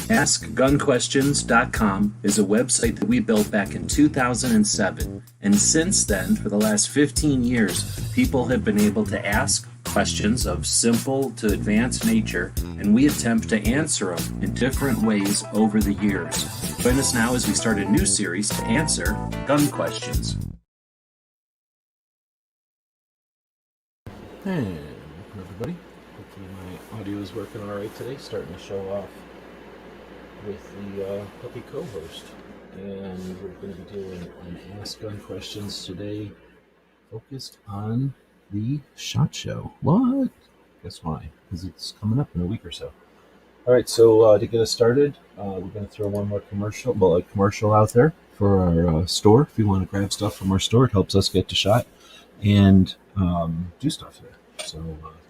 AskGunQuestions.com is a website that we built back in 2007, and since then, for the last 15 years, people have been able to ask questions of simple to advanced nature, and we attempt to answer them in different ways over the years. Join us now as we start a new series to answer gun questions. And welcome everybody. Hopefully my audio is working all right today. Starting to show off with the puppy co-host, and we're going to be doing an Ask Gun Questions today, focused on the SHOT Show. What? Guess why? Because it's coming up in a week or so. All right, so to get us started, we're going to throw one more commercial out there for our store. If you want to grab stuff from our store, it helps us get to SHOT and do stuff there. So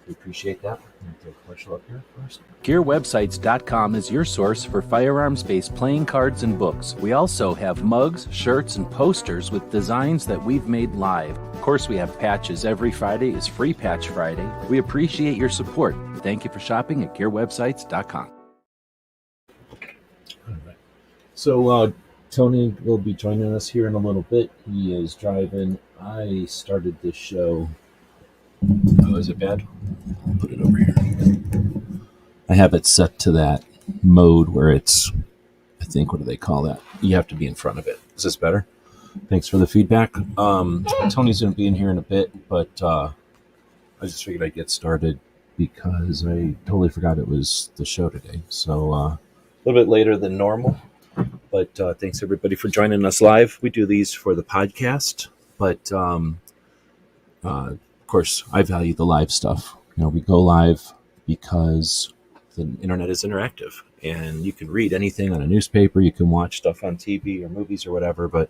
we appreciate that. I'm going to throw a commercial up here first. GearWebsites.com is your source for firearms-based playing cards and books. We also have mugs, shirts, and posters with designs that we've made live. Of course, we have patches. Every Friday is Free Patch Friday. We appreciate your support. Thank you for shopping at GearWebsites.com. All right. So Tony will be joining us here in a little bit. He is driving. I started this show. Oh, is it bad? I'll put it over here. I have it set to that mode where it's, I think, what do they call that? You have to be in front of it. Is this better? Thanks for the feedback. Tony's going to be in here in a bit, but I just figured I'd get started because I totally forgot it was the show today. So a little bit later than normal, but thanks everybody for joining us live. We do these for the podcast, but of course, I value the live stuff. You know, we go live because the internet is interactive, and you can read anything on a newspaper, you can watch stuff on TV or movies or whatever, but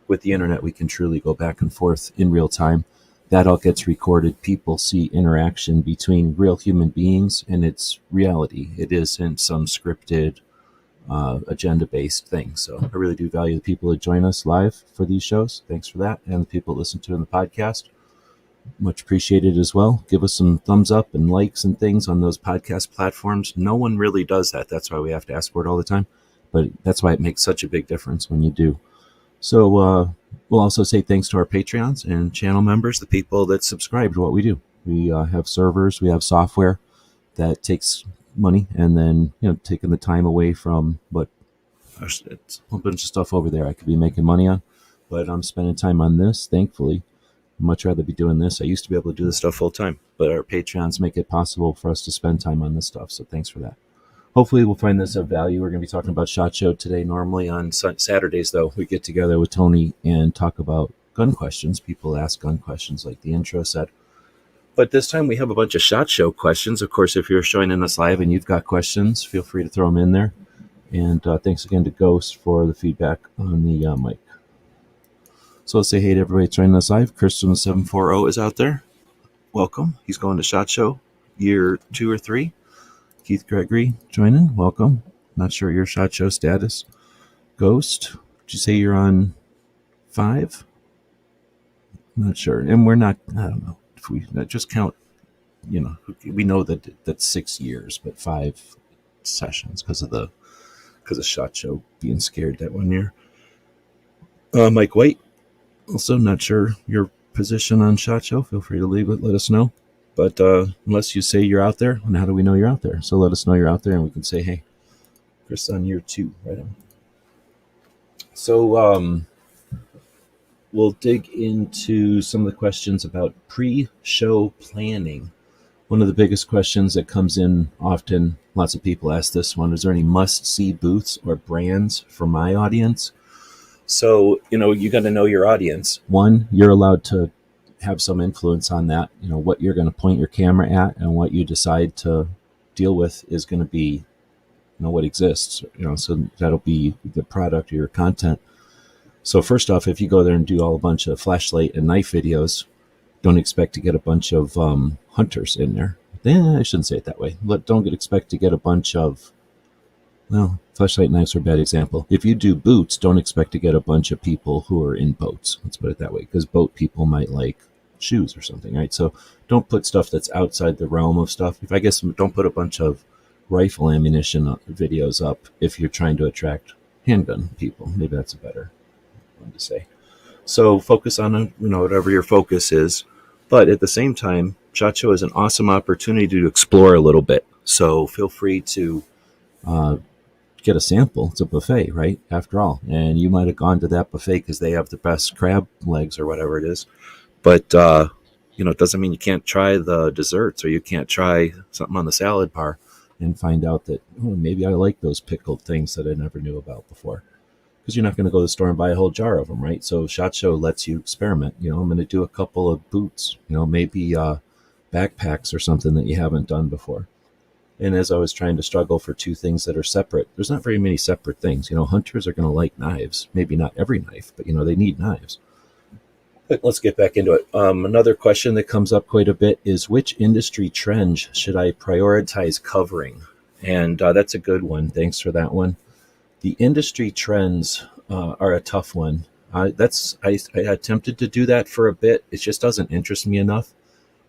with the internet, we can truly go back and forth in real time. That all gets recorded. People see interaction between real human beings, and it's reality. It isn't some scripted, agenda-based thing. So I really do value the people that join us live for these shows. Thanks for that. And the people that listen to in the podcast. Much appreciated as well. Give us some thumbs up and likes and things on those podcast platforms. No one really does that. That's why we have to ask for it all the time. But that's why it makes such a big difference when you do. So we'll also say thanks to our Patreons and channel members, the people that subscribe to what we do. We have servers, we have software that takes money, and then, you know, taking the time away from what it's a bunch of stuff over there I could be making money on. But I'm spending time on this, thankfully. I'd much rather be doing this. I used to be able to do this stuff full time, but our Patreons make it possible for us to spend time on this stuff. So thanks for that. Hopefully we'll find this of value. We're going to be talking about SHOT Show today. Normally on Saturdays, though, we get together with Tony and talk about gun questions. People ask gun questions like the intro said. But this time we have a bunch of SHOT Show questions. Of course, if you're joining us live and you've got questions, feel free to throw them in there. And thanks again to Ghost for the feedback on the mic. So let's say hey to everybody joining us live. Kristen 740 is out there. Welcome. He's going to SHOT Show year 2 or 3. Keith Gregory joining. Welcome. Not sure your SHOT Show status. Ghost, did you say you're on 5? Not sure. And we're not, I don't know. If we just count, you know, we know that that's 6 years, but 5 sessions because of SHOT Show being scared that 1 year. Mike White. Also, not sure your position on SHOT Show. Feel free to leave it. Let us know. But unless you say you're out there, and how do we know you're out there? So let us know you're out there, and we can say, hey, Chris on year 2. Right on. So we'll dig into some of the questions about pre-show planning. One of the biggest questions that comes in often, lots of people ask this one, is there any must-see booths or brands for my audience? So, you know, you got to know your audience. One, you're allowed to have some influence on that. You know, what you're going to point your camera at and what you decide to deal with is going to be, you know, what exists. You know, so that'll be the product or your content. So first off, if you go there and do all a bunch of flashlight and knife videos, don't expect to get a bunch of hunters in there. I shouldn't say it that way. Don't expect to get a bunch of, well, flashlight knives are a bad example. If you do boots, don't expect to get a bunch of people who are in boats. Let's put it that way, because boat people might like shoes or something, right? So don't put stuff that's outside the realm of stuff. Don't put a bunch of rifle ammunition videos up if you're trying to attract handgun people. Maybe that's a better one to say. So focus on whatever your focus is, but at the same time, SHOT Show is an awesome opportunity to explore a little bit. So feel free to get a sample. It's a buffet, right? After all, and you might have gone to that buffet because they have the best crab legs or whatever it is. But it doesn't mean you can't try the desserts or you can't try something on the salad bar and find out that maybe I like those pickled things that I never knew about before. Because you're not going to go to the store and buy a whole jar of them, right? So SHOT Show lets you experiment. I'm going to do a couple of boots, maybe backpacks or something that you haven't done before. And as I was trying to struggle for two things that are separate, there's not very many separate things. Hunters are going to like knives. Maybe not every knife, but, they need knives. But let's get back into it. Another question that comes up quite a bit is, which industry trend should I prioritize covering? And that's a good one. Thanks for that one. The industry trends are a tough one. I attempted to do that for a bit. It just doesn't interest me enough.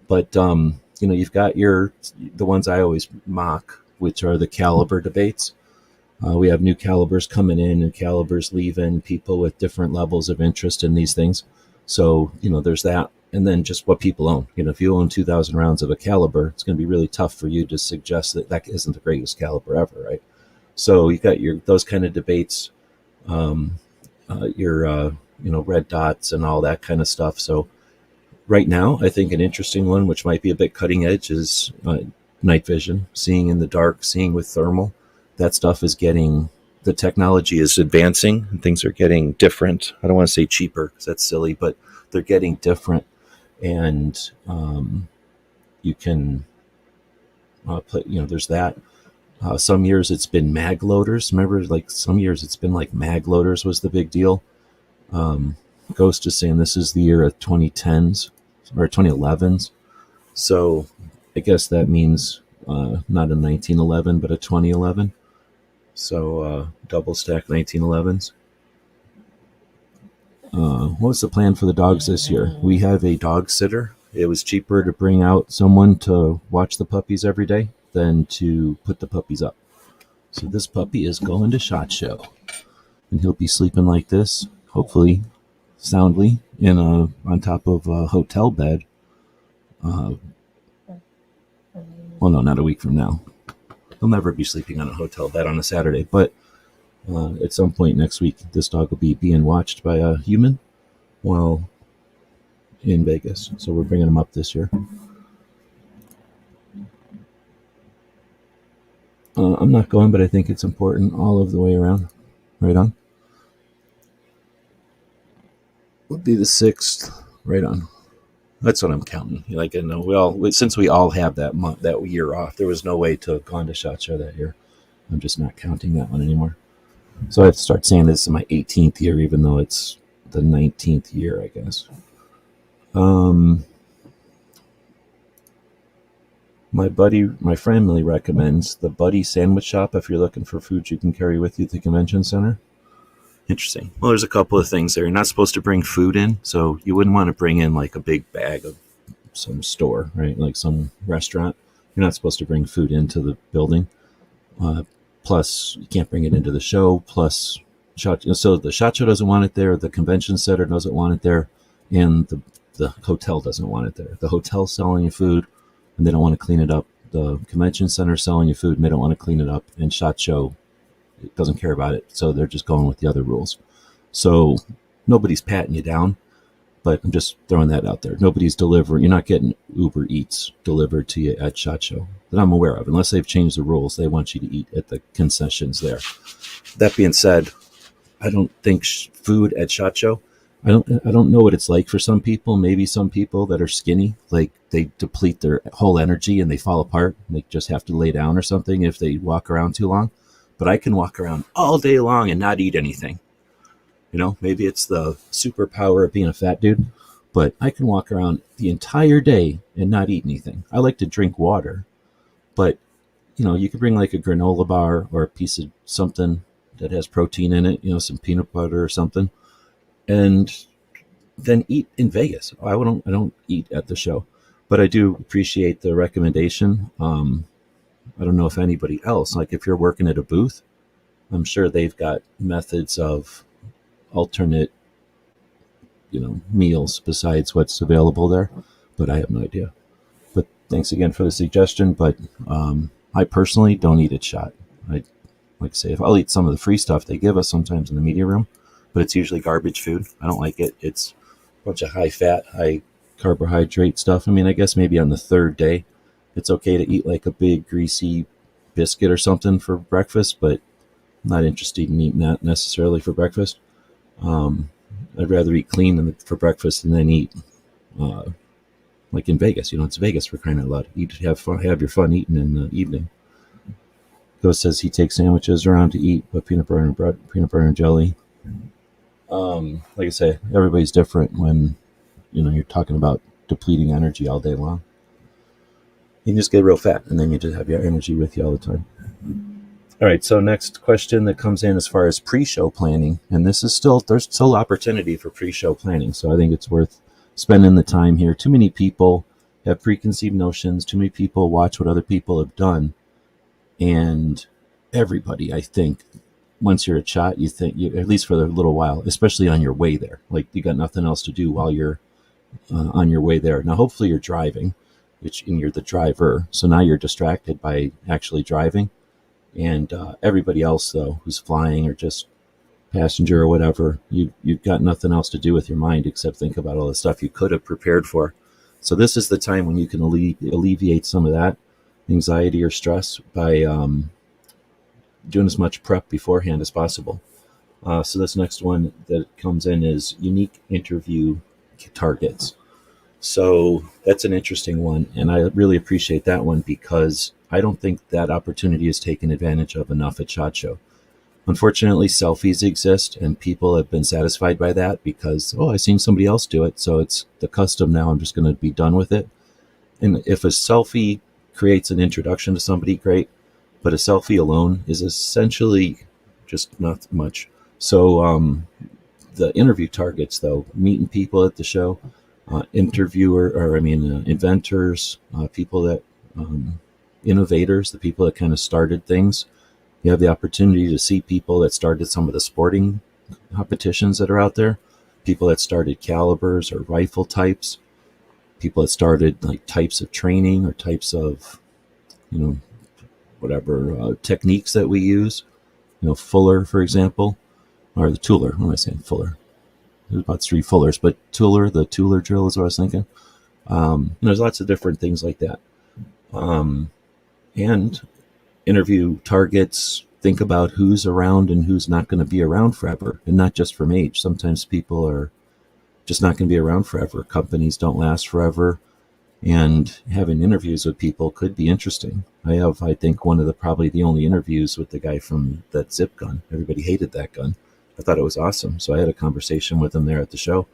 But you've got the ones I always mock, which are the caliber debates. We have new calibers coming in, new calibers leaving, people with different levels of interest in these things. So, there's that. And then just what people own. If you own 2,000 rounds of a caliber, it's going to be really tough for you to suggest that isn't the greatest caliber ever, right? So you got those kind of debates, your red dots and all that kind of stuff. So right now, I think an interesting one, which might be a bit cutting edge, is night vision, seeing in the dark, seeing with thermal. That stuff is the technology is advancing and things are getting different. I don't want to say cheaper because that's silly, but they're getting different. And you can there's that. Some years it's been mag loaders. Remember, some years it's been mag loaders was the big deal. Ghost is saying this is the year of 2010s or 2011s. So I guess that means not a 1911, but a 2011. So double stack 1911s. What was the plan for the dogs this year? We have a dog sitter. It was cheaper to bring out someone to watch the puppies every day than to put the puppies up. So this puppy is going to SHOT Show, and he'll be sleeping like this, hopefully soundly, on top of a hotel bed. Well, no, not a week from now. He'll never be sleeping on a hotel bed on a Saturday, but at some point next week, this dog will be being watched by a human while in Vegas. So we're bringing him up this year. I'm not going, but I think it's important all of the way around. Right on. Would be the 6th. Right on. That's what I'm counting. I know since we all have that year off, there was no way to have gone to SHOT Show that year. I'm just not counting that one anymore. So I have to start saying this is my 18th year, even though it's the 19th year, I guess. My family recommends the Buddy Sandwich Shop if you're looking for food you can carry with you to the convention center. Interesting. Well, there's a couple of things there. You're not supposed to bring food in, so you wouldn't want to bring in a big bag of some store, right? Like some restaurant. You're not supposed to bring food into the building. Plus, you can't bring it into the show. Plus, so the SHOT Show doesn't want it there. The convention center doesn't want it there, and the hotel doesn't want it there. The hotel's selling you food, and they don't want to clean it up. The convention center's selling you food, and they don't want to clean it up. And SHOT Show doesn't care about it, so they're just going with the other rules. So nobody's patting you down, but I'm just throwing that out there. Nobody's delivering. You're not getting Uber Eats delivered to you at SHOT Show that I'm aware of. Unless they've changed the rules, they want you to eat at the concessions there. That being said, I don't think food at SHOT Show, I don't know what it's like for some people. Maybe some people that are skinny, they deplete their whole energy and they fall apart and they just have to lay down or something if they walk around too long. But I can walk around all day long and not eat anything. Maybe it's the superpower of being a fat dude, but I can walk around the entire day and not eat anything. I like to drink water, but you could bring a granola bar or a piece of something that has protein in it, some peanut butter or something, and then eat in Vegas. I don't eat at the show, but I do appreciate the recommendation. I don't know if anybody else, like if you're working at a booth, I'm sure they've got methods of alternate, meals besides what's available there, but I have no idea. But thanks again for the suggestion. But I personally don't eat it shot. I like say if I'll eat some of the free stuff they give us sometimes in the media room, but it's usually garbage food. I don't like it. It's a bunch of high fat, high carbohydrate stuff. I mean, I guess maybe on the third day, it's okay to eat like a big greasy biscuit or something for breakfast, but I'm not interested in eating that necessarily for breakfast. I'd rather eat clean for breakfast and then eat uh, like in Vegas. It's Vegas for crying out loud. Eat, have fun, have your fun eating in the evening. Ghost says he takes sandwiches around to eat, but peanut butter and bread, peanut butter and jelly. Like I say, everybody's different when you're talking about depleting energy all day long. You can just get real fat, and then you just have your energy with you all the time. All right, so next question that comes in as far as pre-show planning, and there's still opportunity for pre-show planning, so I think it's worth spending the time here. Too many people have preconceived notions. Too many people watch what other people have done, and everybody, I think, once you're at shot, you think, at least for a little while, especially on your way there, like you got nothing else to do while you're on your way there. Now, hopefully you're driving, and you're the driver, so now you're distracted by actually driving. And everybody else, though, who's flying or just passenger or whatever, you've got nothing else to do with your mind except think about all the stuff you could have prepared for. So this is the time when you can alleviate some of that anxiety or stress by doing as much prep beforehand as possible. So this next one that comes in is unique interview targets. So that's an interesting one, and I really appreciate that one because I don't think that opportunity is taken advantage of enough at SHOT Show. Unfortunately, selfies exist, and people have been satisfied by that because, I've seen somebody else do it, so it's the custom now. I'm just going to be done with it. And if a selfie creates an introduction to somebody, great, but a selfie alone is essentially just not much. So the interview targets, though, meeting people at the show, inventors, people that, innovators, the people that kind of started things. You have the opportunity to see people that started some of the sporting competitions that are out there, people that started calibers or rifle types, people that started like types of training or types of, whatever techniques that we use. Fuller, for example, or the Tooler. What am I saying? Fuller. There's about 3 Fullers, but the Tooler drill is what I was thinking. There's lots of different things like that. And interview targets, think about who's around and who's not going to be around forever, and not just from age. Sometimes people are just not going to be around forever. Companies don't last forever, and having interviews with people could be interesting. I think, one of probably the only interviews with the guy from that zip gun. Everybody hated that gun. I thought it was awesome. So I had a conversation with him there at the show.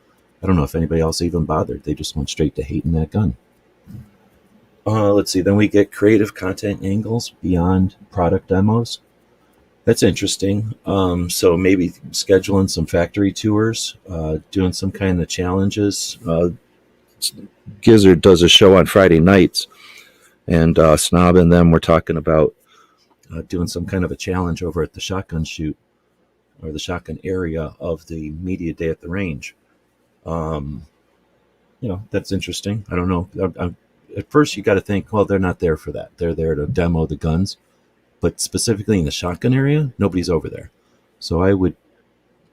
I don't know if anybody else even bothered. They just went straight to hating that gun. Let's see. Then we get creative content angles beyond product demos. That's interesting. So maybe scheduling some factory tours, doing some kind of challenges. Gizzard does a show on Friday nights, and Snob and them were talking about doing some kind of a challenge over at the shotgun shoot or the shotgun area of the media day at the range. That's interesting. I don't know. At first, you got to think, well, they're not there for that. They're there to demo the guns. But specifically in the shotgun area, nobody's over there. So I would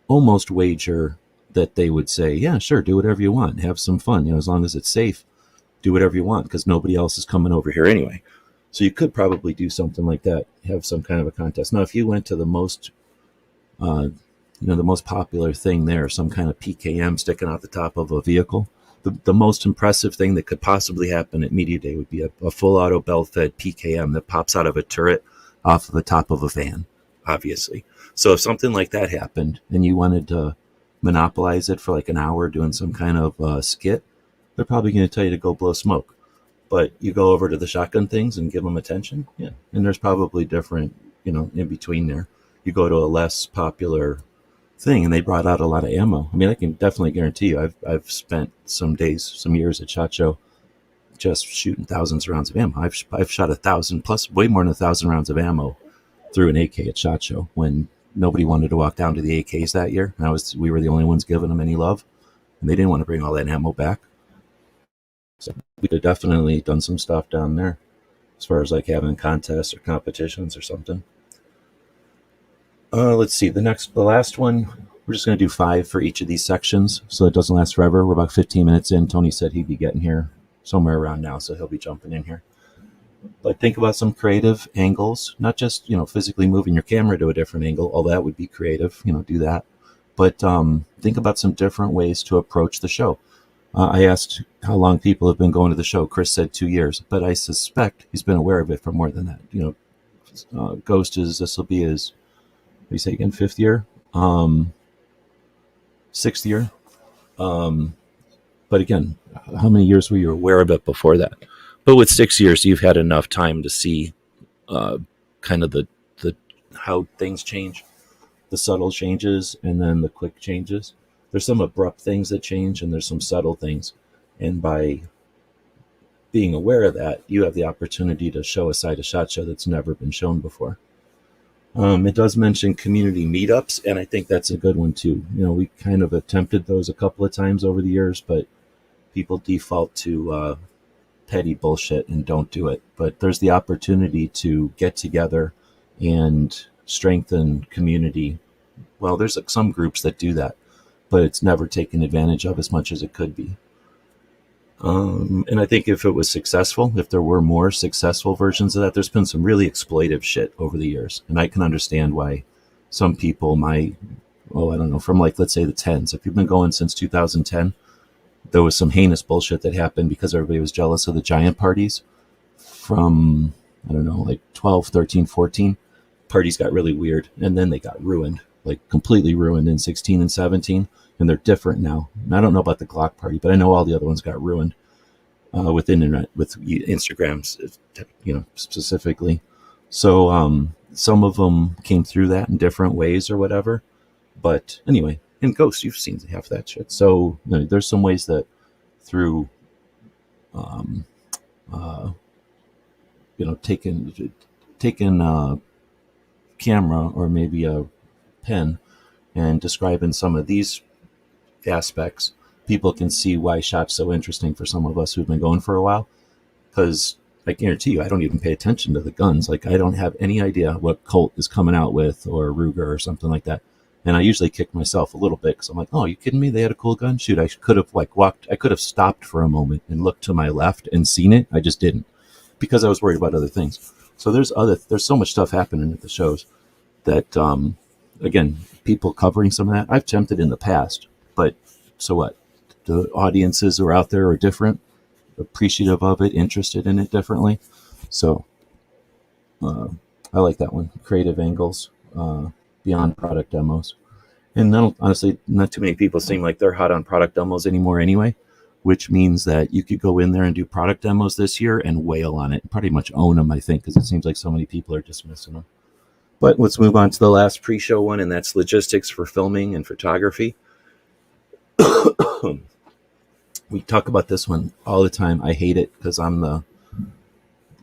almost wager that they would say, yeah, sure, do whatever you want. Have some fun. As long as it's safe, do whatever you want because nobody else is coming over here anyway. So you could probably do something like that, have some kind of a contest. Now, if you went to the most popular thing there, some kind of PKM sticking out the top of a vehicle, the most impressive thing that could possibly happen at Media Day would be a full auto bell-fed PKM that pops out of a turret off of the top of a van, obviously. So if something like that happened and you wanted to monopolize it for like an hour doing some kind of skit, they're probably going to tell you to go blow smoke. But you go over to the shotgun things and give them attention, yeah. And there's probably different, in between there. You go to a less popular thing, and they brought out a lot of ammo. I mean, I can definitely guarantee you, I've spent some years at SHOT Show just shooting thousands of rounds of ammo. I've shot 1,000 plus, way more than 1,000 rounds of ammo through an AK at SHOT Show when nobody wanted to walk down to the AKs that year. And we were the only ones giving them any love, and they didn't want to bring all that ammo back. So we could have definitely done some stuff down there as far as like having contests or competitions or something. Let's see, the last one, we're just going to do 5 for each of these sections so it doesn't last forever. We're about 15 minutes in. Tony said he'd be getting here somewhere around now, so he'll be jumping in here. But think about some creative angles, not just, physically moving your camera to a different angle, although that would be creative, do that. But think about some different ways to approach the show. I asked how long people have been going to the show. Chris said 2 years, but I suspect he's been aware of it for more than that. Ghost this will be his, what do you say again, 5th year? 6th year. But again, how many years were you aware of it before that? But with 6 years, you've had enough time to see kind of the how things change, the subtle changes, and then the quick changes. There's some abrupt things that change, and there's some subtle things. And by being aware of that, you have the opportunity to show a side of SHOT Show that's never been shown before. It does mention community meetups, and I think that's a good one too. We kind of attempted those a couple of times over the years, but people default to petty bullshit and don't do it. But there's the opportunity to get together and strengthen community. Well, there's some groups that do that, but it's never taken advantage of as much as it could be. And I think if it was successful, if there were more successful versions of that, there's been some really exploitive shit over the years. And I can understand why some people might, I don't know, from like, let's say the 10s. If you've been going since 2010, there was some heinous bullshit that happened because everybody was jealous of the giant parties from, like 12, 13, 14. Parties got really weird, and then they got ruined, like completely ruined in 16 and 17. And they're different now. And I don't know about the Glock party, but I know all the other ones got ruined with internet, with Instagram, specifically. So some of them came through that in different ways or whatever. But anyway, in Ghost, you've seen half that shit. So there's some ways that through, taking a camera or maybe a pen and describing some of these aspects, people can see why SHOT's so interesting for some of us who've been going for a while. Because I guarantee you, I don't even pay attention to the guns. Like, I don't have any idea what Colt is coming out with, or Ruger or something like that. And I usually kick myself a little bit because I'm like, oh, are you kidding me? They had a cool gun. Shoot, I could have I could have stopped for a moment and looked to my left and seen it. I just didn't, because I was worried about other things. So there's so much stuff happening at the shows that, again, people covering some of that, I've attempted in the past. But so what? The audiences who are out there are different, appreciative of it, interested in it differently. So I like that one. Creative angles beyond product demos. And honestly, not too many people seem like they're hot on product demos anymore anyway, which means that you could go in there and do product demos this year and wail on it and pretty much own them, I think, because it seems like so many people are dismissing them. But let's move on to the last pre-show one, and that's logistics for filming and photography. We talk about this one all the time. I hate it because I'm the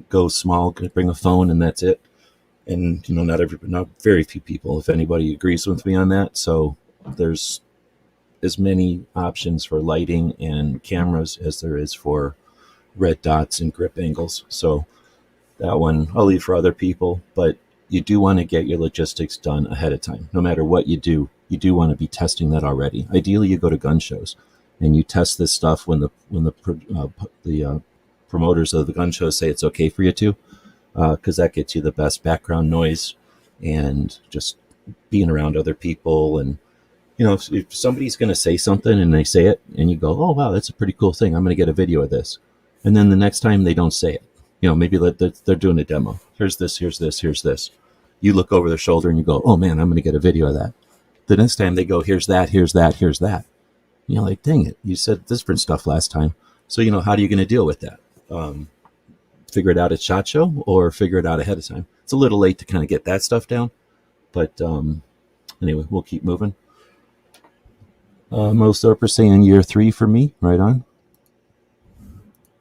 go small, bring a phone, and that's it. And not very few people, if anybody, agrees with me on that. So there's as many options for lighting and cameras as there is for red dots and grip angles. So that one I'll leave for other people, but you do want to get your logistics done ahead of time. No matter what you do want to be testing that already. Ideally, you go to gun shows and you test this stuff when the promoters of the gun shows say it's okay for you to, because that gets you the best background noise and just being around other people. And if somebody's going to say something and they say it and you go, oh wow, that's a pretty cool thing, I'm going to get a video of this, and then the next time they don't say it, maybe they're doing a demo, here's this, you look over their shoulder and you go, oh man, I'm going to get a video of that. The next time they go, here's that. You're like, dang it, you said different stuff last time. So, how are you going to deal with that? Figure it out at SHOT Show or figure it out ahead of time. It's a little late to kind of get that stuff down. But anyway, we'll keep moving. Most are saying year 3 for me. Right on.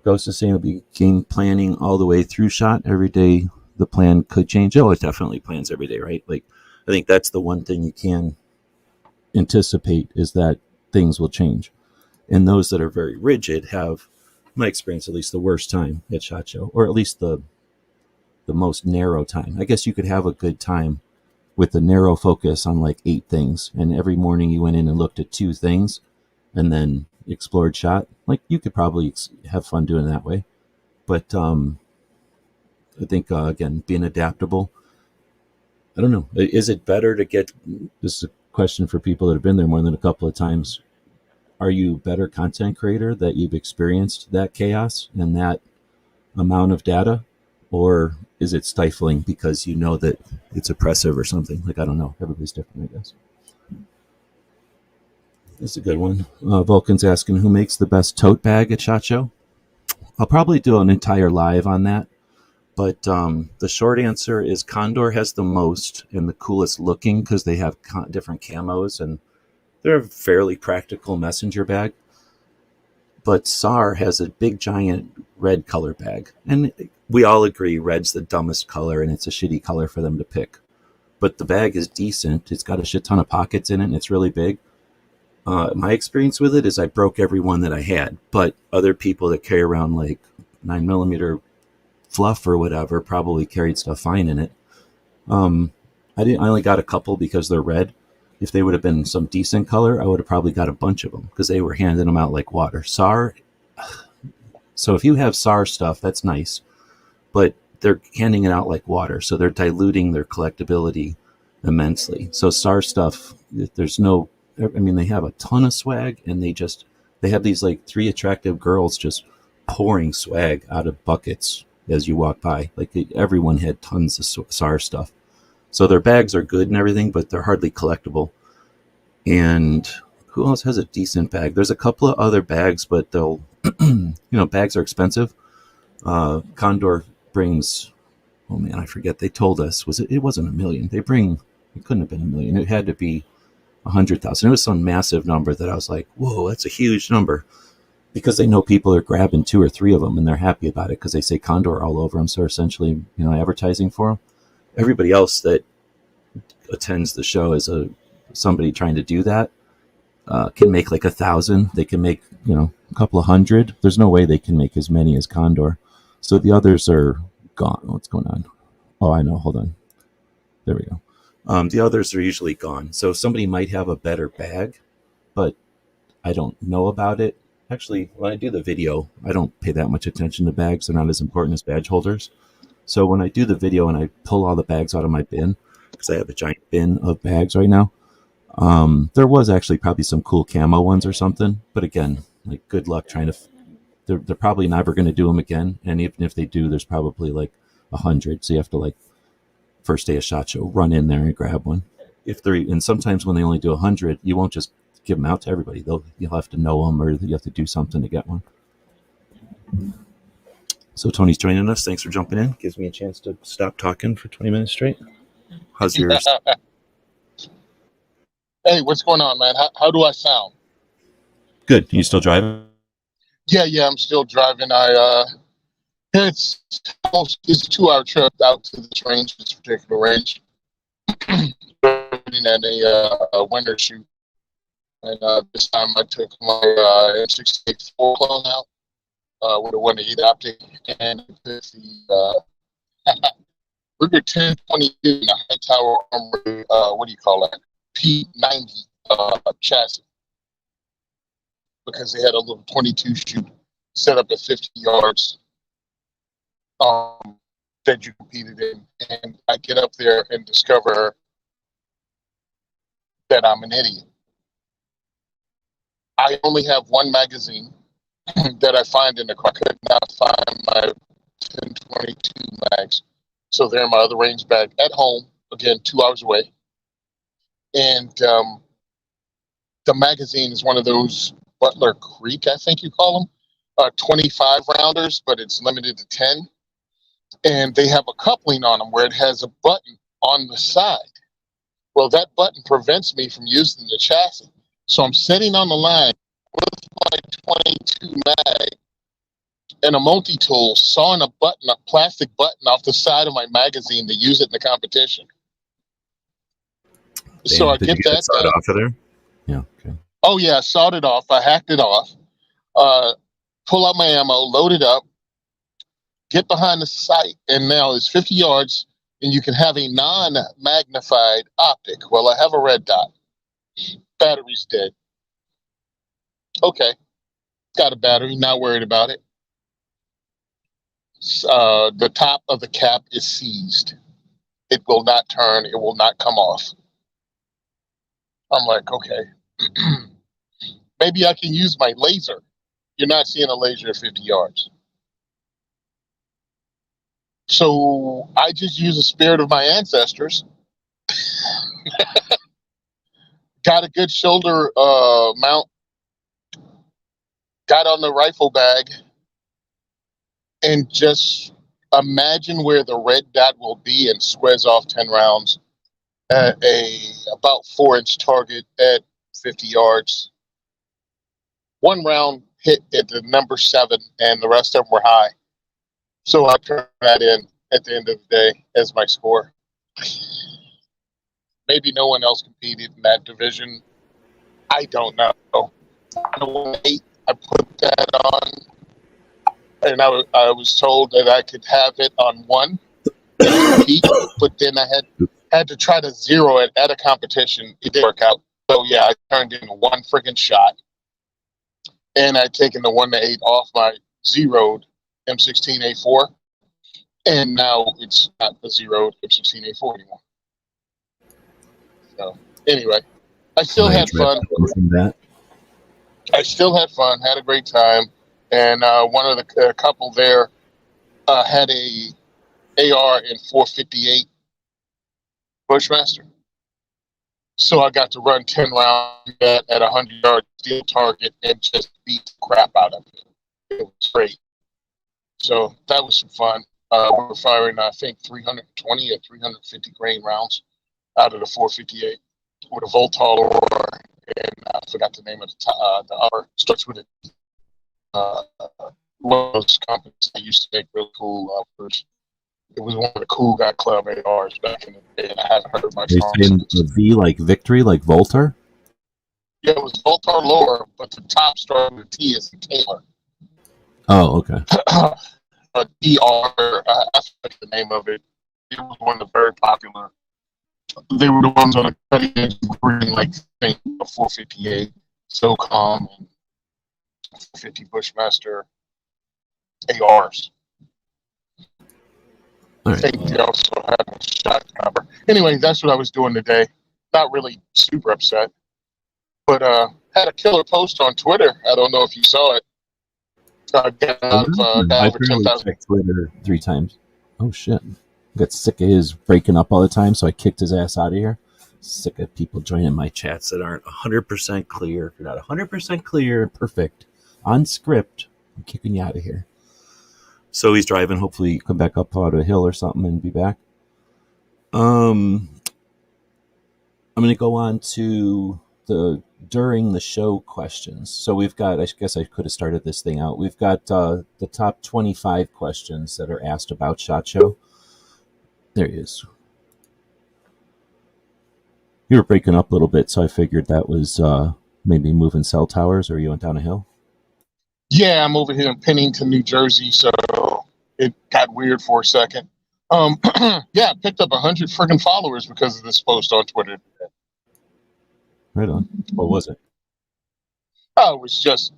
Ghost is saying it'll be game planning all the way through shot. Every day the plan could change. Oh, it definitely plans every day, right? Like, I think that's the one thing you can anticipate is that things will change. And those that are very rigid have, my experience, at least the worst time at SHOT Show, or at least the most narrow time. I guess you could have a good time with a narrow focus on like 8 things, and every morning you went in and looked at 2 things and then explored shot. Like, you could probably have fun doing it that way. But I think, again, being adaptable. I don't know. Is it better to get, this is a question for people that have been there more than a couple of times. Are you a better content creator that you've experienced that chaos and that amount of data? Or is it stifling because you know that it's oppressive or something? Like, I don't know. Everybody's different, I guess. That's a good one. Vulcan's asking, who makes the best tote bag at SHOT Show? I'll probably do an entire live on that. But the short answer is Condor has the most and the coolest looking because they have different camos and they're a fairly practical messenger bag. But SAR has a big, giant red color bag. And we all agree red's the dumbest color and it's a shitty color for them to pick. But the bag is decent. It's got a shit ton of pockets in it and it's really big. My experience with it is I broke every one that I had. But other people that carry around like 9mm fluff or whatever probably carried stuff fine in it. I only got a couple because they're red. If they would have been some decent color, I would have probably got a bunch of them because they were handing them out like water. SAR. So if you have SAR stuff, that's nice, but they're handing it out like water. So they're diluting their collectability immensely. So SAR stuff, there's no, I mean, they have a ton of swag and they have these like 3 attractive girls just pouring swag out of buckets as you walk by. Like, everyone had tons of SAR stuff. So their bags are good and everything, but they're hardly collectible. And who else has a decent bag? There's a couple of other bags, but they'll, bags are expensive. Condor brings, oh man, I forget. They told us, it wasn't $1 million. It couldn't have been $1 million. It had to be 100,000. It was some massive number that I was like, whoa, that's a huge number. Because they know people are grabbing 2 or 3 of them and they're happy about it because they say Condor all over them. So essentially, advertising for them. Everybody else that attends the show as somebody trying to do that can make like 1,000. They can make, a couple of hundred. There's no way they can make as many as Condor. So the others are gone. What's going on? Oh, I know. Hold on. There we go. The others are usually gone. So somebody might have a better bag, but I don't know about it. Actually, when I do the video, I don't pay that much attention to bags. They're not as important as badge holders. So when I do the video and I pull all the bags out of my bin, because I have a giant bin of bags right now, there was actually probably some cool camo ones or something. But again, like, good luck trying to. They're probably never going to do them again. And even if they do, there's probably like 100. So you have to, like, first day of SHOT Show, run in there and grab one. And sometimes when they only do 100, you won't just give them out to everybody. You'll have to know them or you have to do something to get one. So Tony's joining us. Thanks for jumping in. Gives me a chance to stop talking for 20 minutes straight. How's yours? Hey, what's going on, man? How do I sound? Good. You still driving? Yeah, I'm still driving. It's a 2-hour trip out to this range, this particular range. At a winter shoot, and this time I took my M68 clone out with a 1.8 optic, and the Ruger 1022 in a high tower armored, what do you call that? P90 chassis, because they had a little 22 shoot set up at 50 yards that you competed in, and I get up there and discover that I'm an idiot. I only have one magazine that I find in the car. I could not find my 1022 mags. So they're in my other range bag at home, again, 2 hours away. And the magazine is one of those Butler Creek, I think you call them, 25 rounders, but it's limited to 10. And they have a coupling on them where it has a button on the side. Well, that button prevents me from using the chassis. So I'm sitting on the line with my 22 mag and a multi-tool, sawing a plastic button off the side of my magazine to use it in the competition. Damn, so I did get you get that it sawed done. off of there? Yeah. Okay. Oh yeah, I sawed it off. I hacked it off. Pull out my ammo, load it up, get behind the sight, and now it's 50 yards, and you can have a non-magnified optic. Well, I have a red dot. Battery's dead. Okay, got a battery. Not worried about it. The top of the cap is seized. It will not turn. It will not come off. I'm like, okay, maybe I can use my laser. You're not seeing a laser at 50 yards. So I just use the spirit of my ancestors. Got a good shoulder mount. Got on the rifle bag. And just imagine where the red dot will be and squares off 10 rounds at a about 4-inch target at 50 yards. One round hit at the number 7, and the rest of them were high. So I turned that in at the end of the day as my score. Maybe no one else competed in that division. I don't know. I put that on, and I was told that I could have it on 1 and compete, but then I had to try to zero it at a competition. It didn't work out. So yeah, I turned in 1 freaking shot, and I'd taken the 1-8 off my zeroed M16A4, and now it's not the zeroed M16A4 anymore. So anyway, I still had fun. From that. I still had fun, had a great time, and one of the couple there had a AR in 458 Bushmaster. So I got to run 10 rounds at 100 yard steel target and just beat the crap out of it. It was great. So that was some fun. We were firing, I think, 320 or 350 grain rounds out of the 458 with a Voltal ore, and I forgot the name of the other. Starts with one of those companies that used to make really cool offers. It was one of the cool guy club ARs back in the day, and I haven't heard much They from say a V like victory, like Voltar? Yeah, it was Voltar lower, but the top started with T as in Taylor. Oh, okay. DR, I forget the name of it. It was one of the very popular. They were the ones on the cutting edge green, like 458, SOCOM, and 450 Bushmaster ARs. All I right. think they also had a shot number. Anyway, that's what I was doing today. Not really super upset, but had a killer post on Twitter. I don't know if you saw it. I Over barely 10,000. checked Twitter 3 times. Oh shit! Got sick of his breaking up all the time, so I kicked his ass out of here. Sick of people joining my chats that aren't 100% clear. If you're not 100% clear, perfect, on script, I'm kicking you out of here. So he's driving. Hopefully, come back up out of a hill or something and be back. I'm going to go on to the during the show questions. So we've got, I guess I could have started this thing out. We've got the top 25 questions that are asked about SHOT Show. There he is. You were breaking up a little bit, so I figured that was maybe moving cell towers, or you went down a hill? Yeah, I'm over here in Pennington, New Jersey, so it got weird for a second. Yeah, I picked up 100 friggin' followers because of this post on Twitter. Right on. What was it? Oh, it was just,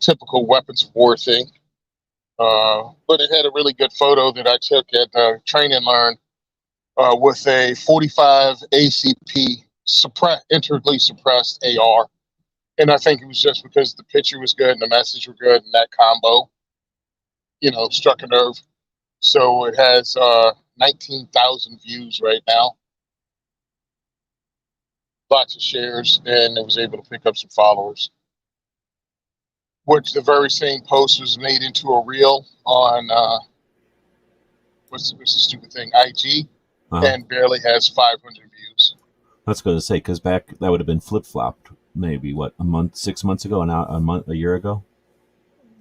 typical weapons of war thing. But it had a really good photo that I took at Train and Learn with a 45 ACP integrally suppressed AR. And I think it was just because the picture was good and the message was good, and that combo, struck a nerve. So it has 19,000 views right now. Lots of shares, and it was able to pick up some followers. Which the very same post was made into a reel on what's the stupid thing, IG, and barely has 500 views. I was going to say, because back that would have been flip flopped. Maybe what, 6 months ago, and a year ago.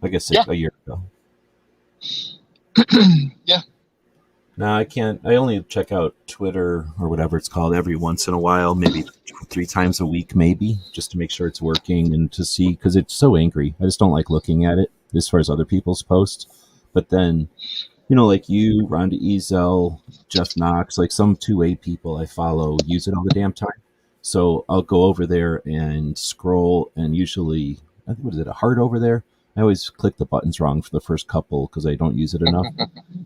I guess a year ago. Yeah. No, I can't. I only check out Twitter or whatever it's called every once in a while, maybe 3 times a week, maybe, just to make sure it's working and to see, because it's so angry. I just don't like looking at it as far as other people's posts. But then, like you, Rhonda Ezel, Jeff Knox, like some 2A people I follow use it all the damn time. So I'll go over there and scroll, and usually, I think, what is it, a heart over there? I always click the buttons wrong for the first couple because I don't use it enough.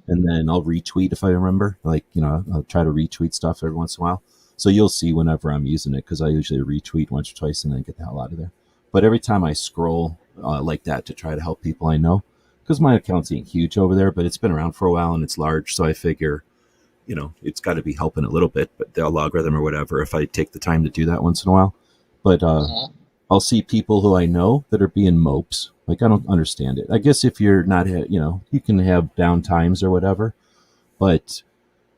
And then I'll retweet if I remember. Like, I'll try to retweet stuff every once in a while. So you'll see whenever I'm using it, because I usually retweet once or twice and then get the hell out of there. But every time I scroll like that to try to help people I know, because my account ain't huge over there, but it's been around for a while and it's large. So I figure, it's got to be helping a little bit, but the logarithm or whatever, if I take the time to do that once in a while. But I'll see people who I know that are being mopes. Like, I don't understand it. I guess if you're not, you can have down times or whatever, but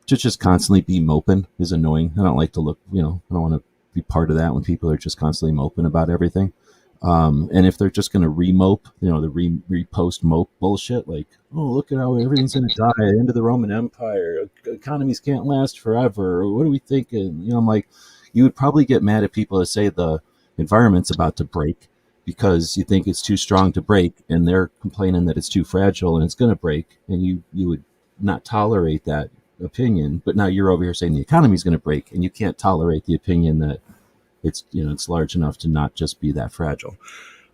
to just constantly be moping is annoying. I don't like to look, I don't want to be part of that when people are just constantly moping about everything. And if they're just going to re-mope, the repost mope bullshit, like, oh, look at how everything's going to die, end of the Roman Empire, economies can't last forever, what are we thinking? I'm like, you would probably get mad at people that say the environment's about to break because you think it's too strong to break, and they're complaining that it's too fragile and it's going to break, and you would not tolerate that opinion. But now you're over here saying the economy's going to break, and you can't tolerate the opinion that it's it's large enough to not just be that fragile.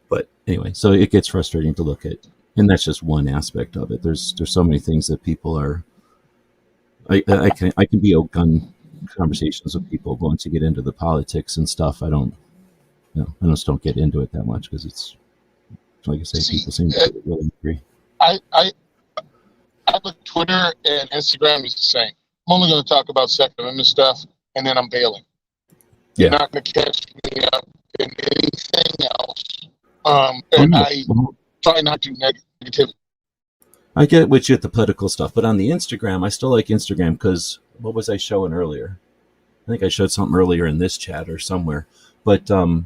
But anyway, so it gets frustrating to look at, and that's just one aspect of it. There's so many things that people are. I can be open conversations with people once you get into the politics and stuff. I just don't get into it that much because it's, like I say, people seem to really agree. I look, Twitter and Instagram is the same. I'm only going to talk about Second Amendment stuff, and then I'm bailing. You're not going to catch me up in anything else. And I try not to negativity. I get with you at the political stuff, but on the Instagram, I still like Instagram because what was I showing earlier? I think I showed something earlier in this chat or somewhere. But, or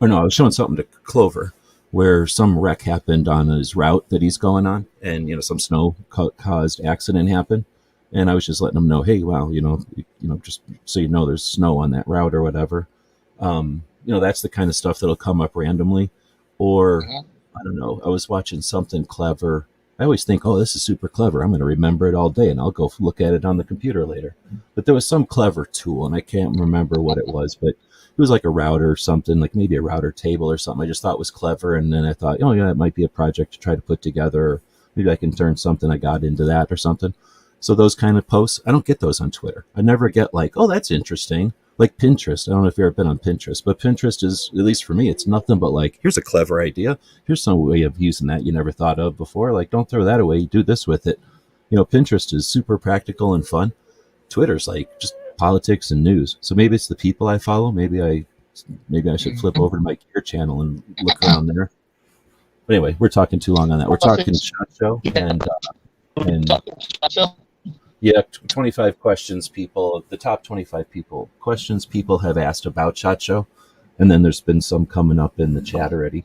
no, I was showing something to Clover where some wreck happened on his route that he's going on, and, some snow caused accident happened. And I was just letting them know, hey, wow, just so there's snow on that route or whatever. That's the kind of stuff that'll come up randomly. Or, I don't know, I was watching something clever. I always think, oh, this is super clever. I'm going to remember it all day, and I'll go look at it on the computer later. But there was some clever tool, and I can't remember what it was, but it was like a router or something, like maybe a router table or something. I just thought was clever, and then I thought, oh, yeah, it might be a project to try to put together. Or maybe I can turn something I got into that or something. So those kind of posts, I don't get those on Twitter. I never get like, oh, that's interesting. Like Pinterest. I don't know if you've ever been on Pinterest, but Pinterest is, at least for me, it's nothing but like, here's a clever idea. Here's some way of using that you never thought of before. Like, don't throw that away. Do this with it. Pinterest is super practical and fun. Twitter's like just politics and news. So maybe it's the people I follow. Maybe I should flip over to my Gear channel and look around there. But anyway, we're talking too long on that. We're talking SHOT Show and yeah, 25 questions people, the top 25 questions people have asked about SHOT Show. And then there's been some coming up in the chat already.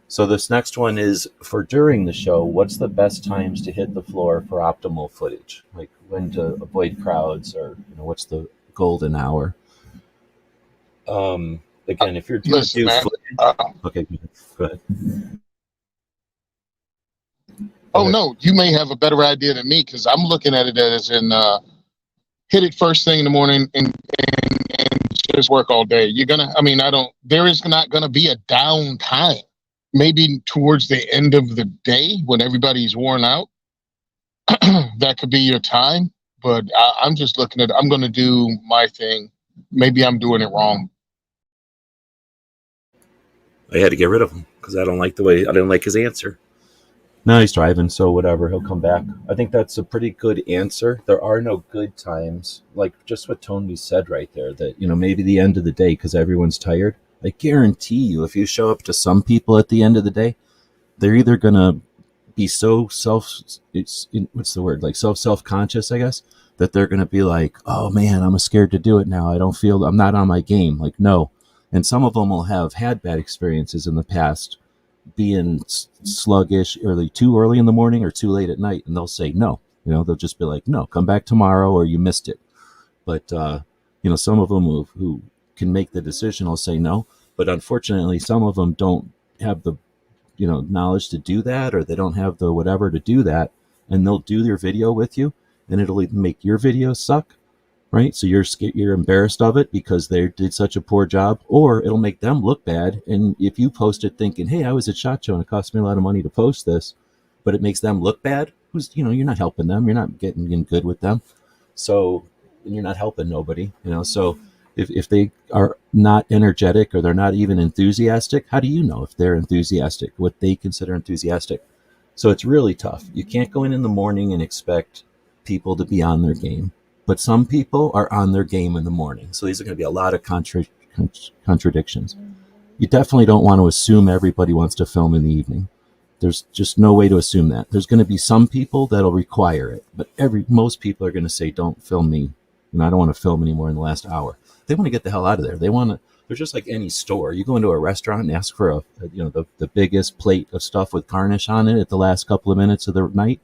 So this next one is for during the show, what's the best times to hit the floor for optimal footage? Like when to avoid crowds, or what's the golden hour? Again, if you're doing footage, okay, go ahead. Oh, no, you may have a better idea than me, because I'm looking at it as in hit it first thing in the morning and just work all day. There is not going to be a down time. Maybe towards the end of the day when everybody's worn out, that could be your time. But I'm just looking at, I'm going to do my thing. Maybe I'm doing it wrong. I had to get rid of him because I didn't like his answer. No, he's driving, so whatever, he'll come back. I think that's a pretty good answer. There are no good times, like just what Tony said right there, that, maybe the end of the day because everyone's tired. I guarantee you, if you show up to some people at the end of the day, they're either going to be so self-conscious, I guess, that they're going to be like, oh man, I'm scared to do it now. I'm not on my game. Like, no. And some of them will have had bad experiences in the past being sluggish early, too early in the morning or too late at night, and they'll say no. They'll just be like, no, come back tomorrow or you missed it. But some of them who can make the decision will say no. But unfortunately, some of them don't have the knowledge to do that, or they don't have the whatever to do that, and they'll do their video with you, and it'll even make your video suck, right? So you're embarrassed of it because they did such a poor job, or it'll make them look bad. And if you post it thinking, hey, I was at SHOT Show and it cost me a lot of money to post this, but it makes them look bad, you're not helping them, you're not getting in good with them. So you're not helping nobody, so if they are not energetic or they're not even enthusiastic, how do you know if they're enthusiastic, what they consider enthusiastic? So it's really tough. You can't go in the morning and expect people to be on their game, but some people are on their game in the morning. So these are going to be a lot of contradictions. You definitely don't want to assume everybody wants to film in the evening. There's just no way to assume that. There's going to be some people that'll require it, but most people are going to say, don't film me. I don't want to film anymore in the last hour. They want to get the hell out of there. They're just like any store. You go into a restaurant and ask for the biggest plate of stuff with garnish on it at the last couple of minutes of the night.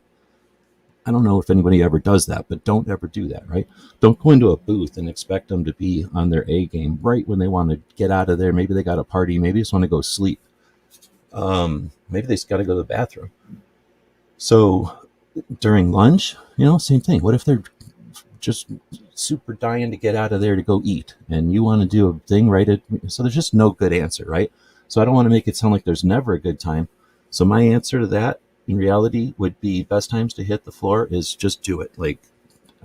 I don't know if anybody ever does that, but don't ever do that, right? Don't go into a booth and expect them to be on their A game right when they want to get out of there. Maybe they got a party. Maybe they just want to go sleep. Maybe they just got to go to the bathroom. So during lunch, same thing. What if they're just super dying to get out of there to go eat, and you want to do a thing so there's just no good answer, right? So I don't want to make it sound like there's never a good time. So my answer to that in reality would be best times to hit the floor is just do it. Like,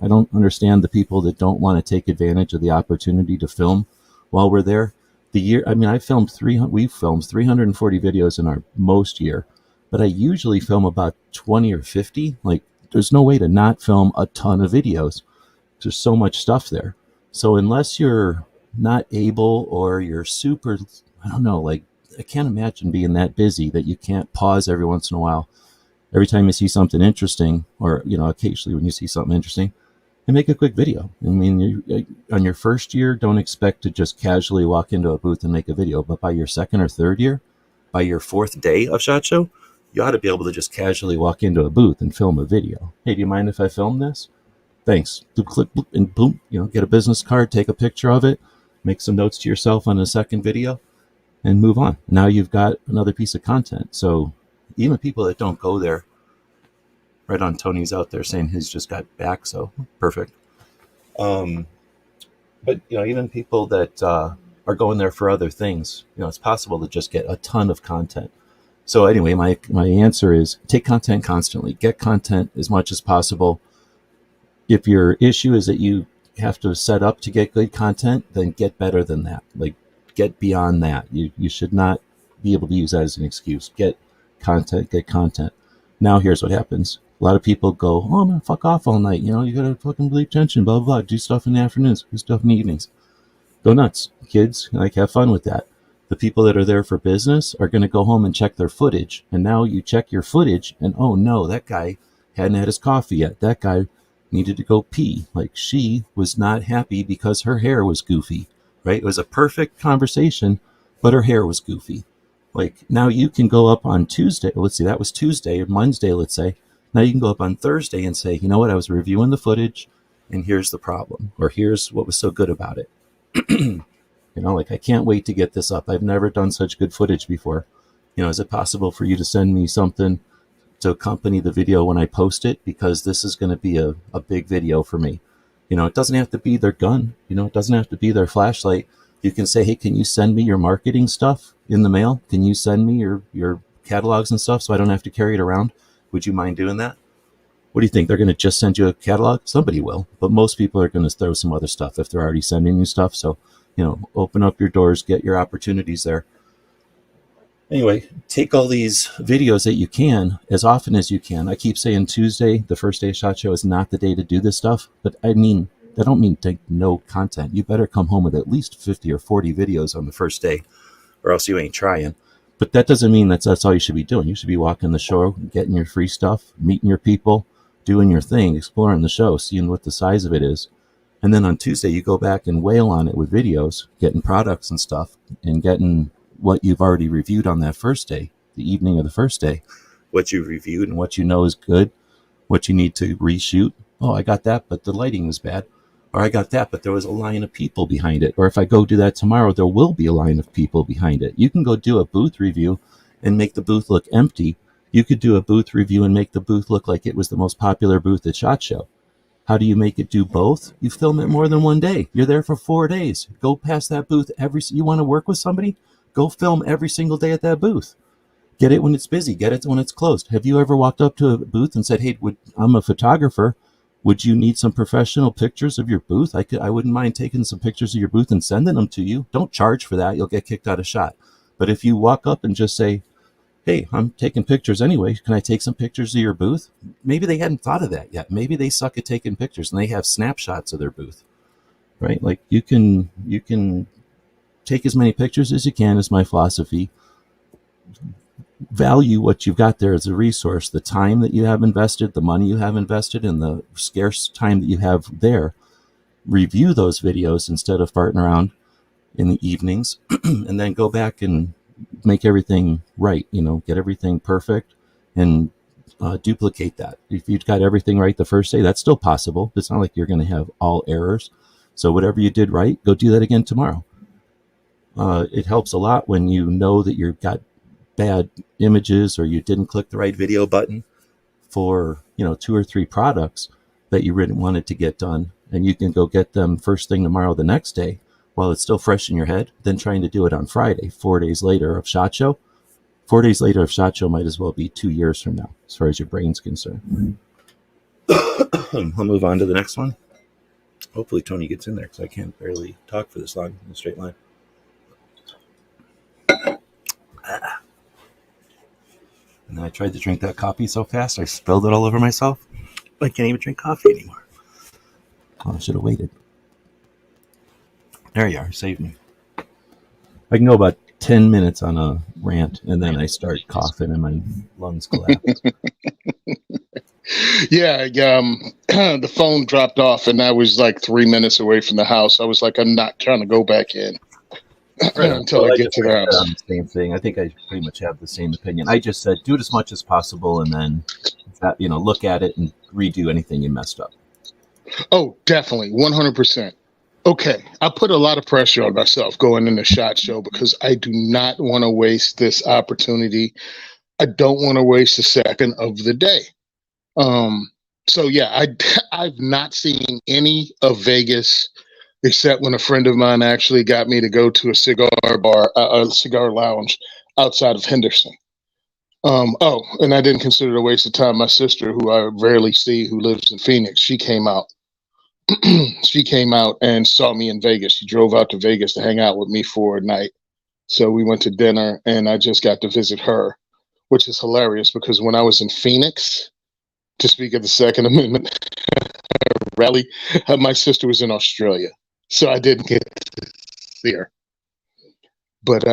I don't understand the people that don't want to take advantage of the opportunity to film while we're there. We've filmed 340 videos in our most year, but I usually film about 20 or 50. Like, there's no way to not film a ton of videos. There's so much stuff there. So unless you're not able, or you're super, I don't know, like, I can't imagine being that busy that you can't pause every once in a while, every time you see something interesting, or, occasionally when you see something interesting, and make a quick video. I mean, on your first year, don't expect to just casually walk into a booth and make a video, but by your second or third year, by your fourth day of SHOT Show, you ought to be able to just casually walk into a booth and film a video. Hey, do you mind if I film this? Thanks. Click, and boom, get a business card, take a picture of it, make some notes to yourself on a second video, and move on. Now you've got another piece of content. So even people that don't go there, right on, Tony's out there saying he's just got back, so perfect. But even people that are going there for other things, it's possible to just get a ton of content. So anyway, my answer is take content constantly. Get content as much as possible. If your issue is that you have to set up to get good content, then get better than that. Like, get beyond that. You should not be able to use that as an excuse. Get content. Now here's what happens. A lot of people go, oh, I'm going to fuck off all night. You got to fucking bleep tension, blah, blah, blah. Do stuff in the afternoons, do stuff in the evenings. Go nuts. Kids, have fun with that. The people that are there for business are going to go home and check their footage. And now you check your footage and, oh no, that guy hadn't had his coffee yet. That guy needed to go pee. Like, she was not happy because her hair was goofy, right? It was a perfect conversation, but her hair was goofy. Like, now you can go up on Tuesday. Let's see, that was Tuesday or Monday, let's say. Now you can go up on Thursday and say, you know what? I was reviewing the footage and here's the problem, or here's what was so good about it. I can't wait to get this up. I've never done such good footage before. Is it possible for you to send me something to accompany the video when I post it? Because this is going to be a big video for me. It doesn't have to be their gun. It doesn't have to be their flashlight. You can say, hey, can you send me your marketing stuff in the mail? Can you send me your catalogs and stuff so I don't have to carry it around? Would you mind doing that? What do you think? They're going to just send you a catalog? Somebody will, but most people are going to throw some other stuff if they're already sending you stuff. So, open up your doors, get your opportunities there. Anyway, take all these videos that you can as often as you can. I keep saying Tuesday, the first day of SHOT Show, is not the day to do this stuff, but I don't mean take no content. You better come home with at least 50 or 40 videos on the first day, or else you ain't trying. But that doesn't mean that's all you should be doing. You should be walking the show, getting your free stuff, meeting your people, doing your thing, exploring the show, seeing what the size of it is. And then on Tuesday, you go back and wail on it with videos, getting products and stuff, and getting what you've already reviewed on that first day the evening of the first day, what you reviewed and what you know is good, what you need to reshoot. Oh, I got that, but the lighting was bad. Or I got that, but there was a line of people behind it. Or if I go do that tomorrow, there will be a line of people behind it. You can go do a booth review and make the booth look empty. You could do a booth review and make the booth look like it was the most popular booth at SHOT Show. How do you make it do both? You film it more than one day. You're there for 4 days. Go past that booth you want to work with somebody? Go film every single day at that booth. Get it when it's busy. Get it when it's closed. Have you ever walked up to a booth and said, "Hey, I'm a photographer. Would you need some professional pictures of your booth? I wouldn't mind taking some pictures of your booth and sending them to you." Don't charge for that. You'll get kicked out of SHOT. But if you walk up and just say, "Hey, I'm taking pictures anyway. Can I take some pictures of your booth?" Maybe they hadn't thought of that yet. Maybe they suck at taking pictures and they have snapshots of their booth, right? Like you can take as many pictures as you can is my philosophy. Value what you've got there as a resource, the time that you have invested, the money you have invested, and the scarce time that you have there. Review those videos instead of farting around in the evenings and then go back and make everything right, get everything perfect and duplicate that. If you've got everything right the first day, that's still possible. It's not like you're going to have all errors. So whatever you did right, go do that again tomorrow. It helps a lot when you know that you've got bad images or you didn't click the right video button for 2 or 3 products that you really wanted to get done, and you can go get them first thing tomorrow the next day while it's still fresh in your head, than trying to do it on Friday 4 days later of SHOT Show. 4 days later of SHOT Show might as well be 2 years from now as far as your brain's concerned. I'll move on to the next one. Hopefully Tony gets in there because I can't barely talk for this long in a straight line. And I tried to drink that coffee so fast, I spilled it all over myself. I can't even drink coffee anymore. Oh, I should have waited. There you are. Saved me. I can go about 10 minutes on a rant, and then I start coughing and my lungs collapse. Yeah, the phone dropped off, and I was like 3 minutes away from the house. I was like, I'm not trying to go back in. Until I get to the house. On the same thing. I think I pretty much have the same opinion. I just said do it as much as possible, and then look at it and redo anything you messed up. Oh, definitely, 100%. Okay, I put a lot of pressure on myself going in the SHOT Show because I do not want to waste this opportunity. I don't want to waste a second of the day. So yeah, I've not seen any of Vegas, except when a friend of mine actually got me to go to a cigar bar, a cigar lounge outside of Henderson. And I didn't consider it a waste of time. My sister, who I rarely see, who lives in Phoenix, she came out. She came out and saw me in Vegas. She drove out to Vegas to hang out with me for a night. So we went to dinner, and I just got to visit her, which is hilarious because when I was in Phoenix to speak at the Second Amendment rally, my sister was in Australia. So I didn't get to see her. But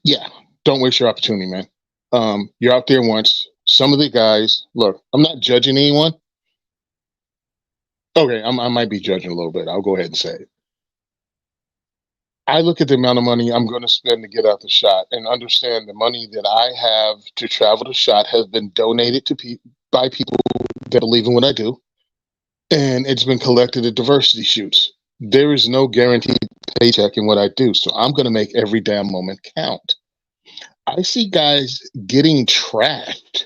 yeah, don't waste your opportunity, man. You're out there once. Some of the guys, look, I'm not judging anyone. Okay, I might be judging a little bit. I'll go ahead and say it. I look at the amount of money I'm going to spend to get out the SHOT and understand the money that I have to travel to SHOT has been donated to by people that believe in what I do. And it's been collected at diversity shoots. There is no guaranteed paycheck in what I do. So I'm going to make every damn moment count. I see guys getting trashed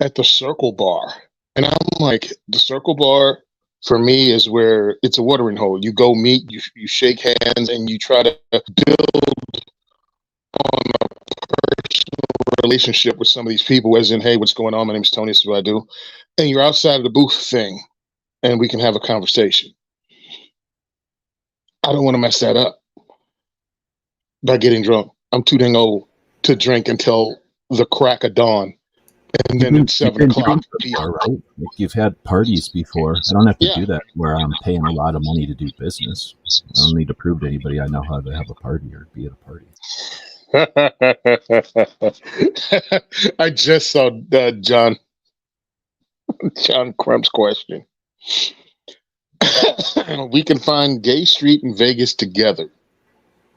at the Circle Bar. And I'm like, the Circle Bar for me is where it's a watering hole. You go meet, you shake hands, and you try to build on a personal relationship with some of these people, as in, hey, what's going on? My name is Tony. This is what I do. And you're outside of the booth thing, and we can have a conversation. I don't want to mess that up by getting drunk. I'm too dang old to drink until the crack of dawn. And then at 7 o'clock. Before, right? Like you've had parties before. I don't have to do that where I'm paying a lot of money to do business. I don't need to prove to anybody I know how to have a party or be at a party. I just saw John Crump's question. We can find Gay Street in Vegas together.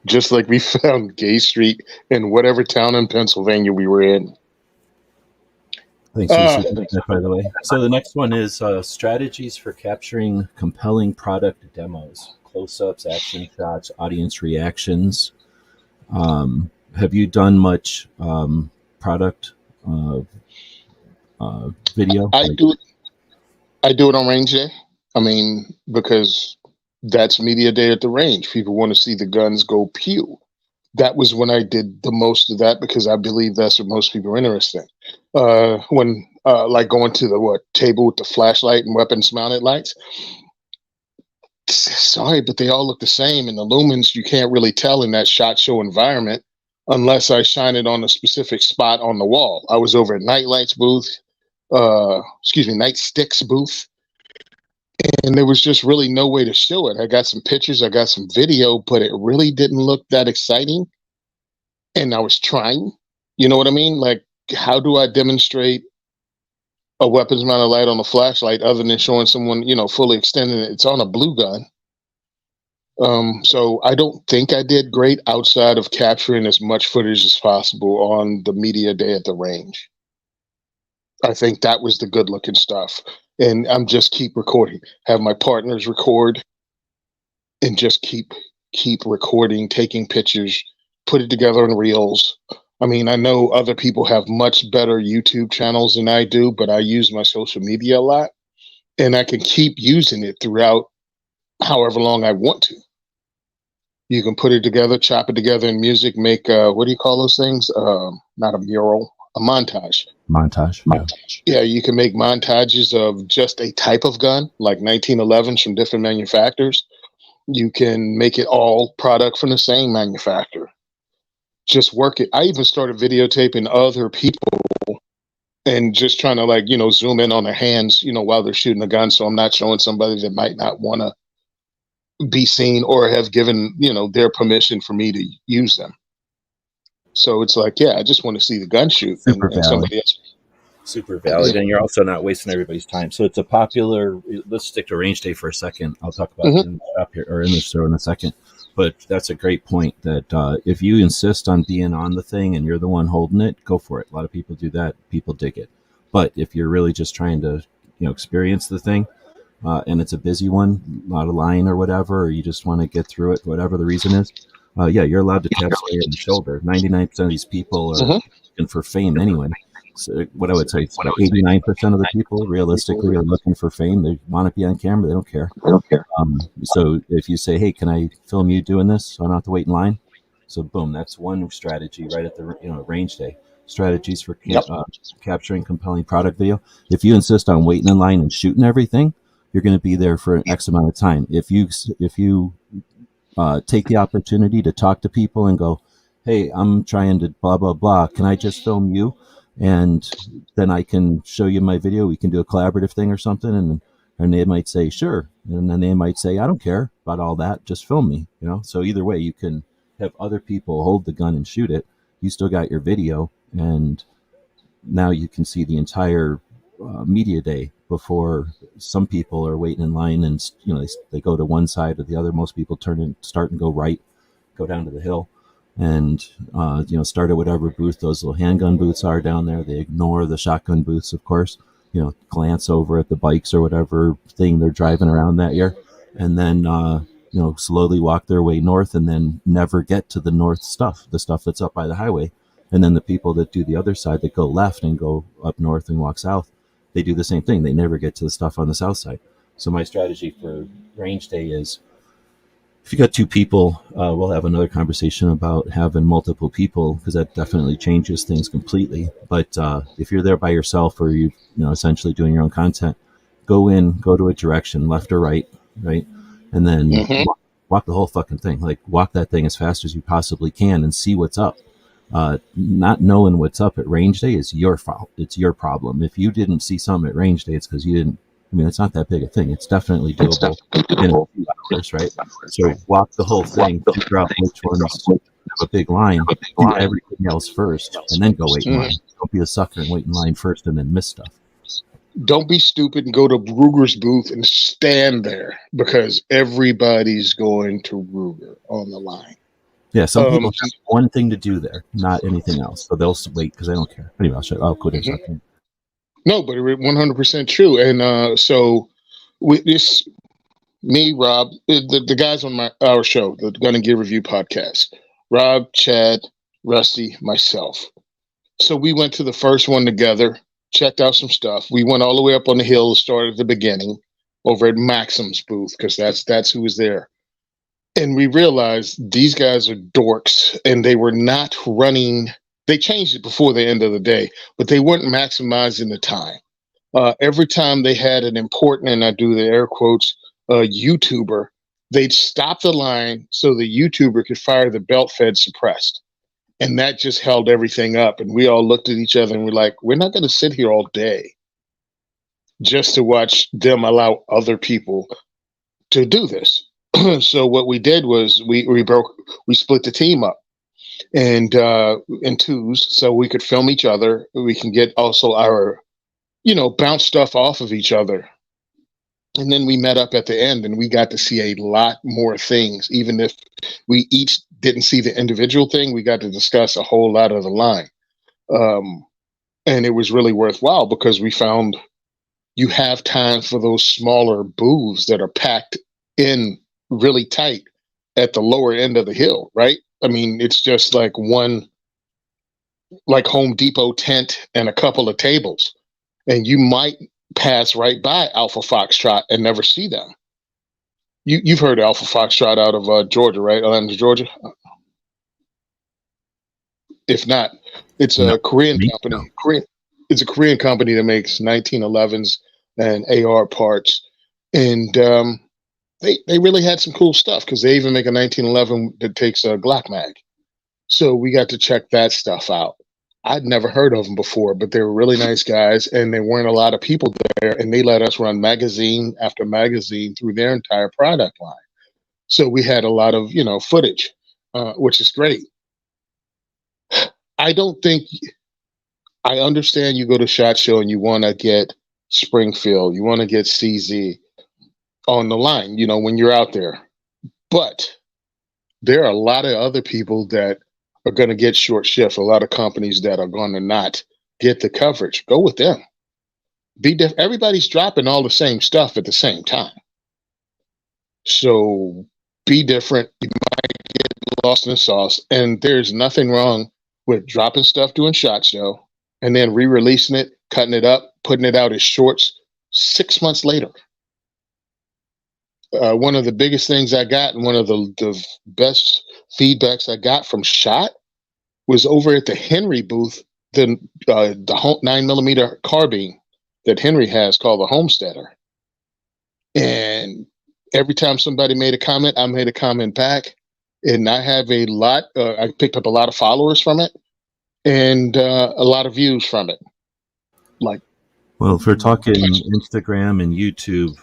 just like we found Gay Street in whatever town in Pennsylvania we were in. Thanks for the super chat, by the way. So the next one is strategies for capturing compelling product demos, close-ups, action shots, audience reactions. Have you done much product video? I do it on range day. I mean, because that's media day at the range. People want to see the guns go pew. That was when I did the most of that because I believe that's what most people are interested in. When like going to the table with the flashlight and weapons mounted lights. Sorry, but they all look the same. And the lumens, you can't really tell in that shot show environment unless I shine it on a specific spot on the wall. I was over at Nightlight's booth, Nightsticks booth, and there was just really no way to show it. I got some pictures, I got some video, but it really didn't look that exciting. And I was trying, you know what I mean? Like, how do I demonstrate a weapons mounted light on a flashlight other than showing someone, fully extending it? It's on a blue gun. So I don't think I did great outside of capturing as much footage as possible on the media day at the range. I think that was the good looking stuff. And I'm just keep recording, have my partners record and just keep recording, taking pictures, put it together in reels. I mean, I know other people have much better YouTube channels than I do, but I use my social media a lot and I can keep using it throughout however long I want to. You can put it together, chop it together in music, make, what do you call those things? Not a mural, a montage. Montage. Yeah, you can make montages of just a type of gun, like 1911s from different manufacturers. You can make it all product from the same manufacturer. Just work it. I even started videotaping other people and just trying to zoom in on their hands, while they're shooting a gun. So I'm not showing somebody that might not want to be seen or have given, their permission for me to use them. So it's like, yeah, I just want to see the gun shoot and somebody else. Super valid. And you're also not wasting everybody's time. So it's a popular, let's stick to range day for a second. I'll talk about it in the shop here or in the store in a second. But that's a great point that if you insist on being on the thing and you're the one holding it, go for it. A lot of people do that. People dig it. But if you're really just trying to, experience the thing, and it's a busy one, not a line or whatever, or you just want to get through it, whatever the reason is, you're allowed to tap somebody on the shoulder. 99% of these people are looking for fame anyway. So what I would say, 89% of the people realistically are looking for fame. They want to be on camera. They don't care. So if you say, hey, can I film you doing this so I don't have to wait in line? So boom, that's one strategy right at the range day. Strategies for capturing compelling product video. If you insist on waiting in line and shooting everything, you're going to be there for an X amount of time. If you take the opportunity to talk to people and go, hey, I'm trying to blah, blah, blah. Can I just film you? And then I can show you my video. We can do a collaborative thing or something. And they might say, sure. And then they might say, I don't care about all that. Just film me, So either way, you can have other people hold the gun and shoot it. You still got your video. And now you can see the entire media day before some people are waiting in line and, they go to one side or the other. Most people start and go right, go down to the hill. And, start at whatever booth those little handgun booths are down there. They ignore the shotgun booths, of course, glance over at the bikes or whatever thing they're driving around that year. And then, slowly walk their way north and then never get to the north stuff, the stuff that's up by the highway. And then the people that do the other side that go left and go up north and walk south, they do the same thing. They never get to the stuff on the south side. So my strategy for range day is, if you got two people, we'll have another conversation about having multiple people because that definitely changes things completely. But if you're there by yourself or you essentially doing your own content, go to a direction, left or right, and then walk the whole fucking thing. Like walk that thing as fast as you possibly can and see what's up. Not knowing what's up at range day is your fault. It's your problem. If you didn't see something at range day, it's because you didn't. I mean, it's not that big a thing. It's definitely doable in a few hours, right? So walk the whole thing, figure out which ones have a big line, do everything else first, and then go wait in line. Don't be a sucker and wait in line first and then miss stuff. Don't be stupid and go to Ruger's booth and stand there because everybody's going to Ruger on the line. Yeah, some people So, have one thing to do there, not anything else. So they'll wait because they don't care. Anyway, I'll quit mhm. interrupting. No, but it 100% true. And so with this, me, Rob, the guys on our show, the Gun and Gear Review podcast, Rob, Chad, Rusty, myself. So we went to the first one together, checked out some stuff. We went all the way up on the hill, started at the beginning over at Maxim's booth because that's who was there. And we realized these guys are dorks and they were not running. They changed it before the end of the day, but they weren't maximizing the time. Every time they had an important, and I do the air quotes, YouTuber, they'd stop the line so the YouTuber could fire the belt fed suppressed. And that just held everything up. And we all looked at each other and we're like, we're not going to sit here all day just to watch them allow other people to do this. So what we did was we split the team up and in twos so we could film each other. We can get also our, bounce stuff off of each other. And then we met up at the end and we got to see a lot more things. Even if we each didn't see the individual thing, we got to discuss a whole lot of the line. And it was really worthwhile because we found you have time for those smaller booths that are packed in really tight at the lower end of the hill, right? I mean, it's just like one, like Home Depot tent and a couple of tables. And you might pass right by Alpha Foxtrot and never see them. You've heard Alpha Foxtrot out of Georgia, right? Atlanta, Georgia. If not, it's No, a Korean me? company. No. It's a Korean company that makes 1911s and AR parts, and they really had some cool stuff because they even make a 1911 that takes a Glock mag. So we got to check that stuff out. I'd never heard of them before, but they were really nice guys, and there weren't a lot of people there, and they let us run magazine after magazine through their entire product line. So we had a lot of footage, which is great. I don't think I understand you go to SHOT Show and you want to get Springfield, you want to get CZ on the line, when you're out there. But there are a lot of other people that are going to get short shift, a lot of companies that are going to not get the coverage. Go with them. Everybody's dropping all the same stuff at the same time. So be different. You might get lost in the sauce. And there's nothing wrong with dropping stuff doing SHOT Show and then re-releasing it, cutting it up, putting it out as shorts 6 months later. One of the biggest things I got and one of the best feedbacks I got from SHOT was over at the Henry booth, the 9mm carbine that Henry has called the Homesteader. And every time somebody made a comment, I made a comment back. And I have I picked up a lot of followers from it and a lot of views from it. Well, if we're talking Instagram and YouTube,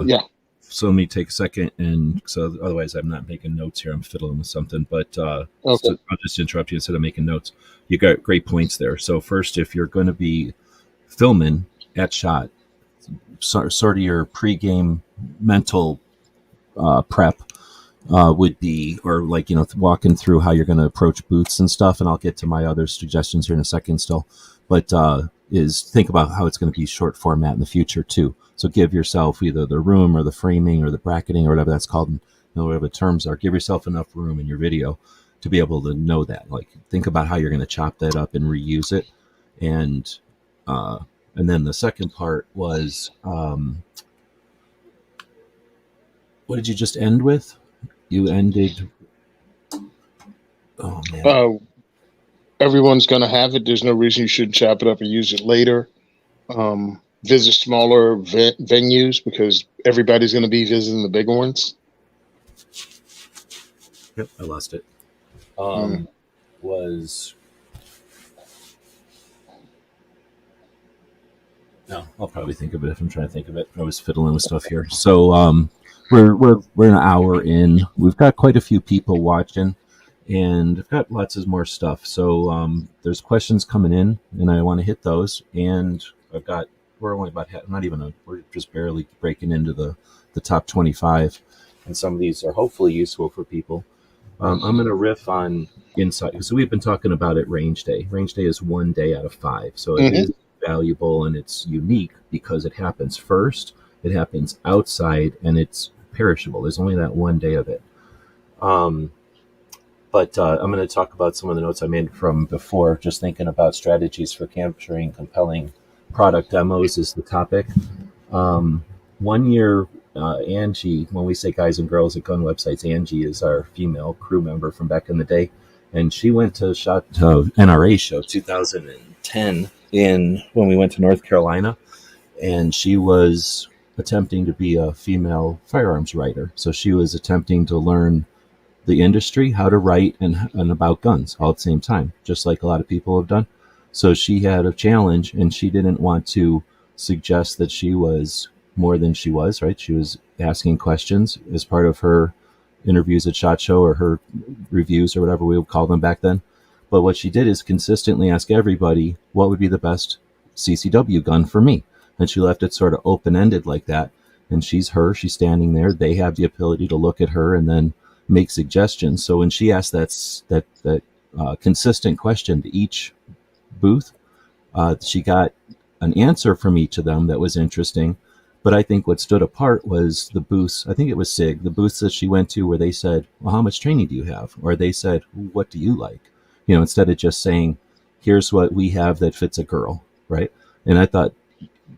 yeah. so let me take a second, and so otherwise I'm not making notes here. I'm fiddling with something, but Okay. so I'll just interrupt you instead of making notes. You got great points there. So first, if you're going to be filming at SHOT, sort of your pregame mental prep would be, or walking through how you're going to approach booths and stuff. And I'll get to my other suggestions here in a second still, but is think about how it's going to be short format in the future too. So give yourself either the room or the framing or the bracketing or whatever that's called, whatever the terms are. Give yourself enough room in your video to be able to know that. Like, think about how you're going to chop that up and reuse it. And then the second part was, what did you just end with? You ended. Oh man. Everyone's going to have it. There's no reason you shouldn't chop it up and use it later. Visit smaller venues because everybody's going to be visiting the big ones. Yep, I lost it. Was no, I'll probably think of it if I'm trying to think of it. I was fiddling with stuff here. So we're an hour in. We've got quite a few people watching, and I've got lots of more stuff. So there's questions coming in, and I want to hit those. And we're only about we're just barely breaking into the top 25, and some of these are hopefully useful for people. I'm going to riff on insight. So we've been talking about it range day. Range day is 1 day out of 5. So it Hmm. is valuable and it's unique because it happens first, it happens outside, and it's perishable. There's only that 1 day of it. Um, but I'm going to talk about some of the notes I made from before, just thinking about strategies for capturing compelling product demos is the topic. Um, 1 year, Angie, when we say guys and girls at gun websites, Angie is our female crew member from back in the day. And she went to shot NRA show 2010 in when we went to North Carolina. And she was attempting to be a female firearms writer. So she was attempting to learn the industry, how to write and about guns all at the same time, just like a lot of people have done. So she had a challenge and she didn't want to suggest that she was more than she was, right? She was asking questions as part of her interviews at SHOT Show or her reviews or whatever we would call them back then. But what she did is consistently ask everybody what would be the best CCW gun for me. And she left it sort of open ended like that. And she's standing there. They have the ability to look at her and then make suggestions. So when she asked that consistent question to each booth, she got an answer from each of them that was interesting. But I think what stood apart was the booths. I think it was SIG, the booths that she went to where they said, well, how much training do you have? Or they said, what do you like? Instead of just saying, here's what we have that fits a girl, right? And I thought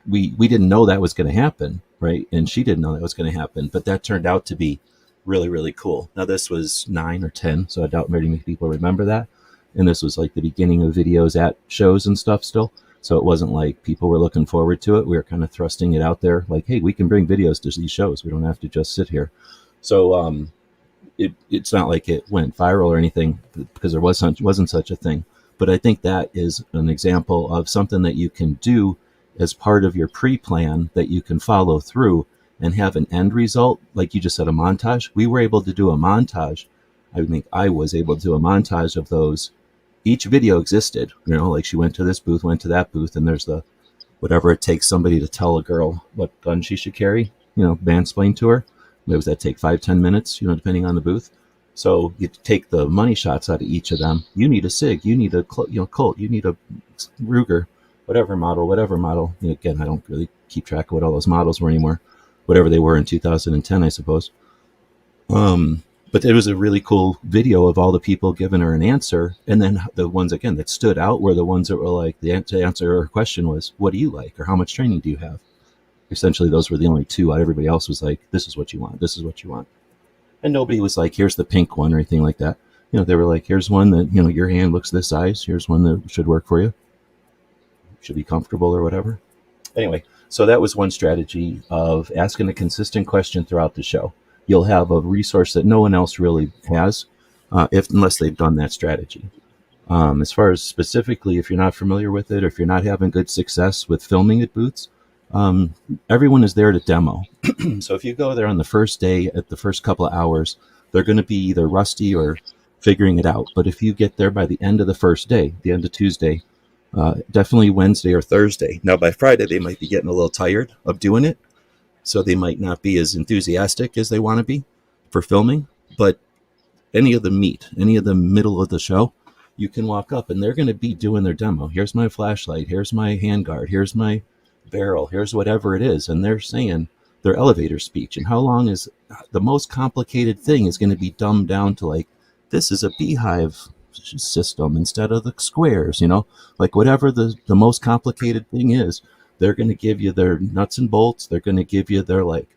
we didn't know that was going to happen, right? And she didn't know that was going to happen. But that turned out to be really, really cool. Now, this was 9 or 10, so I doubt very many people remember that. And this was like the beginning of videos at shows and stuff still. So it wasn't like people were looking forward to it. We were kind of thrusting it out there like, hey, we can bring videos to these shows. We don't have to just sit here. So it's not like it went viral or anything because there wasn't such a thing. But I think that is an example of something that you can do as part of your pre-plan that you can follow through and have an end result. Like you just said, a montage. We were able to do a montage. I think I was able to do a montage of those. Each video existed, like she went to this booth, went to that booth, and there's the whatever it takes somebody to tell a girl what gun she should carry, mansplain to her. What does that take, 5-10 minutes, depending on the booth? So you take the money shots out of each of them. You need a SIG, you need a Colt, you need a Ruger, whatever model. Again, I don't really keep track of what all those models were anymore, whatever they were in 2010, I suppose. But it was a really cool video of all the people giving her an answer. And then the ones, again, that stood out were the ones that were like, the answer her question was, what do you like? Or how much training do you have? Essentially, those were the only two. Everybody else was like, this is what you want. This is what you want. And nobody was like, here's the pink one or anything like that. They were like, here's one that, your hand looks this size. Here's one that should work for you. Should be comfortable or whatever. Anyway, so that was one strategy of asking a consistent question throughout the show. You'll have a resource that no one else really has, unless they've done that strategy. As far as specifically, if you're not familiar with it, or if you're not having good success with filming at booths, everyone is there to demo. So if you go there on the first day, at the first couple of hours, they're going to be either rusty or figuring it out. But if you get there by the end of the first day, the end of Tuesday, definitely Wednesday or Thursday. Now, by Friday, they might be getting a little tired of doing it. So they might not be as enthusiastic as they want to be for filming. But any of the middle of the show, you can walk up and they're going to be doing their demo. Here's my flashlight. Here's my handguard. Here's my barrel. Here's whatever it is. And they're saying their elevator speech. And how long is the most complicated thing is going to be dumbed down to like, this is a beehive system instead of the squares, like whatever the most complicated thing is. They're going to give you their nuts and bolts. They're going to give you their, like,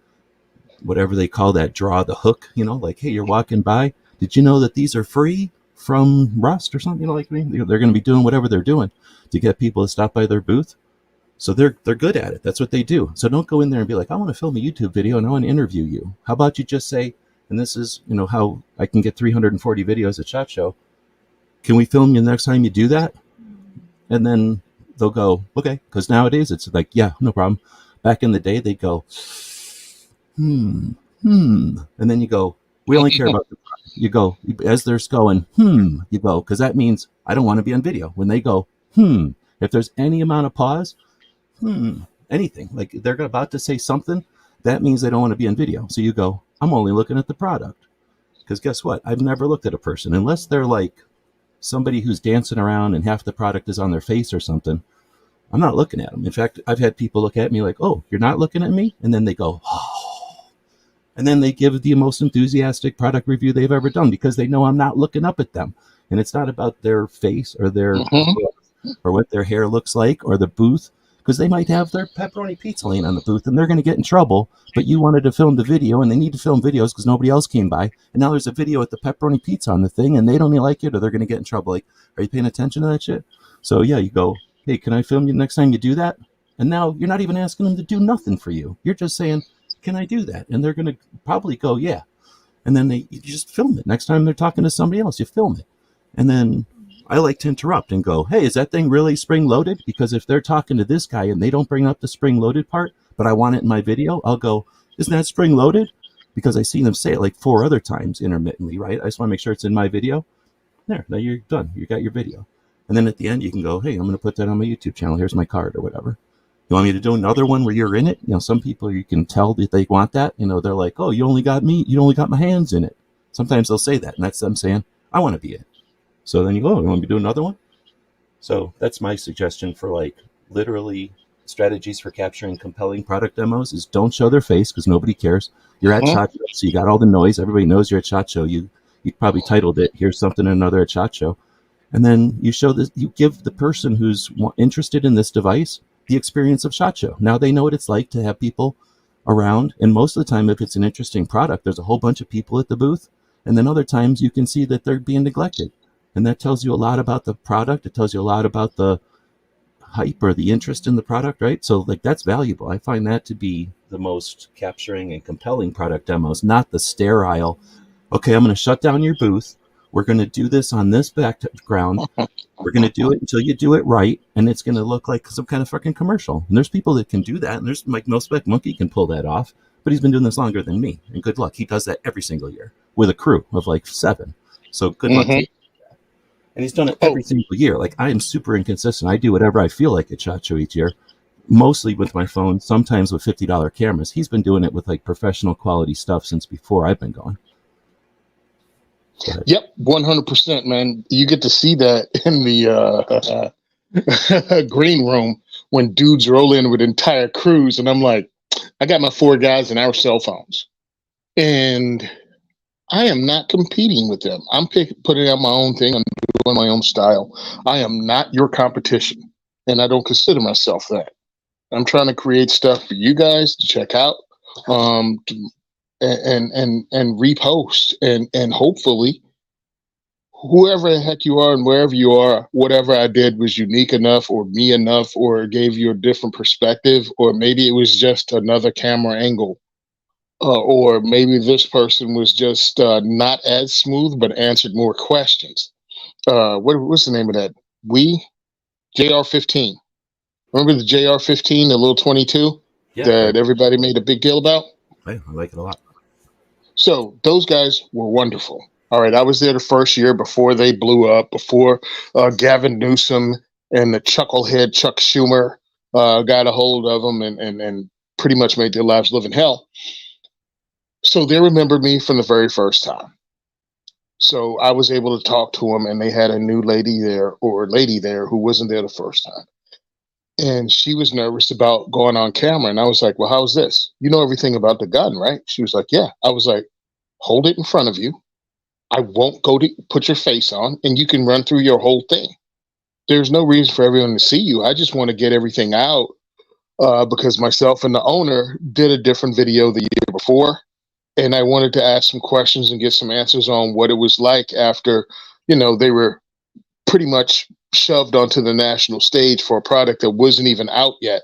whatever they call that, draw the hook, like, hey, you're walking by. Did you know that these are free from rust or something? Like me? They're going to be doing whatever they're doing to get people to stop by their booth. So they're good at it. That's what they do. So don't go in there and be like, I want to film a YouTube video and I want to interview you. How about you just say, and this is, how I can get 340 videos at SHOT Show. Can we film you the next time you do that? And then they'll go, okay, because nowadays it's like, yeah, no problem. Back in the day, they'd go, and then you go, we only care about the product. You go, as they're going, you go, because that means I don't want to be on video. When they go, if there's any amount of pause, anything, like they're about to say something, that means they don't want to be on video. So you go, I'm only looking at the product. Because guess what? I've never looked at a person unless they're like somebody who's dancing around and half the product is on their face or something. I'm not looking at them. In fact, I've had people look at me like, "Oh, you're not looking at me?" And then they go, "Oh," and then they give the most enthusiastic product review they've ever done because they know I'm not looking up at them. And it's not about their face or their or what their hair looks like or the booth, because they might have their pepperoni pizza laying on the booth and they're going to get in trouble. But you wanted to film the video, and they need to film videos because nobody else came by. And now there's a video with the pepperoni pizza on the thing, and they don't even like it, or they're going to get in trouble. Like, are you paying attention to that shit? So yeah, you go, "Hey, can I film you next time you do that?" And now you're not even asking them to do nothing for you. You're just saying, "Can I do that?" And they're going to probably go, "Yeah." And then you just film it. Next time they're talking to somebody else, you film it. And then I like to interrupt and go, "Hey, is that thing really spring loaded?" Because if they're talking to this guy and they don't bring up the spring loaded part, but I want it in my video, I'll go, "Isn't that spring loaded?" Because I seen them say it like 4 other times intermittently, right? I just want to make sure it's in my video. There, now you're done. You got your video. And then at the end, you can go, "Hey, I'm going to put that on my YouTube channel. Here's my card," or whatever. You want me to do another one where you're in it? Some people, you can tell that they want that. They're like, "Oh, you only got me. You only got my hands in it." Sometimes they'll say that, and that's them saying, "I want to be it." So then you go, "You want me to do another one?" So that's my suggestion for like literally strategies for capturing compelling product demos is don't show their face because nobody cares. You're at SHOT Show, so you got all the noise. Everybody knows you're at SHOT Show. You probably titled it, "Here's something another at SHOT Show." And then you show this, you give the person who's interested in this device the experience of SHOT Show. Now they know what it's like to have people around. And most of the time, if it's an interesting product, there's a whole bunch of people at the booth. And then other times you can see that they're being neglected. And that tells you a lot about the product. It tells you a lot about the hype or the interest in the product, right? So like that's valuable. I find that to be the most capturing and compelling product demos, not the sterile, "Okay, I'm going to shut down your booth. We're going to do this on this background. We're going to do it until you do it right. And it's going to look like some kind of fucking commercial." And there's people that can do that. And there's like No Spec Monkey can pull that off, but he's been doing this longer than me. And good luck. He does that every single year with a crew of like 7. So good luck to you. And he's done it every single year. Like I am super inconsistent. I do whatever I feel like at SHOT Show each year, mostly with my phone, sometimes with $50 cameras. He's been doing it with like professional quality stuff since before I've been going. Yep, 100%, man. You get to see that in the green room when dudes roll in with entire crews, and I'm like, I got my 4 guys and our cell phones, and I am not competing with them. I'm putting out my own thing. I'm doing my own style. I am not your competition, and I don't consider myself that. I'm trying to create stuff for you guys to check out, and repost, and hopefully, whoever the heck you are and wherever you are, whatever I did was unique enough, or me enough, or gave you a different perspective, or maybe it was just another camera angle. Or maybe this person was just not as smooth, but answered more questions. What's the name of that? JR15. Remember the JR15, the little 22 that everybody made a big deal about? I like it a lot. So those guys were wonderful. All right, I was there the first year before they blew up, before Gavin Newsom and the chucklehead Chuck Schumer got a hold of them and pretty much made their lives live in hell. So they remembered me from the very first time. So I was able to talk to them, and they had a new lady there, or a lady there who wasn't there the first time. And she was nervous about going on camera. And I was like, "Well, how's this? You know everything about the gun, right?" She was like, "Yeah." I was like, "Hold it in front of you. I won't go to put your face on, and you can run through your whole thing. There's no reason for everyone to see you. I just want to get everything out because myself and the owner did a different video the year before. And I wanted to ask some questions and get some answers on what it was like after, they were pretty much shoved onto the national stage for a product that wasn't even out yet.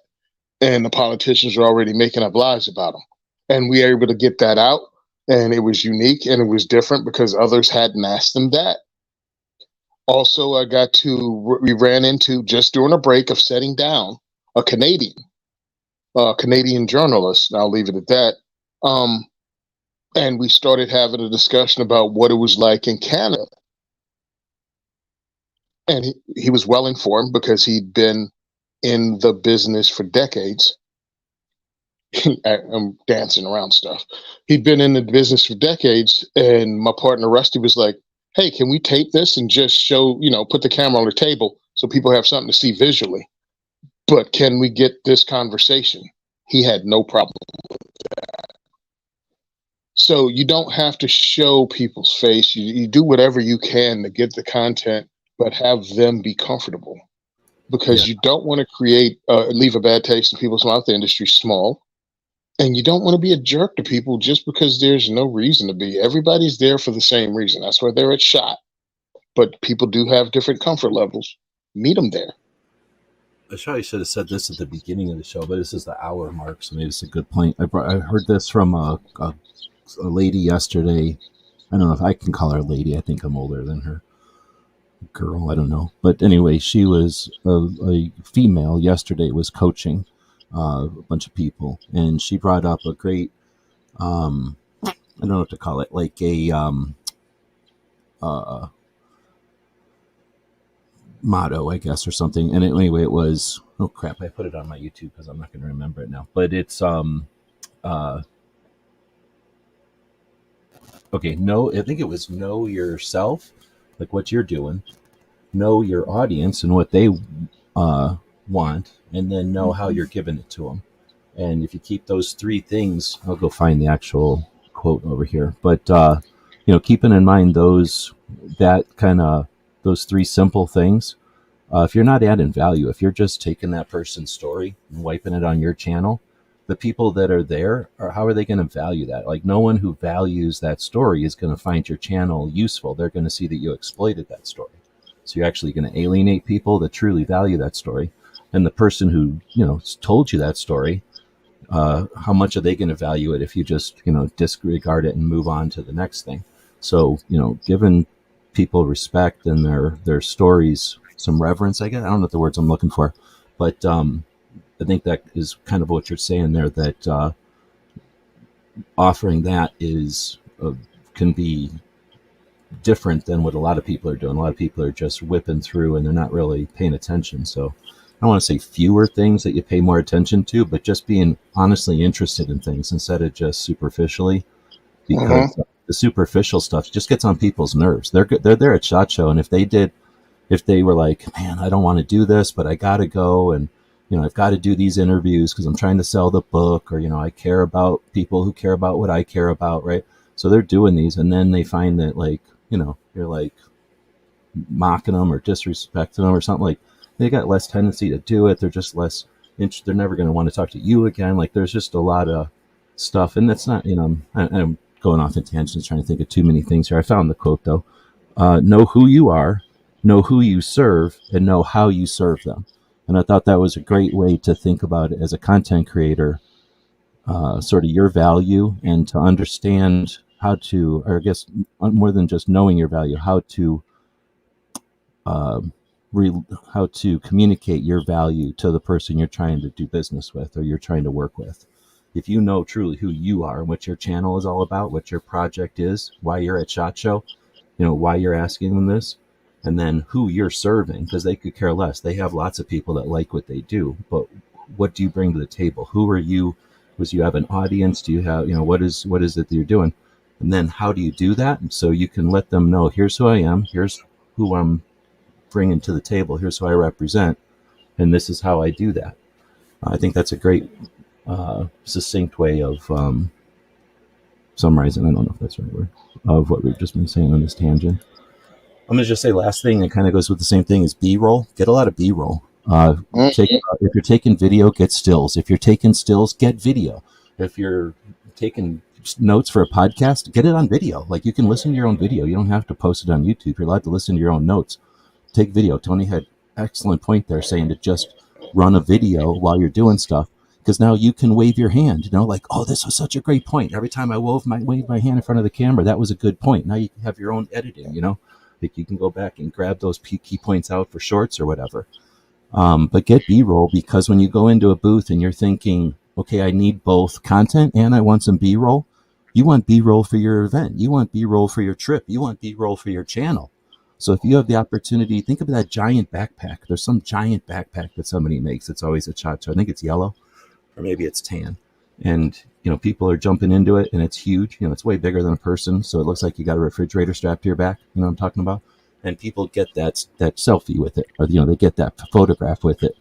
And the politicians were already making up lies about them. And we were able to get that out. And it was unique and it was different because others hadn't asked them that. Also, we ran into, just during a break of setting down, a Canadian journalist. I'll leave it at that. And we started having a discussion about what it was like in Canada. And he was well informed because he'd been in the business for decades. I'm dancing around stuff. He'd been in the business for decades, and my partner Rusty was like, "Hey, can we tape this and just show, put the camera on the table so people have something to see visually? But can we get this conversation?" He had no problem. So you don't have to show people's face. You do whatever you can to get the content, but have them be comfortable, because you don't want to leave a bad taste in people's mouth. The industry's small, and you don't want to be a jerk to people just because there's no reason to be. Everybody's there for the same reason. That's why they're at SHOT. But people do have different comfort levels. Meet them there. I probably should have said this at the beginning of the show, but this is the hour mark, so maybe it's a good point. I heard this from a lady yesterday. I don't know if I can call her a lady. I think I'm older than her. Girl, I don't know. But anyway, she was a female yesterday, was coaching a bunch of people, and she brought up a great, I don't know what to call it, like a motto, I guess, or something. And anyway, it was, oh crap, I put it on my YouTube because I'm not going to remember it now. But it's okay, I think it was know yourself, like what you're doing, know your audience and what they want, and then know how you're giving it to them. And if you keep those three things, I'll go find the actual quote over here. But keeping in mind those three simple things. If you're not adding value, if you're just taking that person's story and wiping it on your channel, the people that are there, how are they going to value that? Like, no one who values that story is going to find your channel useful. They're going to see that you exploited that story. So you're actually going to alienate people that truly value that story. And the person who, told you that story, how much are they going to value it if you just, disregard it and move on to the next thing? So, giving people respect and their stories some reverence, I guess. I don't know the words I'm looking for, but I think that is kind of what you're saying there, that offering that can be different than what a lot of people are doing. A lot of people are just whipping through and they're not really paying attention. So I don't want to say fewer things that you pay more attention to, but just being honestly interested in things instead of just superficially, because the superficial stuff just gets on people's nerves. They're there at SHOT Show, and if they were like, man, I don't want to do this, but I got to go, and I've got to do these interviews because I'm trying to sell the book, or I care about people who care about what I care about, right? So they're doing these, and then they find that, like, you're like mocking them or disrespecting them or something. Like, they got less tendency to do it. They're just less interested. They're never going to want to talk to you again. Like, there's just a lot of stuff, and that's not, I'm going off in tangents, trying to think of too many things here. I found the quote though. Know who you are, know who you serve, and know how you serve them. And I thought that was a great way to think about it as a content creator, sort of your value, and to understand how to, or I guess more than just knowing your value, how to communicate your value to the person you're trying to do business with or you're trying to work with. If you know truly who you are and what your channel is all about, what your project is, why you're at SHOT Show, why you're asking them this, and then who you're serving, because they could care less. They have lots of people that like what they do, but what do you bring to the table? Who are you? Do you have an audience? Do you have, what is it that you're doing? And then how do you do that? And so you can let them know, here's who I am, here's who I'm bringing to the table, here's who I represent, and this is how I do that. I think that's a great succinct way of summarizing, I don't know if that's the right word, of what we've just been saying on this tangent. I'm going to just say last thing, it kind of goes with the same thing, is B-roll. Get a lot of B-roll. If you're taking video, get stills. If you're taking stills, get video. If you're taking notes for a podcast, get it on video. Like, you can listen to your own video. You don't have to post it on YouTube. You're allowed to listen to your own notes. Take video. Tony had excellent point there, saying to just run a video while you're doing stuff, because now you can wave your hand, like, oh, this was such a great point. Every time I waved my hand in front of the camera, that was a good point. Now you can have your own editing, like, you can go back and grab those key points out for shorts or whatever. But get B-roll, because when you go into a booth and you're thinking, okay, I need both content and I want some B-roll, you want B-roll for your event. You want B-roll for your trip. You want B-roll for your channel. So if you have the opportunity, think of that giant backpack. There's some giant backpack that somebody makes. It's always a SHOT Show. I think it's yellow, or maybe it's tan. and people are jumping into it, and it's huge. It's way bigger than a person, so it looks like you got a refrigerator strapped to your back. You know what I'm talking about? And people get that selfie with it, or they get that photograph with it.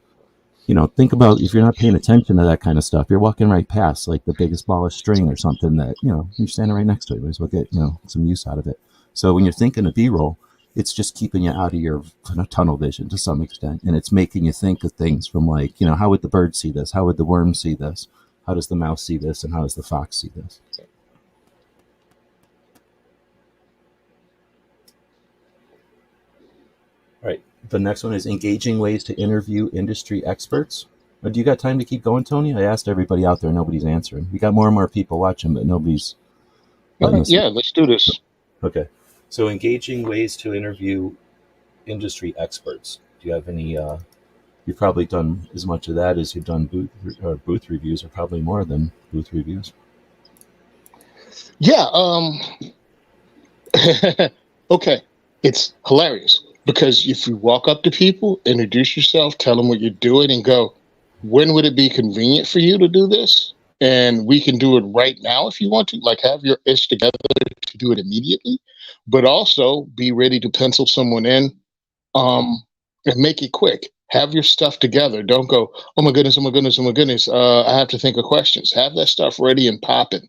Think about if you're not paying attention to that kind of stuff, you're walking right past like the biggest ball of string or something that you're standing right next to it. Might as well get some use out of it. So when you're thinking of B-roll, it's just keeping you out of your tunnel vision to some extent, and it's making you think of things from like, how would the bird see this? How would the worm see this? How does the mouse see this? And how does the fox see this? All right. The next one is engaging ways to interview industry experts. Do you got time to keep going, Tony? I asked everybody out there. Nobody's answering. We got more and more people watching, but nobody's. Yeah, let's do this. Okay. So engaging ways to interview industry experts. Do you have any? You've probably done as much of that as you've done booth reviews, or probably more than booth reviews. Yeah. Okay. It's hilarious because if you walk up to people, introduce yourself, tell them what you're doing, and go, when would it be convenient for you to do this? And we can do it right now if you want to, like have your ish together to do it immediately, but also be ready to pencil someone in and make it quick. Have your stuff together. Don't go, oh my goodness, oh my goodness, oh my goodness. I have to think of questions. Have that stuff ready and popping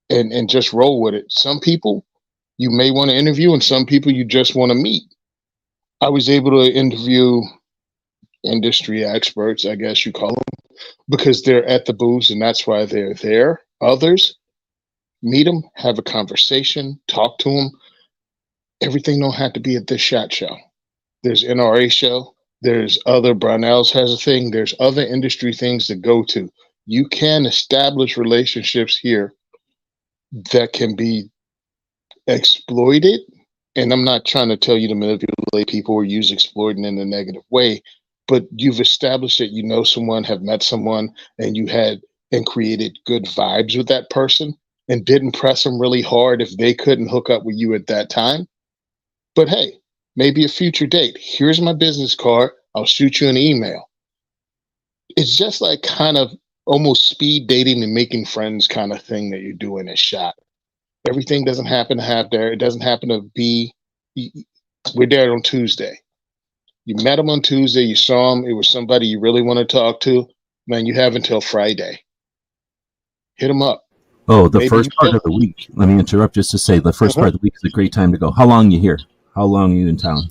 and just roll with it. Some people you may want to interview and some people you just want to meet. I was able to interview industry experts, I guess you call them, because they're at the booths and that's why they're there. Others, meet them, have a conversation, talk to them. Everything don't have to be at this SHOT Show. There's NRA show. There's other, Brownells has a thing. There's other industry things to go to. You can establish relationships here that can be exploited. And I'm not trying to tell you to manipulate people or use exploiting in a negative way, but you've established that you know someone, have met someone, and you had and created good vibes with that person and didn't press them really hard if they couldn't hook up with you at that time. But hey, maybe a future date. Here's my business card. I'll shoot you an email. It's just like kind of almost speed dating and making friends kind of thing that you're doing at SHOT. Everything doesn't happen to have there. It doesn't happen to be, we're there on Tuesday. You met them on Tuesday. You saw them. It was somebody you really want to talk to. Man, you have until Friday. Hit them up. Oh, the first part of the week. Let me interrupt just to say the first part of the week is a great time to go. How long you here? How long are you in town?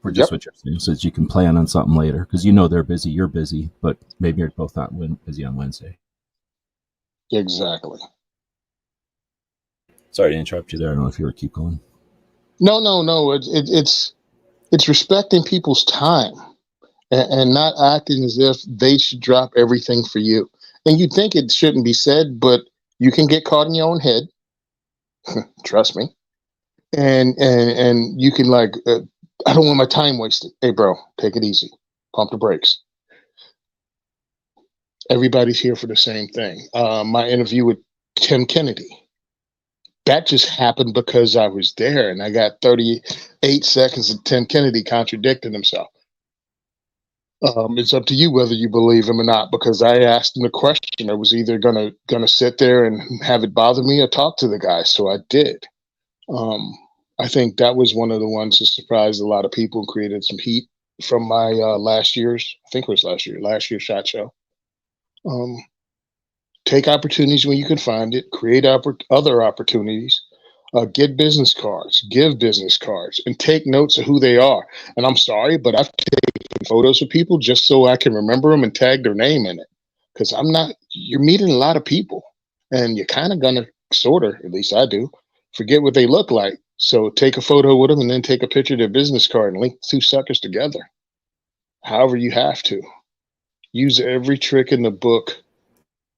Or just what you're saying, so that you can plan on something later. Because they're busy, you're busy, but maybe you're both not busy on Wednesday. Exactly. Sorry to interrupt you there. I don't know if you were keep going. No. It's respecting people's time and not acting as if they should drop everything for you. And you think it shouldn't be said, but you can get caught in your own head. Trust me. And you can like, I don't want my time wasted. Hey, bro, take it easy. Pump the brakes. Everybody's here for the same thing. My interview with Tim Kennedy, that just happened because I was there and I got 38 seconds of Tim Kennedy contradicting himself. It's up to you whether you believe him or not, because I asked him a question. I was either gonna sit there and have it bother me or talk to the guy, so I did. I think that was one of the ones that surprised a lot of people and created some heat from my last year's SHOT Show. Take opportunities when you can find it, create other opportunities, get business cards, give business cards, and take notes of who they are. And I'm sorry, but I've taken photos of people just so I can remember them and tag their name in it. Because you're meeting a lot of people and you're kind of gonna at least I do, forget what they look like. So take a photo with them and then take a picture of their business card and link the two suckers together. However you have to. Use every trick in the book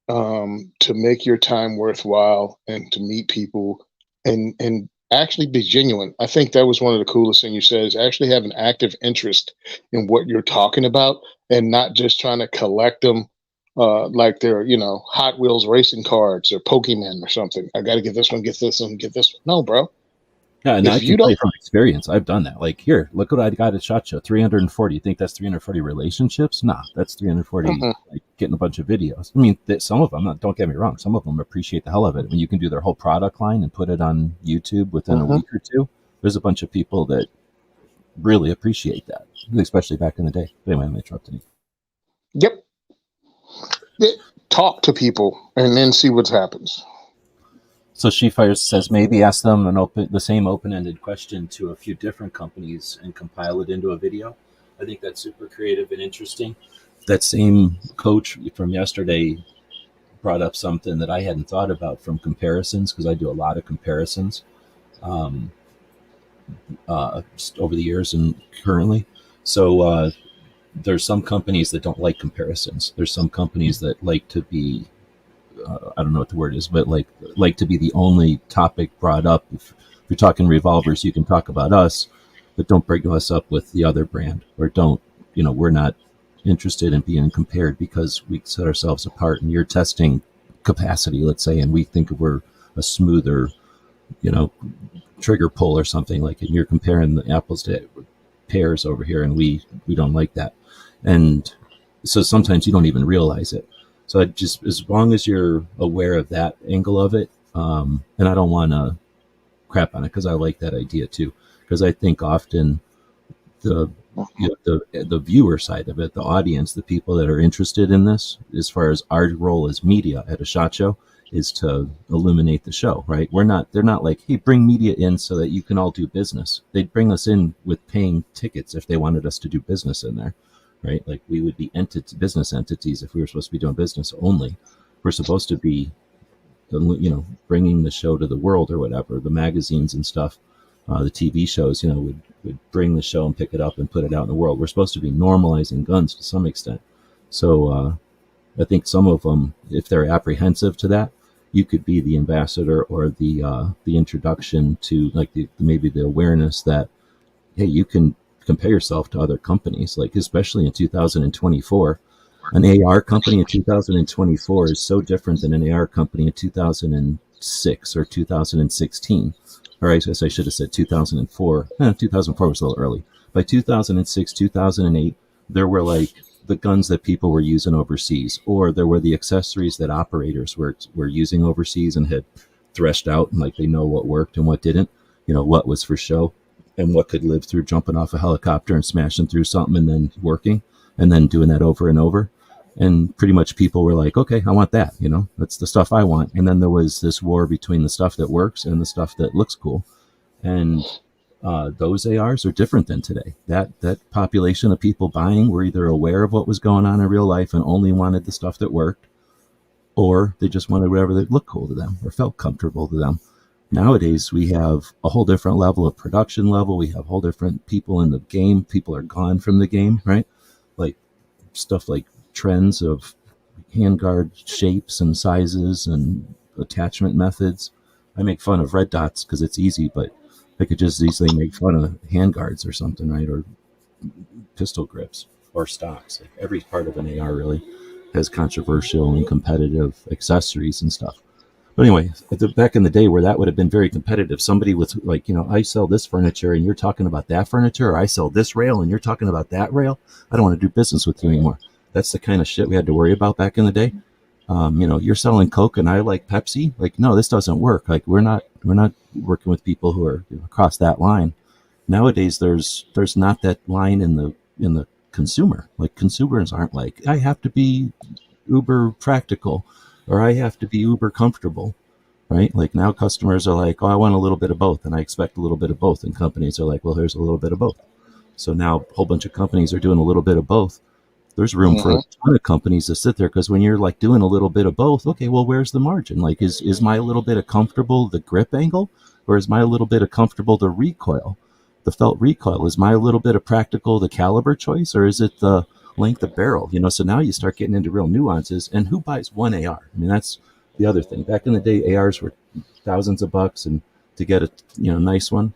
to make your time worthwhile and to meet people and actually be genuine. I think that was one of the coolest things you said, is actually have an active interest in what you're talking about and not just trying to collect them like they're, Hot Wheels racing cards or Pokemon or something. I got to get this one, get this one, get this one. No, bro. Yeah, and I If can you tell you don't, from experience, I've done that. Like, here, look what I got at SHOT Show, 340. You think that's 340 relationships? Nah, that's 340, Mhm, like, getting a bunch of videos. I mean, some of them, don't get me wrong, some of them appreciate the hell of it. When you can do their whole product line and put it on YouTube within a mhm. week or two, there's a bunch of people that really appreciate that, especially back in the day. But anyway, I'm interrupting you. Yep. Talk to people and then see what happens. So She Fires says maybe ask them the same open-ended question to a few different companies and compile it into a video. I think that's super creative and interesting. That same coach from yesterday brought up something that I hadn't thought about from comparisons, because I do a lot of comparisons um, over the years and currently. So there's some companies that don't like comparisons. There's some companies that like to be I don't know what the word is, but like to be the only topic brought up. If you're talking revolvers, you can talk about us, but don't bring us up with the other brand, or don't, we're not interested in being compared because we set ourselves apart and you're testing capacity, let's say, and we think we're a smoother, you know, trigger pull or something like, and you're comparing the apples to pears over here, and we don't like that. And so sometimes you don't even realize it. So I just, as long as you're aware of that angle of it, and I don't want to crap on it because I like that idea too. Because I think often the the viewer side of it, the audience, the people that are interested in this, as far as our role as media at a SHOT Show, is to illuminate the show, right? They're not like, hey, bring media in so that you can all do business. They'd bring us in with paying tickets if they wanted us to do business in there, right? Like, we would be business entities if we were supposed to be doing business only. We're supposed to be, bringing the show to the world or whatever, the magazines and stuff, the TV shows, would bring the show and pick it up and put it out in the world. We're supposed to be normalizing guns to some extent. So I think some of them, if they're apprehensive to that, you could be the ambassador or the introduction to, like, maybe the awareness that, hey, you can compare yourself to other companies, like, especially in 2024. An AR company in 2024 is so different than an AR company in 2006 or 2016. Or I guess I should have said 2004. 2004 was a little early. By 2006, 2008, there were, like, the guns that people were using overseas, or there were the accessories that operators were using overseas and had threshed out, and, like, they know what worked and what didn't, what was for show and what could live through jumping off a helicopter and smashing through something and then working and then doing that over and over. And pretty much people were like, okay, I want that, that's the stuff I want. And then there was this war between the stuff that works and the stuff that looks cool. And those ARs are different than today. That population of people buying were either aware of what was going on in real life and only wanted the stuff that worked, or they just wanted whatever that looked cool to them or felt comfortable to them. Nowadays, we have a whole different level of production level. We have whole different people in the game. People are gone from the game, right? Like, stuff like trends of handguard shapes and sizes and attachment methods. I make fun of red dots because it's easy, but I could just easily make fun of handguards or something, right? Or pistol grips or stocks. Like, every part of an AR really has controversial and competitive accessories and stuff. But anyway, back in the day where that would have been very competitive, somebody with, like, I sell this furniture and you're talking about that furniture, or I sell this rail and you're talking about that rail, I don't want to do business with you anymore. That's the kind of shit we had to worry about back in the day. You're selling Coke and I like Pepsi. Like, no, this doesn't work. Like, we're not working with people who are across that line. Nowadays, there's not that line in the consumer. Like, consumers aren't like, I have to be uber practical or I have to be uber comfortable, right? Like, now customers are like, oh, I want a little bit of both and I expect a little bit of both. And companies are like, well, here's a little bit of both. So now a whole bunch of companies are doing a little bit of both. There's room for a ton of companies to sit there, because when you're, like, doing a little bit of both, okay, well, where's the margin? Like, is my little bit of comfortable the grip angle, or is my little bit of comfortable the recoil, the felt recoil? Is my little bit of practical the caliber choice, or is it the length of barrel? So now you start getting into real nuances. And who buys one AR? I mean, that's the other thing. Back in the day, ARs were thousands of bucks, and to get a nice one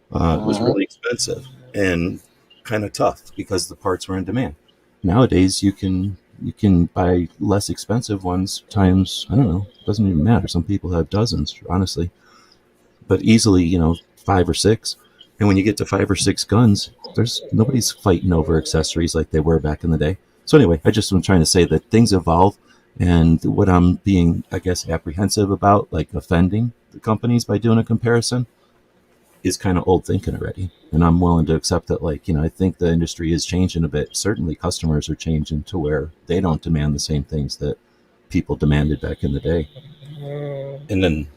was really expensive and kind of tough because the parts were in demand. Nowadays, you can buy less expensive ones times, I don't know, it doesn't even matter. Some people have dozens, honestly, but easily, 5 or 6. And when you get to 5 or 6 guns, there's nobody's fighting over accessories like they were back in the day. So anyway, I just am trying to say that things evolve, and what I'm being, I guess, apprehensive about, like offending the companies by doing a comparison, is kind of old thinking already. And I'm willing to accept that, like, I think the industry is changing a bit. Certainly customers are changing to where they don't demand the same things that people demanded back in the day. And then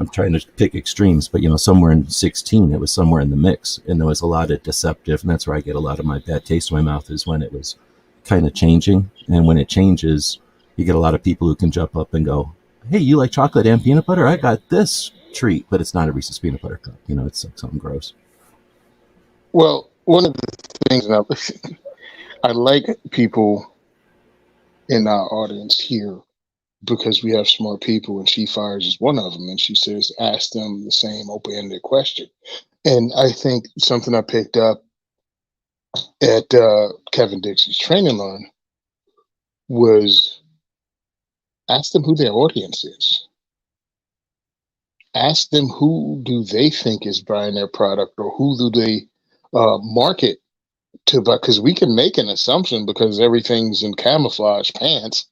I'm trying to pick extremes, but somewhere in 16, it was somewhere in the mix, and there was a lot of deceptive, and that's where I get a lot of my bad taste in my mouth, is when it was kind of changing. And when it changes, you get a lot of people who can jump up and go, "Hey, you like chocolate and peanut butter? I got this treat," but it's not a Reese's peanut butter cup. It's like something gross. Well, one of the things I like people in our audience here, because we have smart people, and She Fires is one of them, and she says, ask them the same open-ended question. And I think something I picked up at Kevin Dixie's Training Learn was, ask them who their audience is. Ask them who do they think is buying their product, or who do they market to, because we can make an assumption because everything's in camouflage pants.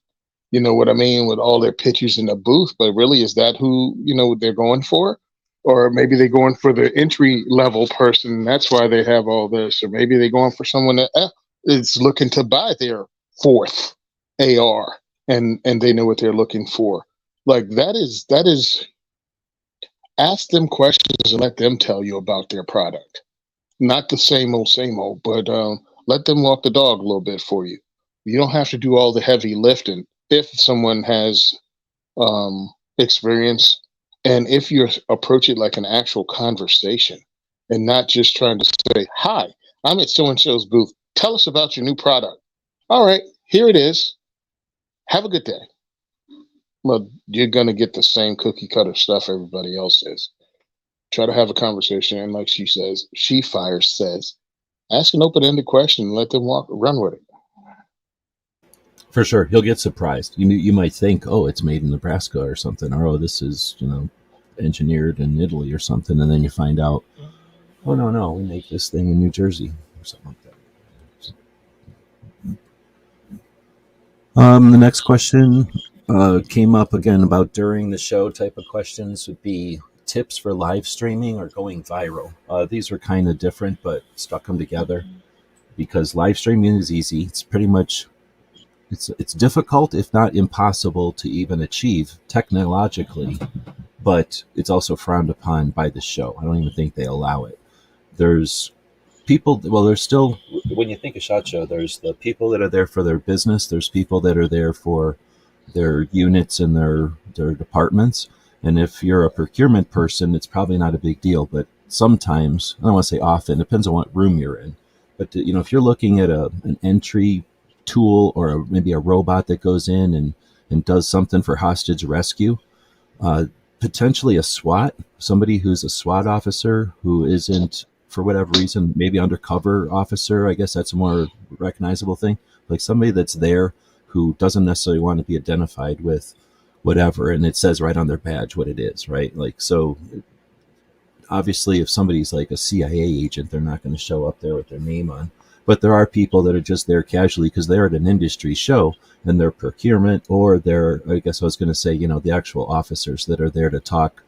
You know what I mean? With all their pictures in the booth, but really, is that who, they're going for? Or maybe they're going for the entry level person, and that's why they have all this. Or maybe they're going for someone that is looking to buy their 4th AR, and they know what they're looking for. Like, that is, ask them questions and let them tell you about their product. Not the same old, but let them walk the dog a little bit for you. You don't have to do all the heavy lifting if someone has experience, and if you approach it like an actual conversation and not just trying to say, "Hi, I'm at so-and-so's booth. Tell us about your new product." All right, here it is. Have a good day. Well, you're going to get the same cookie cutter stuff everybody else says. Try to have a conversation, and like She Fires says, ask an open-ended question and let them run with it. For sure, you'll get surprised. You might think, "Oh, it's made in Nebraska or something," or, "Oh, this is engineered in Italy or something," and then you find out, "Oh, no, we make this thing in New Jersey," or something like that. The next question came up again about during the show type of questions, would be tips for live streaming or going viral. These were kind of different, but stuck them together because live streaming is easy. It's pretty much, it's difficult, if not impossible, to even achieve technologically, but it's also frowned upon by the show. I don't even think they allow it. There's people, there's still, when you think of SHOT Show, there's the people that are there for their business, there's people that are there for their units and their departments. And if you're a procurement person, it's probably not a big deal, but sometimes, I don't want to say often, depends on what room you're in. But if you're looking at an entry tool, or maybe a robot that goes in and does something for hostage rescue, potentially a SWAT, somebody who's a SWAT officer who isn't, for whatever reason, maybe undercover officer, I guess that's a more recognizable thing, like somebody that's there who doesn't necessarily want to be identified with whatever, and it says right on their badge what it is, right? Like, so obviously if somebody's like a CIA agent, they're not going to show up there with their name on. But there are people that are just there casually because they're at an industry show, and they're procurement, or they're, I guess I was going to say, the actual officers that are there to talk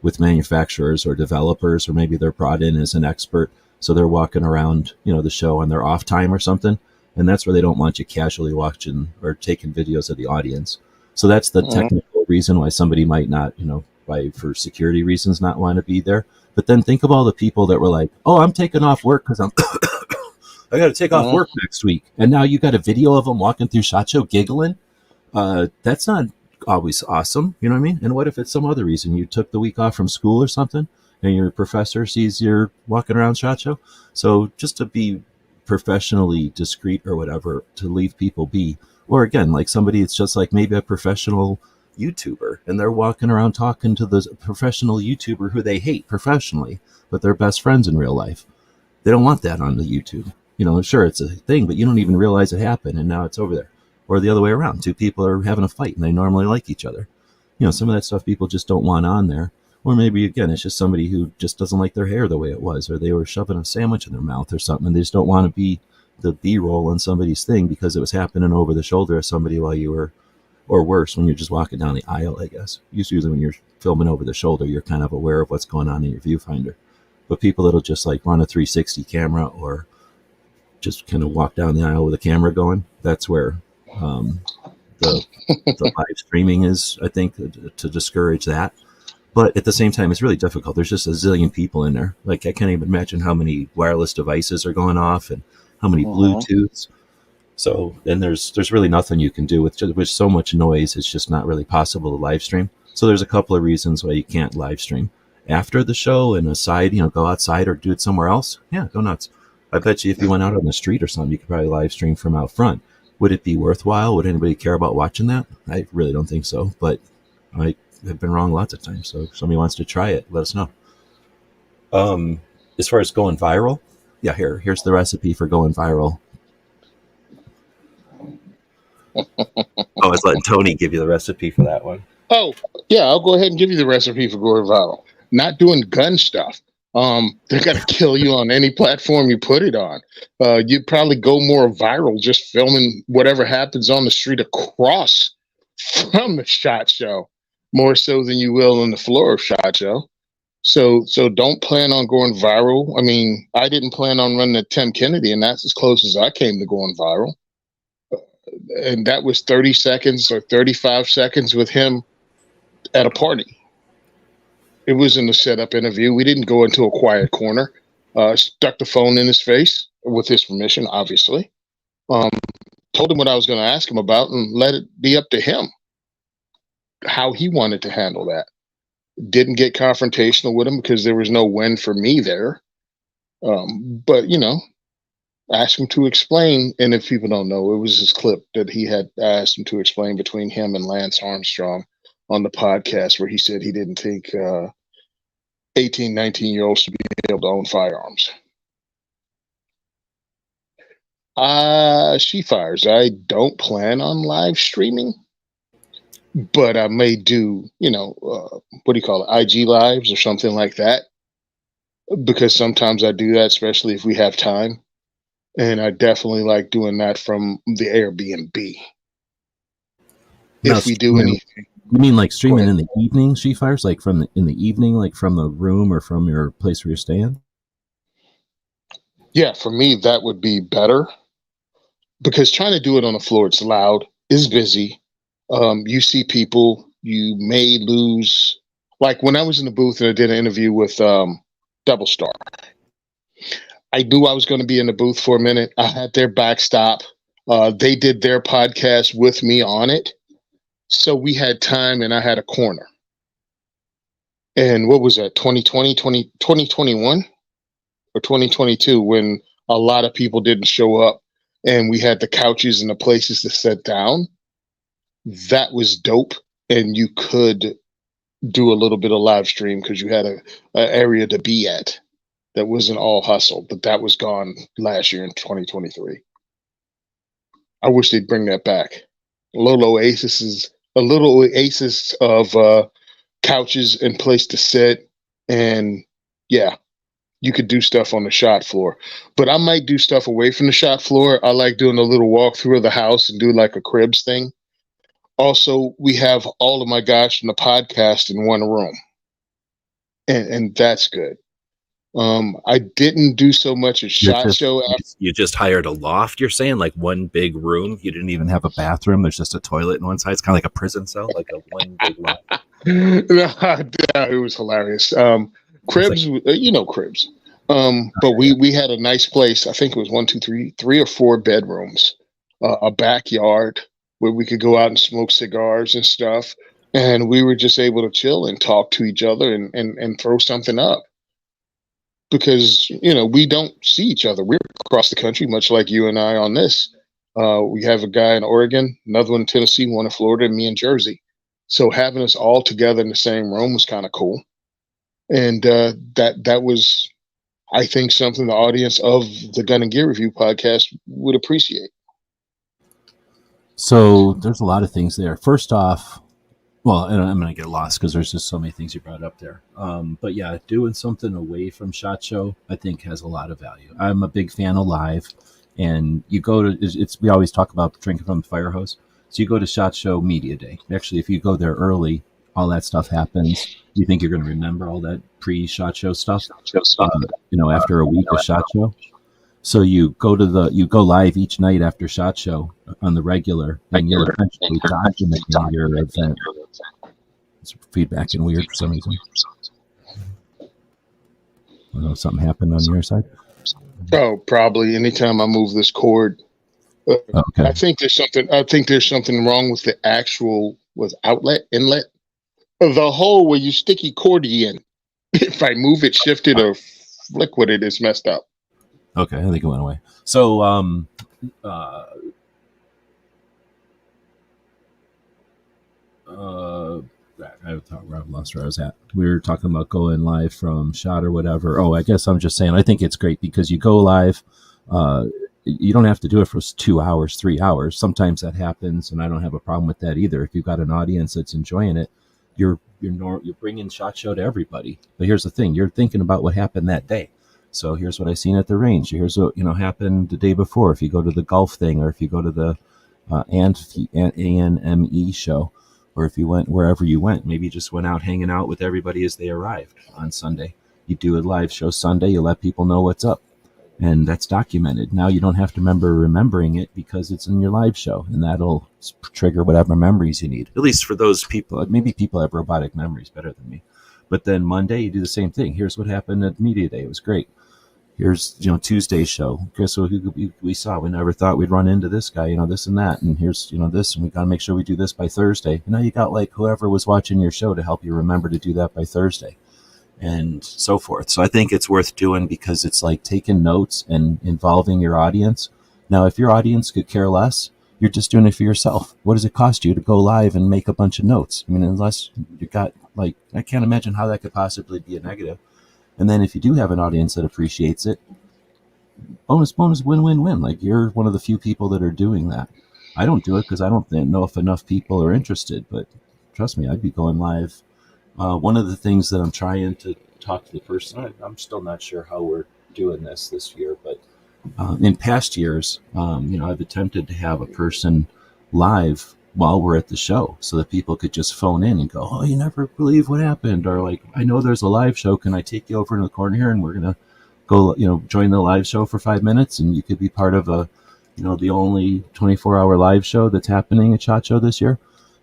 with manufacturers or developers, or maybe they're brought in as an expert. So they're walking around, the show on their off time or something. And that's where they don't want you casually watching or taking videos of the audience. So that's the technical reason why somebody might not, for security reasons, not want to be there. But then think of all the people that were like, "Oh, I'm taking off work because I got to take off work next week." And now you got a video of them walking through SHOT Show giggling. That's not always awesome. You know what I mean? And what if it's some other reason? You took the week off from school or something, and your professor sees you're walking around SHOT Show. So just to be professionally discreet or whatever, to leave people be. Or again, like somebody, it's just like maybe a professional YouTuber, and they're walking around talking to the professional YouTuber who they hate professionally, but they're best friends in real life. They don't want that on the YouTube. Sure, it's a thing, but you don't even realize it happened, and now it's over there. Or the other way around. Two people are having a fight, and they normally like each other. Some of that stuff people just don't want on there. Or maybe, again, it's just somebody who just doesn't like their hair the way it was, or they were shoving a sandwich in their mouth or something, and they just don't want to be the B-roll on somebody's thing because it was happening over the shoulder of somebody while you were, or worse, when you're just walking down the aisle, I guess. Usually when you're filming over the shoulder, you're kind of aware of what's going on in your viewfinder. But people that'll just like run a 360 camera or just kind of walk down the aisle with a camera going, that's where the live streaming is, I think, to discourage that. But at the same time, it's really difficult. There's just a zillion people in there. Like, I can't even imagine how many wireless devices are going off and how many Bluetooths. So, and there's really nothing you can do with so much noise. It's just not really possible to live stream. So there's a couple of reasons why you can't live stream. After the show and aside, go outside or do it somewhere else. Yeah, go nuts. I bet you if you went out on the street or something, you could probably live stream from out front. Would it be worthwhile? Would anybody care about watching that? I really don't think so, but I have been wrong lots of times. So if somebody wants to try it, let us know. As far as going viral, yeah, here's the recipe for going viral. I was letting Tony give you the recipe for that one. Oh, yeah, I'll go ahead and give you the recipe for going viral. Not doing gun stuff. They're going to kill you on any platform you put it on. You'd probably go more viral just filming whatever happens on the street across from the SHOT Show, more so than you will on the floor of SHOT Show. So don't plan on going viral. I mean, I didn't plan on running at Tim Kennedy, and that's as close as I came to going viral. And that was 30 seconds or 35 seconds with him at a party. It wasn't a setup interview. We didn't go into a quiet corner. Stuck the phone in his face with his permission, obviously. Told him what I was going to ask him about and let it be up to him how he wanted to handle that. Didn't get confrontational with him because there was no win for me there. But, asked him to explain. And if people don't know, it was his clip that he had asked him to explain between him and Lance Armstrong on the podcast where he said he didn't think 18, 19-year-olds should be able to own firearms. She fires. I don't plan on live streaming, but I may do, what do you call it? IG lives or something like that. Because sometimes I do that, especially if we have time. And I definitely like doing that from the Airbnb. If we do anything. You mean like streaming in the evening, she fires? Like in the evening, like from the room or from your place where you're staying? Yeah, for me, that would be better. Because trying to do it on the floor, it's loud, it's busy. You see people, you may lose. Like when I was in the booth and I did an interview with Double Star, I knew I was going to be in the booth for a minute. I had their backstop. They did their podcast with me on it. So we had time and I had a corner. And what was that, 2021 or 2022 when a lot of people didn't show up and we had the couches and the places to sit down? That was dope. And you could do a little bit of live stream because you had a area to be at that wasn't all hustle, but that was gone last year in 2023. I wish they'd bring that back. A little oasis of couches and place to sit. And yeah, you could do stuff on the shot floor, but I might do stuff away from the shot floor. I like doing a little walkthrough of the house and do like a cribs thing. Also, we have all of my guys from the podcast in one room, and that's good. I didn't do so much at SHOT Show. You just hired a loft, you're saying? Like one big room? You didn't even have a bathroom? There's just a toilet on one side? It's kind of like a prison cell, like a one big loft. It was hilarious. Cribs, Cribs. But we had a nice place. I think it was 3 or 4 bedrooms, a backyard where we could go out and smoke cigars and stuff. And we were just able to chill and talk to each other and throw something up. Because, we don't see each other. We're across the country, much like you and I on this. We have a guy in Oregon, another one in Tennessee, one in Florida, and me in Jersey. So having us all together in the same room was kind of cool. And that was, I think, something the audience of the Gun and Gear Review podcast would appreciate. So there's a lot of things there. First off, Well, and I'm going to get lost because there's just so many things you brought up there. But yeah, doing something away from SHOT Show, I think, has a lot of value. I'm a big fan of live, and you go to it's. We always talk about drinking from the fire hose. So you go to SHOT Show Media Day. Actually, if you go there early, all that stuff happens. You think you're going to remember all that pre-SHOT Show stuff? After a week of SHOT Show. So you go live each night after SHOT Show on the regular, and you're essentially documenting your event. It's feedbacking weird for some reason. I don't know, something happened on your side. Oh, probably anytime I move this cord. Okay. I think there's something wrong with the actual inlet. The hole where you stick your cordy in. If I move it, shift it, or flick with it, it's messed up. Okay, I think it went away. So, I've lost where I was at. We were talking about going live from SHOT or whatever. Oh, I guess I'm just saying I think it's great because you go live. You don't have to do it for 2 hours, 3 hours. Sometimes that happens, and I don't have a problem with that either. If you've got an audience that's enjoying it, you're bringing SHOT Show to everybody. But here's the thing: you're thinking about what happened that day. So here's what I seen at the range. Here's what happened the day before. If you go to the golf thing, or if you go to the ANME show, or if you went wherever you went, maybe you just went out hanging out with everybody as they arrived on Sunday. You do a live show Sunday. You let people know what's up, and that's documented. Now you don't have to remembering it because it's in your live show, and that'll trigger whatever memories you need. At least for those people. Maybe people have robotic memories better than me. But then Monday you do the same thing. Here's what happened at Media Day. It was great. Here's Tuesday's show. Guess what we saw? We never thought we'd run into this guy, this and that. And here's this, and we got to make sure we do this by Thursday. And now you got like whoever was watching your show to help you remember to do that by Thursday, and so forth. So I think it's worth doing because it's like taking notes and involving your audience. Now, if your audience could care less, you're just doing it for yourself. What does it cost you to go live and make a bunch of notes? I mean, unless you got I can't imagine how that could possibly be a negative. And then if you do have an audience that appreciates it, bonus, win. Like you're one of the few people that are doing that. I don't do it because I don't know if enough people are interested, but trust me, I'd be going live. One of the things that I'm trying to talk to the person, I'm still not sure how we're doing this year, but in past years, I've attempted to have a person live while we're at the show so that people could just phone in and go, oh, you never believe what happened. Or like, I know there's a live show. Can I take you over in the corner here? And we're going to go, join the live show for 5 minutes. And you could be part of the only 24-hour live show that's happening at SHOT Show this year.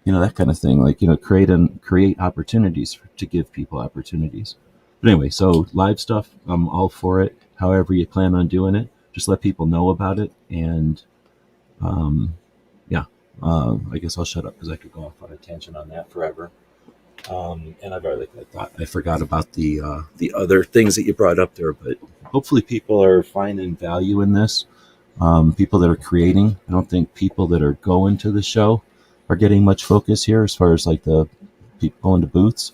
That kind of thing. Like, create opportunities to give people opportunities. But anyway, so live stuff, I'm all for it. However you plan on doing it, just let people know about it. And, I guess I'll shut up because I could go off on a tangent on that forever. And I forgot about the other things that you brought up there, but hopefully people are finding value in this. People that are creating, I don't think people that are going to the show are getting much focus here as far as like the people going to booths.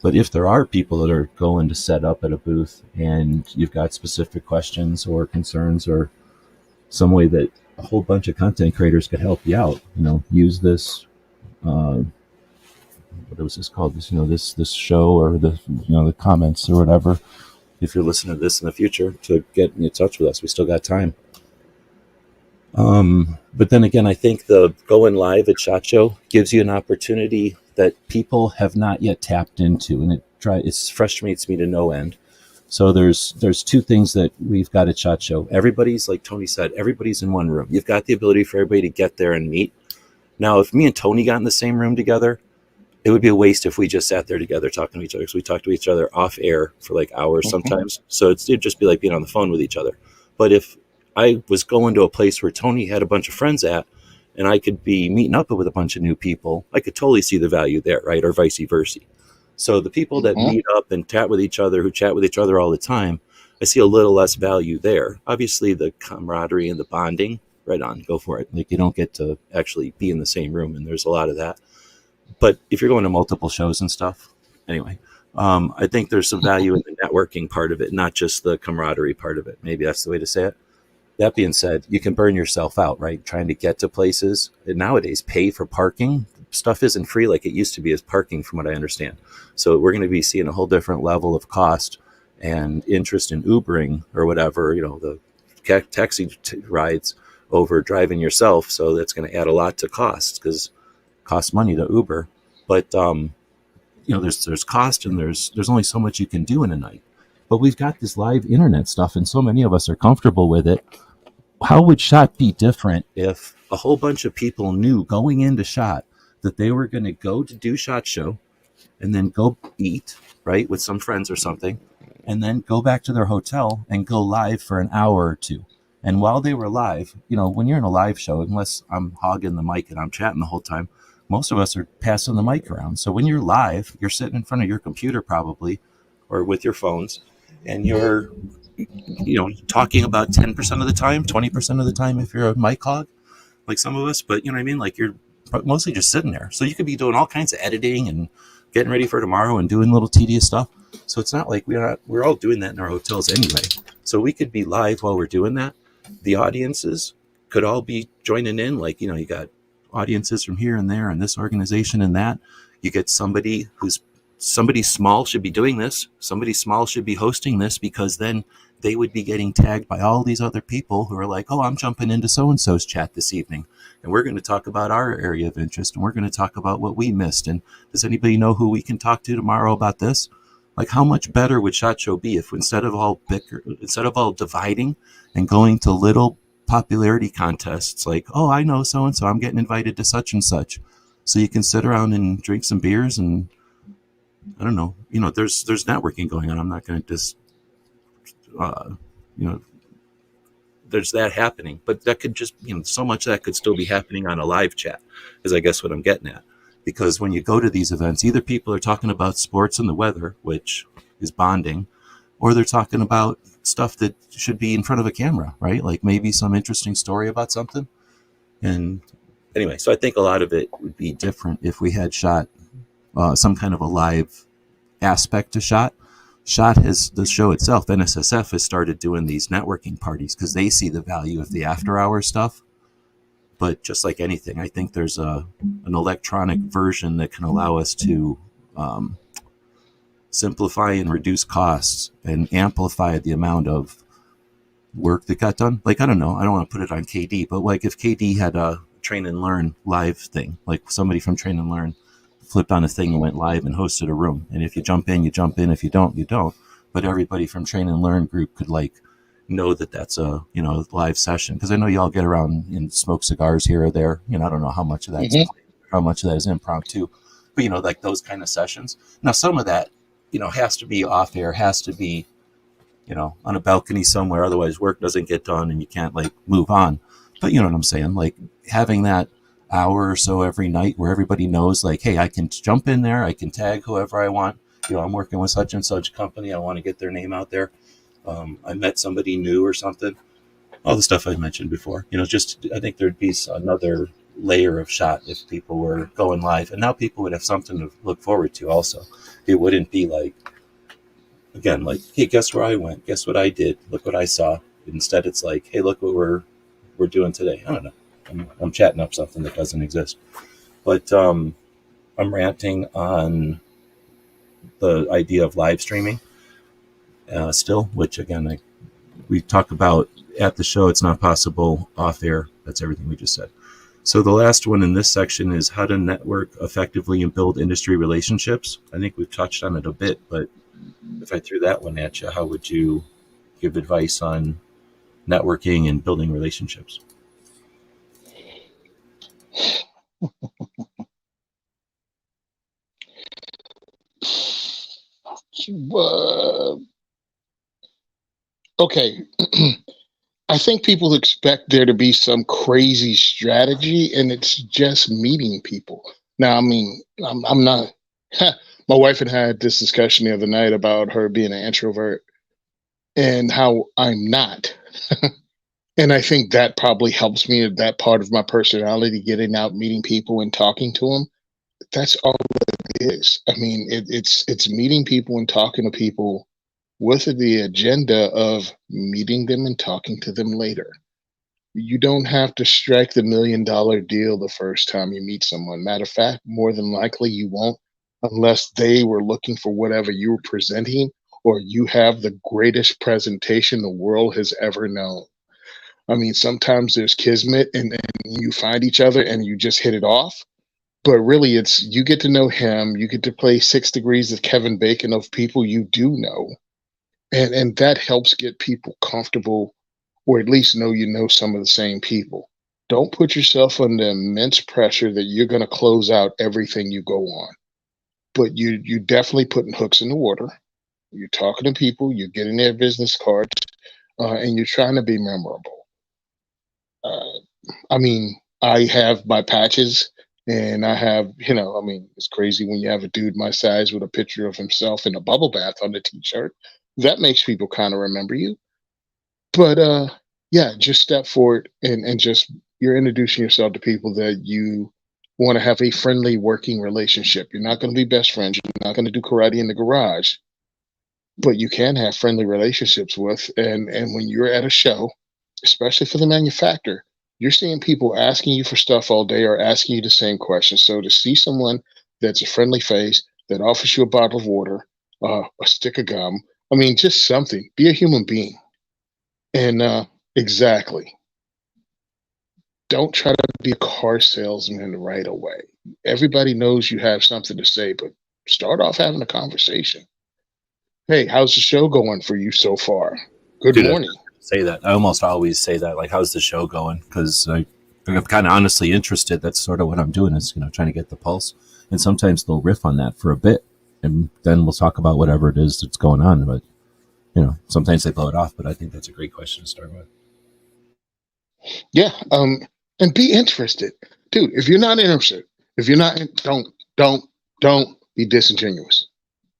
But if there are people that are going to set up at a booth and you've got specific questions or concerns or some way that a whole bunch of content creators could help you out, use this, what was this called? This show or the comments or whatever. If you're listening to this in the future, to get in touch with us, we still got time. But then again, I think the going live at SHOT Show gives you an opportunity that people have not yet tapped into, and it frustrates me to no end. So there's two things that we've got at SHOT Show. Everybody's, like Tony said, everybody's in one room. You've got the ability for everybody to get there and meet. Now, if me and Tony got in the same room together, it would be a waste if we just sat there together talking to each other, because we talk to each other off air for like hours sometimes. So it'd just be like being on the phone with each other. But if I was going to a place where Tony had a bunch of friends at, and I could be meeting up with a bunch of new people, I could totally see the value there, right? Or vice versa. So the people that meet up and chat with each other, who chat with each other all the time, I see a little less value there. Obviously, the camaraderie and the bonding, right on, go for it. Like, you don't get to actually be in the same room, and there's a lot of that. But if you're going to multiple shows and stuff, anyway, I think there's some value in the networking part of it, not just the camaraderie part of it. Maybe that's the way to say it. That being said, you can burn yourself out, right? Trying to get to places. And nowadays, pay for parking stuff isn't free like it used to be as parking, from what I understand. So we're going to be seeing a whole different level of cost and interest in Ubering or whatever, the taxi rides over driving yourself. So that's going to add a lot to costs because it costs money to Uber. But there's cost, and there's only so much you can do in a night. But we've got this live internet stuff, and so many of us are comfortable with it. How would SHOT be different if a whole bunch of people knew going into SHOT that they were going to go to do SHOT Show and then go eat, right, with some friends or something, and then go back to their hotel and go live for an hour or two? And while they were live, when you're in a live show, unless I'm hogging the mic and I'm chatting the whole time, most of us are passing the mic around. So when you're live, you're sitting in front of your computer probably, or with your phones, and you're talking about 10% of the time, 20% of the time if you're a mic hog, like some of us. But you know what I mean? Like, you're mostly just sitting there. So you could be doing all kinds of editing and getting ready for tomorrow and doing little tedious stuff. So it's not like we're all doing that in our hotels anyway. So we could be live while we're doing that. The audiences could all be joining in. Like, you got audiences from here and there and this organization and that. You get somebody small should be doing this. Somebody small should be hosting this, because then they would be getting tagged by all these other people who are like, oh, I'm jumping into so-and-so's chat this evening, and we're going to talk about our area of interest, and we're going to talk about what we missed. And does anybody know who we can talk to tomorrow about this? Like, how much better would SHOT Show be if instead of all dividing and going to little popularity contests, like, oh, I know so-and-so, I'm getting invited to such and such. So you can sit around and drink some beers, and I don't know, there's networking going on. I'm not going to just, there's that happening, but that could just, so much of that could still be happening on a live chat, is I guess what I'm getting at. Because when you go to these events, either people are talking about sports and the weather, which is bonding, or they're talking about stuff that should be in front of a camera, right? Like maybe some interesting story about something. And anyway, so I think a lot of it would be different if we had SHOT, some kind of a live aspect to SHOT. SHOT has, the show itself, NSSF has started doing these networking parties because they see the value of the after hours stuff. But just like anything, I think there's an electronic version that can allow us to simplify and reduce costs and amplify the amount of work that got done. Like, I don't know, I don't want to put it on KD, but like if KD had a Train and Learn live thing, like somebody from Train and Learn flipped on a thing and went live and hosted a room. And if you jump in, you jump in. If you don't, you don't. But everybody from Train and Learn group could like know that that's a, live session. Because I know y'all get around and smoke cigars here or there. I don't know how much of that is impromptu. But, like those kind of sessions. Now, some of that, has to be off air, has to be, on a balcony somewhere. Otherwise, work doesn't get done and you can't like move on. But you know what I'm saying? Like having that hour or so every night where everybody knows, like, hey, I can jump in there, I can tag whoever I want. I'm working with such and such company, I want to get their name out there. I met somebody new or something. All the stuff I mentioned before. Just I think there'd be another layer of SHOT if people were going live, and now people would have something to look forward to. Also, it wouldn't be like, again, like, hey, guess where I went? Guess what I did? Look what I saw. Instead, it's like, hey, look what we're doing today. I don't know. I'm chatting up something that doesn't exist. But I'm ranting on the idea of live streaming still, which again, we talk about at the show. It's not possible off air. That's everything we just said. So the last one in this section is how to network effectively and build industry relationships. I think we've touched on it a bit, but if I threw that one at you, how would you give advice on networking and building relationships? Okay. I think people expect there to be some crazy strategy, and it's just meeting people. Now, I mean, I'm not. My wife had this discussion the other night about her being an introvert and how I'm not. And I think that probably helps me with that part of my personality, getting out, meeting people, and talking to them. That's all it is. I mean, it's meeting people and talking to people with the agenda of meeting them and talking to them later. You don't have to strike the $1 million deal the first time you meet someone. Matter of fact, more than likely you won't, unless they were looking for whatever you were presenting, or you have the greatest presentation the world has ever known. I mean, sometimes there's kismet and you find each other and you just hit it off. But really, it's you get to know him, you get to play 6 degrees of Kevin Bacon of people you do know. And that helps get people comfortable, or at least know you know some of the same people. Don't put yourself under immense pressure that you're going to close out everything you go on. But you definitely putting hooks in the water. You're talking to people, you're getting their business cards, and you're trying to be memorable. Uh, I mean, I have my patches, and I have, I mean, it's crazy when you have a dude my size with a picture of himself in a bubble bath on the t-shirt. That makes people kind of remember you. But yeah, just step forward and just you're introducing yourself to people that you want to have a friendly working relationship. You're not going to be best friends. You're not going to do karate in the garage, but you can have friendly relationships with. And when you're at a show, especially for the manufacturer, you're seeing people asking you for stuff all day or asking you the same questions. So to see someone that's a friendly face that offers you a bottle of water, a stick of gum, I mean, just something. Be a human being. And exactly. Don't try to be a car salesman right away. Everybody knows you have something to say, but start off having a conversation. Hey, how's the show going for you so far? Good Dude, morning. say that. I almost always say that. Like, how's the show going? Because I'm kind of honestly interested. That's sort of what I'm doing is, trying to get the pulse. And sometimes they'll riff on that for a bit. And then we'll talk about whatever it is that's going on. But, sometimes they blow it off. But I think that's a great question to start with. Yeah. And be interested. Dude, if you're not interested, if you're not, don't be disingenuous.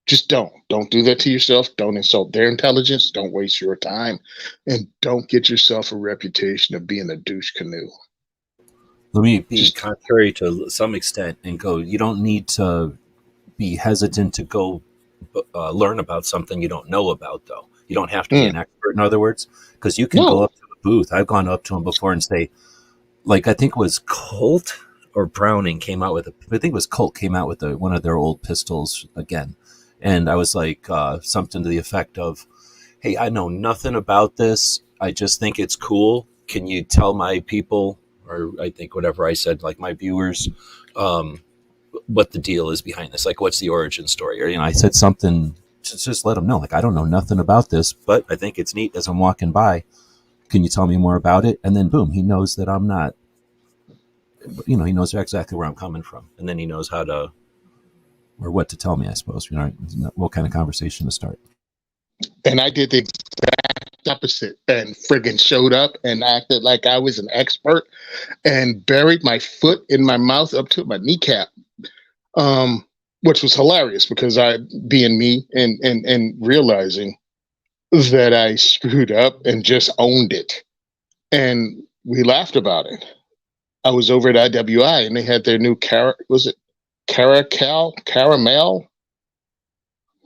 Just don't do that to yourself. Don't insult their intelligence. Don't waste your time, and don't get yourself a reputation of being a douche canoe. Let me be Just contrary to some extent and go, you don't need to be hesitant to go learn about something you don't know about, though. You don't have to be mm, an expert, in other words, because you can go no. up to the booth. I've gone up to them before and say, like, I think it was Colt or Browning came out with I think it was Colt came out with one of their old pistols again. And I was like, something to the effect of, hey, I know nothing about this. I just think it's cool. Can you tell my people, or I think whatever I said, like my viewers, what the deal is behind this? Like, what's the origin story? Or, I said something to just let them know, like, I don't know nothing about this, but I think it's neat as I'm walking by. Can you tell me more about it? And then boom, he knows that I'm not, he knows exactly where I'm coming from. And then he knows how to, or what to tell me, I suppose, what kind of conversation to start. And I did the exact opposite and friggin' showed up and acted like I was an expert and buried my foot in my mouth up to my kneecap. Which was hilarious because I, being me and realizing that I screwed up and just owned it. And we laughed about it. I was over at IWI and they had their new caramel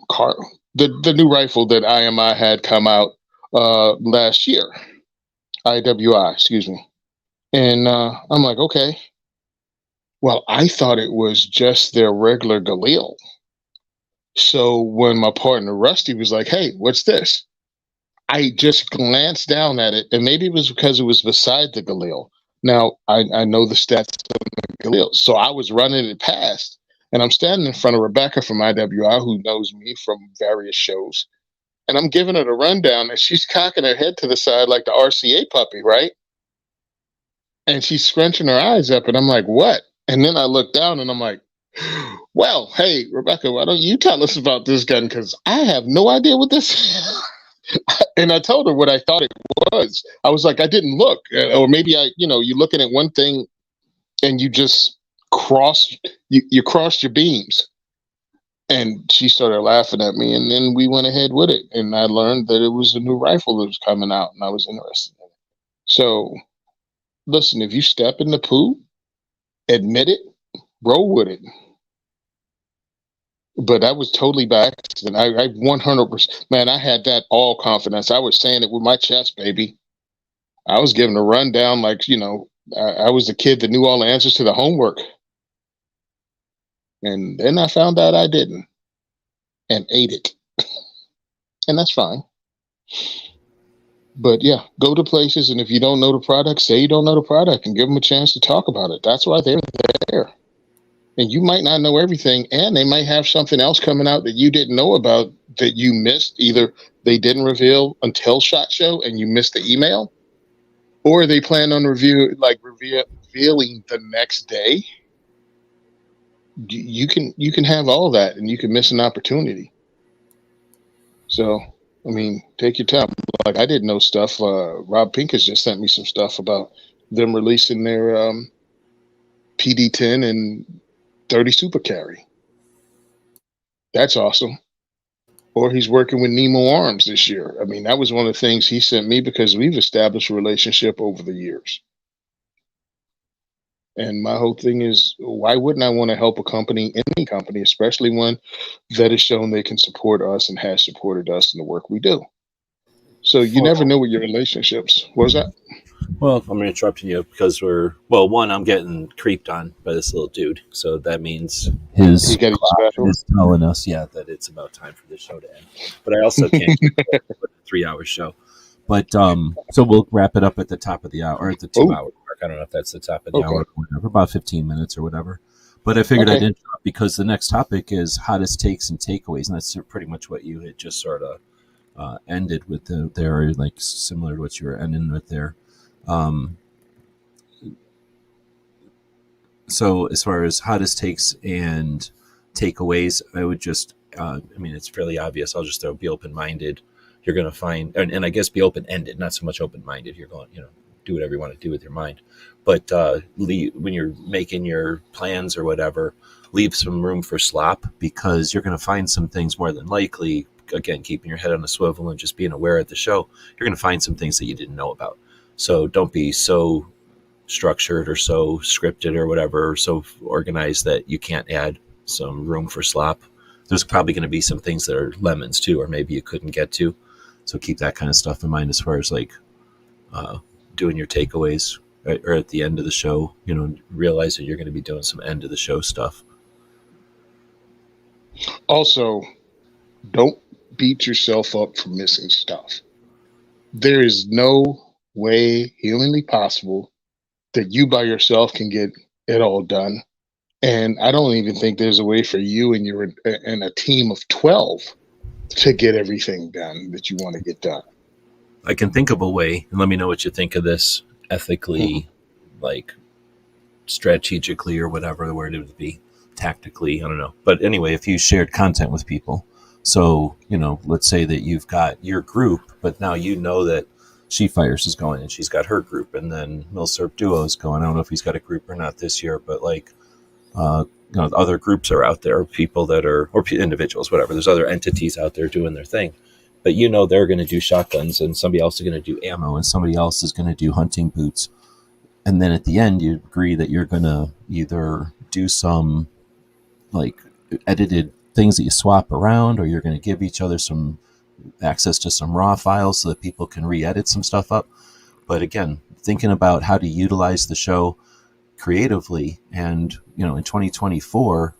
car, the new rifle that IMI had come out last year. IWI, excuse me. And I'm like, okay. Well, I thought it was just their regular Galil. So when my partner Rusty was like, hey, what's this? I just glanced down at it, and maybe it was because it was beside the Galil. Now, I know the stats of the Galil, so I was running it past, and I'm standing in front of Rebecca from IWI, who knows me from various shows, and I'm giving her the rundown, and she's cocking her head to the side like the RCA puppy, right? And she's scrunching her eyes up, and I'm like, what? And then I look down, and I'm like, well, hey, Rebecca, why don't you tell us about this gun? Because I have no idea what this is. And I told her what I thought it was. I was like, I didn't look. Or maybe you're looking at one thing and you just you crossed your beams. And she started laughing at me. And then we went ahead with it. And I learned that it was a new rifle that was coming out. And I was interested in it. So listen, if you step in the poo, admit it, roll with it. But I was totally by accident. I 100%, man, I had that all confidence. I was saying it with my chest, baby. I was given a rundown like, I was the kid that knew all the answers to the homework. And then I found out I didn't and ate it. And that's fine. But yeah, go to places. And if you don't know the product, say you don't know the product and give them a chance to talk about it. That's why they're there. And you might not know everything. And they might have something else coming out that you didn't know about that you missed. Either they didn't reveal until SHOT Show and you missed the email, or they plan on revealing the next day. You can have all that, and you can miss an opportunity. So, I mean, take your time. Like, I didn't know stuff. Rob Pincus just sent me some stuff about them releasing their PD-10 and 30 Super Carry. That's awesome. Or he's working with Nemo Arms this year. I mean, that was one of the things he sent me because we've established a relationship over the years. And my whole thing is, why wouldn't I want to help a company, any company, especially one that has shown they can support us and has supported us in the work we do? So you never know with your relationships. What was that? Well, I'm interrupting you because one, I'm getting creeped on by this little dude. So that means his clock is telling us, that it's about time for this show to end. But I also can't keep it with a 3-hour show. But so we'll wrap it up at the top of the hour, or at the 2 hour mark. I don't know if that's the top of the hour or whatever, about 15 minutes or whatever. But I figured I'd interrupt because the next topic is hottest takes and takeaways. And that's pretty much what you had just sort of ended with there, like similar to what you were ending with there. So as far as hottest takes and takeaways, I would just, it's fairly obvious. I'll just be open-minded. You're going to find, and I guess be open-ended, not so much open-minded. You're going, do whatever you want to do with your mind. But when you're making your plans or whatever, leave some room for slop, because you're going to find some things more than likely, again, keeping your head on a swivel and just being aware at the show, you're going to find some things that you didn't know about. So don't be so structured or so scripted or whatever, or so organized that you can't add some room for slop. There's probably going to be some things that are lemons too, or maybe you couldn't get to. So keep that kind of stuff in mind as far as like doing your takeaways, right? Or at the end of the show, realize that you're going to be doing some end of the show stuff. Also, don't beat yourself up for missing stuff. There is no way humanly possible that you by yourself can get it all done. And I don't even think there's a way for you and a team of 12 to get everything done that you want to get done. I can think of a way, and let me know what you think of this ethically, like strategically or whatever the word it would be, tactically, I don't know. But anyway, if you shared content with people, so, let's say that you've got your group, but now you know that She Fires is going and she's got her group, and then Milsurp Duo is going. I don't know if he's got a group or not this year, but like, other groups are out there, people that are, or individuals, whatever. There's other entities out there doing their thing, but they're going to do shotguns, and somebody else is going to do ammo, and somebody else is going to do hunting boots. And then at the end, you agree that you're going to either do some like edited things that you swap around, or you're going to give each other some access to some raw files so that people can re-edit some stuff up. But again, thinking about how to utilize the show creatively, and in 2024,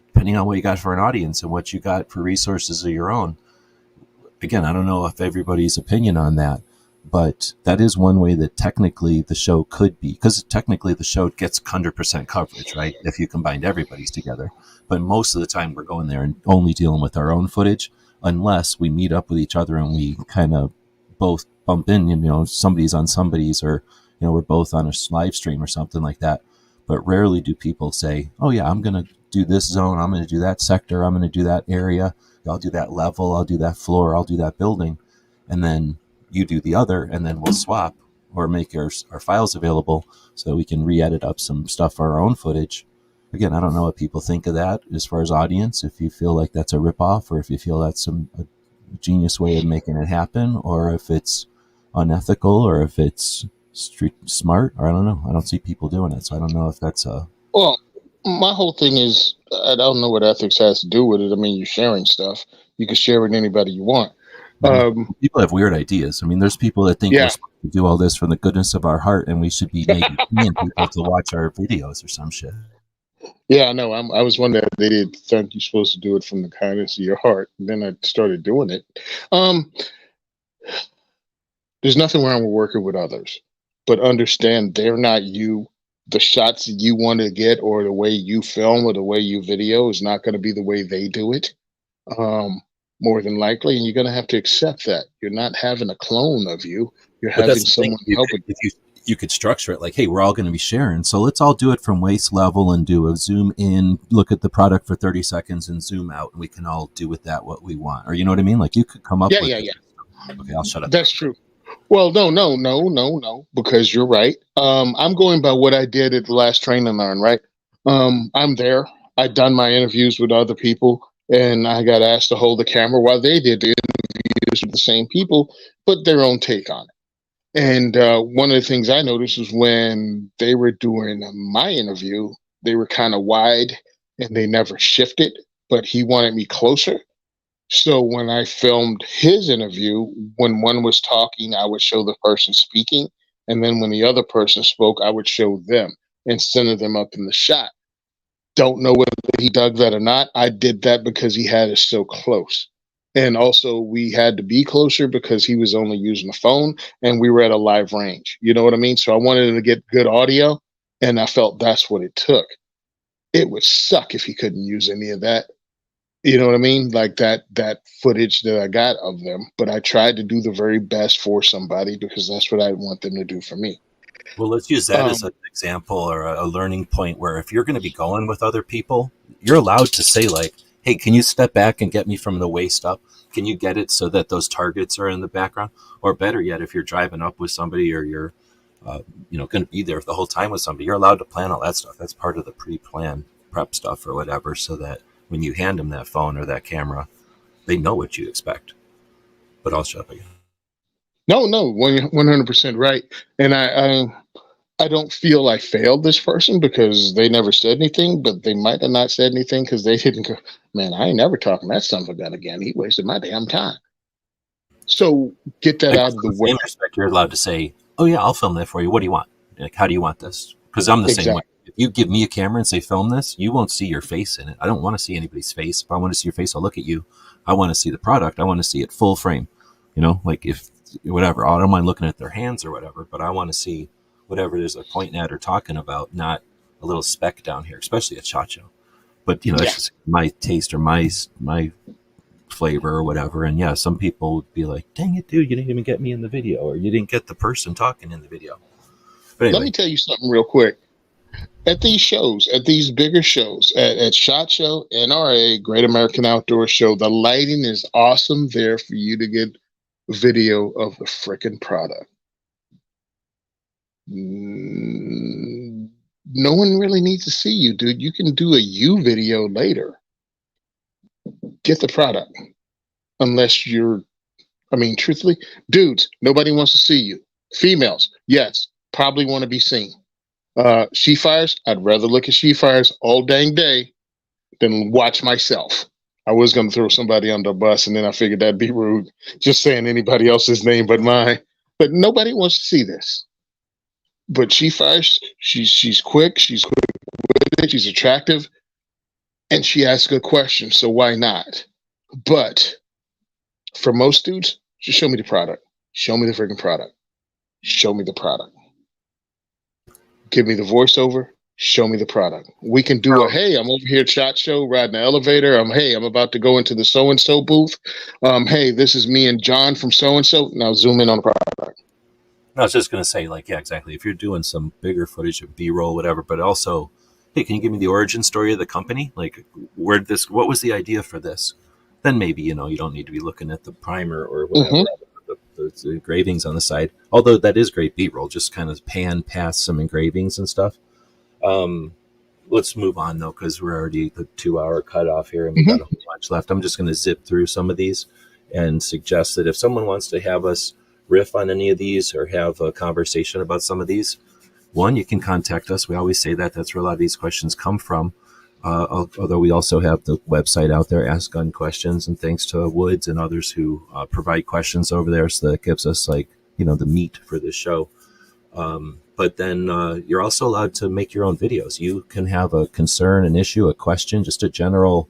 depending on what you got for an audience and what you got for resources of your own, again, I don't know if everybody's opinion on that, but that is one way that technically the show could be, because technically the show gets 100% coverage, right, if you combined everybody's together. But most of the time we're going there and only dealing with our own footage, unless we meet up with each other and we kind of both bump in, somebody's on somebody's, or, we're both on a live stream or something like that. But rarely do people say, oh yeah, I'm going to do this zone, I'm going to do that sector, I'm going to do that area, I'll do that level, I'll do that floor, I'll do that building, and then you do the other, and then we'll swap or make our files available so that we can re-edit up some stuff for our own footage. Again, I don't know what people think of that as far as audience, if you feel like that's a ripoff, or if you feel that's a genius way of making it happen, or if it's unethical, or if it's street smart, or I don't know. I don't see people doing it, so I don't know if that's a... Well, my whole thing is, I don't know what ethics has to do with it. I mean, you're sharing stuff. You can share with anybody you want. People have weird ideas. I mean, there's people that think we're Yeah, supposed to do all this from the goodness of our heart, and we should be maybe paying people to watch our videos or some shit. yeah, I know. I was one that they did think you're supposed to do it from the kindness of your heart. And then I started doing it. Um, there's nothing wrong with working with others, but understand they're not you. The shots that you want to get, or the way you film, or the way you video, is not going to be the way they do it. Um, More than likely, and you're going to have to accept that you're not having a clone of you. You're But having that's the thing. someone help it. If you could structure it like, hey, we're all going to be sharing, so let's all do it from waist level and do a zoom in, look at the product for 30 seconds, and zoom out, and we can all do with that what we want. Or you know what I mean? Like you could come up Yeah, with. yeah, yeah. Okay, I'll shut up. That's true. Well, no, because you're right. I'm going by what I did at the last train and learn, right? I'm there. I'd done my interviews with other people, and I got asked to hold the camera while they did the interviews with the same people, but their own take on it. And one of the things I noticed was when they were doing my interview, they were kind of wide and they never shifted, but he wanted me closer. So when I filmed his interview, when one was talking, I would show the person speaking. And then when the other person spoke, I would show them and center them up in the shot. Don't know whether he dug that or not. I did that because he had us so close. And also, we had to be closer because he was only using the phone and we were at a live range. You know what I mean? So I wanted him to get good audio, and I felt that's what it took. It would suck if he couldn't use any of that. You know what I mean? Like that footage that I got of them. But I tried to do the very best for somebody because that's what I want them to do for me. Well, let's use that as Um, an example or a learning point where if you're going to be going with other people, you're allowed to say like, hey, can you step back and get me from the waist up? Can you get it so that those targets are in the background? Or better yet, if you're driving up with somebody or you're going to be there the whole time with somebody, you're allowed to plan all that stuff. That's part of the pre-plan prep stuff or whatever, so that when you hand them that phone or that camera, they know what you expect. But I'll shut up again. no, 100% right. And I don't feel I failed this person because they never said anything, but they might have not said anything because they didn't go, man, I ain't never talking to that son of a gun again. He wasted my damn time. So get that I out guess of in the the way. same respect, you're allowed to say, oh yeah, I'll film that for you. What do you want? Like, how do you want this? Because I'm the same way. Exactly. If you give me a camera and say film this, you won't see your face in it. I don't want to see anybody's face. If I want to see your face, I'll look at you. I want to see the product. I want to see it full frame. Like if whatever, I don't mind looking at their hands or whatever, but I want to see whatever it is they're pointing at or talking about, not a little speck down here, especially at SHOT Show. But Yeah. that's just my taste or my flavor or whatever. And yeah, some people would be like, dang it, dude, you didn't even get me in the video, or you didn't get the person talking in the video. But Let anyway, me tell you something real quick. At these shows, at these bigger shows, at SHOT Show, NRA, Great American Outdoor Show, the lighting is awesome there for you to get video of the freaking product. No one really needs to see you, dude. You can do a you video later. Get the product. Unless truthfully, dudes, nobody wants to see you. Females, yes, probably want to be seen. She fires, I'd rather look at she fires all dang day than watch myself. I was going to throw somebody under a bus, and then I figured that'd be rude, just saying anybody else's name but mine. But nobody wants to see this. But she fires, she's quick, she's quick with it, she's attractive, and she asks good questions, so why not? But for most dudes, just show me the product. Show me the freaking product. Show me the product. Give me the voiceover. Show me the product. We can do hey, I'm over here at SHOT Show riding the elevator. I'm about to go into the so-and-so booth. Hey, this is me and John from so-and-so. Now zoom in on the product. I was just going to say, like, yeah, exactly. If you're doing some bigger footage of B-roll, whatever, but also, hey, can you give me the origin story of the company? Like, what was the idea for this? Then maybe, you don't need to be looking at the primer or whatever, the engravings on the side. Although that is great B-roll, just kind of pan past some engravings and stuff. Let's move on, though, because we're already the 2-hour cutoff here and we've got a whole bunch left. I'm just going to zip through some of these and suggest that if someone wants to have us riff on any of these or have a conversation about some of these, one, you can contact us. We always say that. That's where a lot of these questions come from. Although we also have the website out there, Ask Gun Questions, and thanks to Woods and others who provide questions over there, so that gives us like the meat for this show. But then you're also allowed to make your own videos. You can have a concern, an issue, a question, just a general.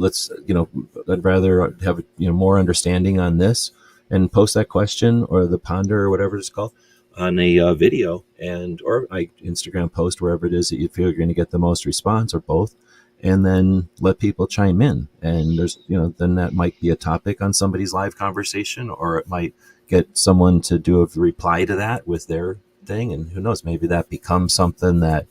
I'd rather have more understanding on this, and post that question or the ponder or whatever it's called on a video, or I Instagram post, wherever it is that you feel you're going to get the most response, or both, and then let people chime in. And there's then that might be a topic on somebody's live conversation, or it might get someone to do a reply to that with their thing, and who knows, maybe that becomes something that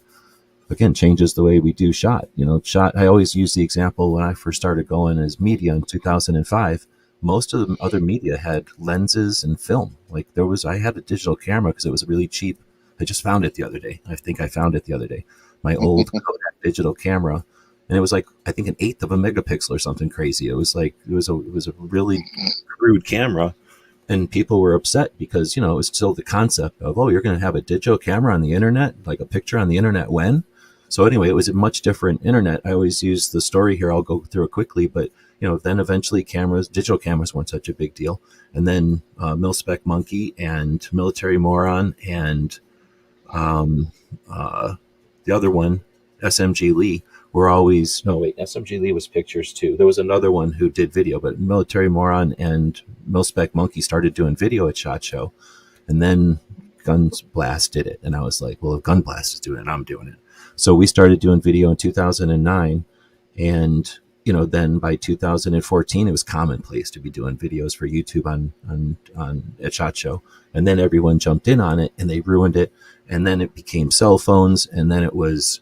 again changes the way we do shot. I always use the example when I first started going as media in 2005. Most of the other media had lenses and film. Like I had a digital camera because it was really cheap. I just found it the other day. I think I found it the other day. My old Kodak digital camera, and it was like, I think, 1/8 of a megapixel or something crazy. It was a really crude camera, and people were upset because it was still the concept of, oh, you're going to have a digital camera on the internet, like a picture on the internet when. So anyway, it was a much different internet. I always use the story here. I'll go through it quickly, but then eventually digital cameras weren't such a big deal. And then Mil-Spec Monkey and Military Moron and the other one, SMG Lee, were always, no, wait, SMG Lee was pictures too. There was another one who did video, but Military Moron and Mil-Spec Monkey started doing video at SHOT Show. And then Guns Blast did it. And I was like, well, if Gun Blast is doing it, I'm doing it. So we started doing video in 2009, and then by 2014, it was commonplace to be doing videos for YouTube on at SHOT Show, and then everyone jumped in on it, and they ruined it, and then it became cell phones, and then it was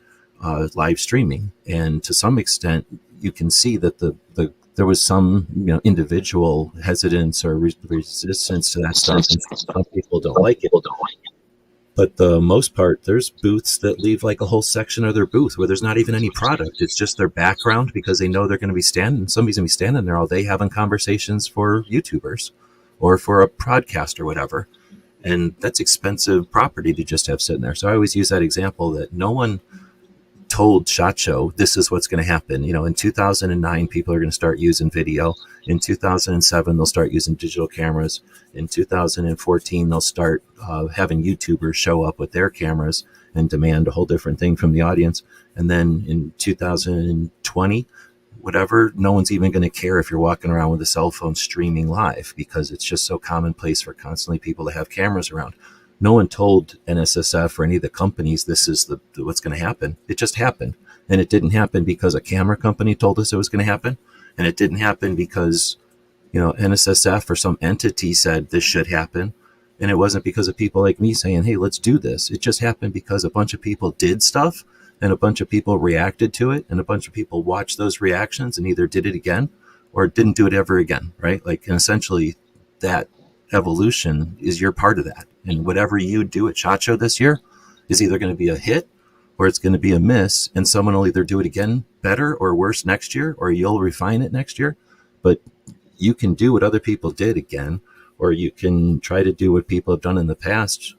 live streaming, and to some extent, you can see that there was some individual hesitance or resistance to that stuff, and some people don't like it. But the most part, there's booths that leave like a whole section of their booth where there's not even any product. It's just their background because they know they're going to be somebody's going to be standing there all day having conversations for YouTubers or for a podcast or whatever. And that's expensive property to just have sitting there. So I always use that example that no one told SHOT Show this is what's going to happen. In 2009, people are going to start using video. In 2007, they'll start using digital cameras. In 2014, they'll start having YouTubers show up with their cameras and demand a whole different thing from the audience. And then in 2020, whatever, no one's even going to care if you're walking around with a cell phone streaming live, because it's just so commonplace for constantly people to have cameras around. No one told NSSF or any of the companies this is what's going to happen. It just happened. And it didn't happen because a camera company told us it was going to happen. And it didn't happen because, NSSF or some entity said this should happen. And it wasn't because of people like me saying, hey, let's do this. It just happened because a bunch of people did stuff, and a bunch of people reacted to it, and a bunch of people watched those reactions and either did it again or didn't do it ever again, right? And essentially that evolution is your part of that. And whatever you do at SHOT Show this year is either going to be a hit or it's going to be a miss, and someone will either do it again better or worse next year, or you'll refine it next year. But you can do what other people did again, or you can try to do what people have done in the past,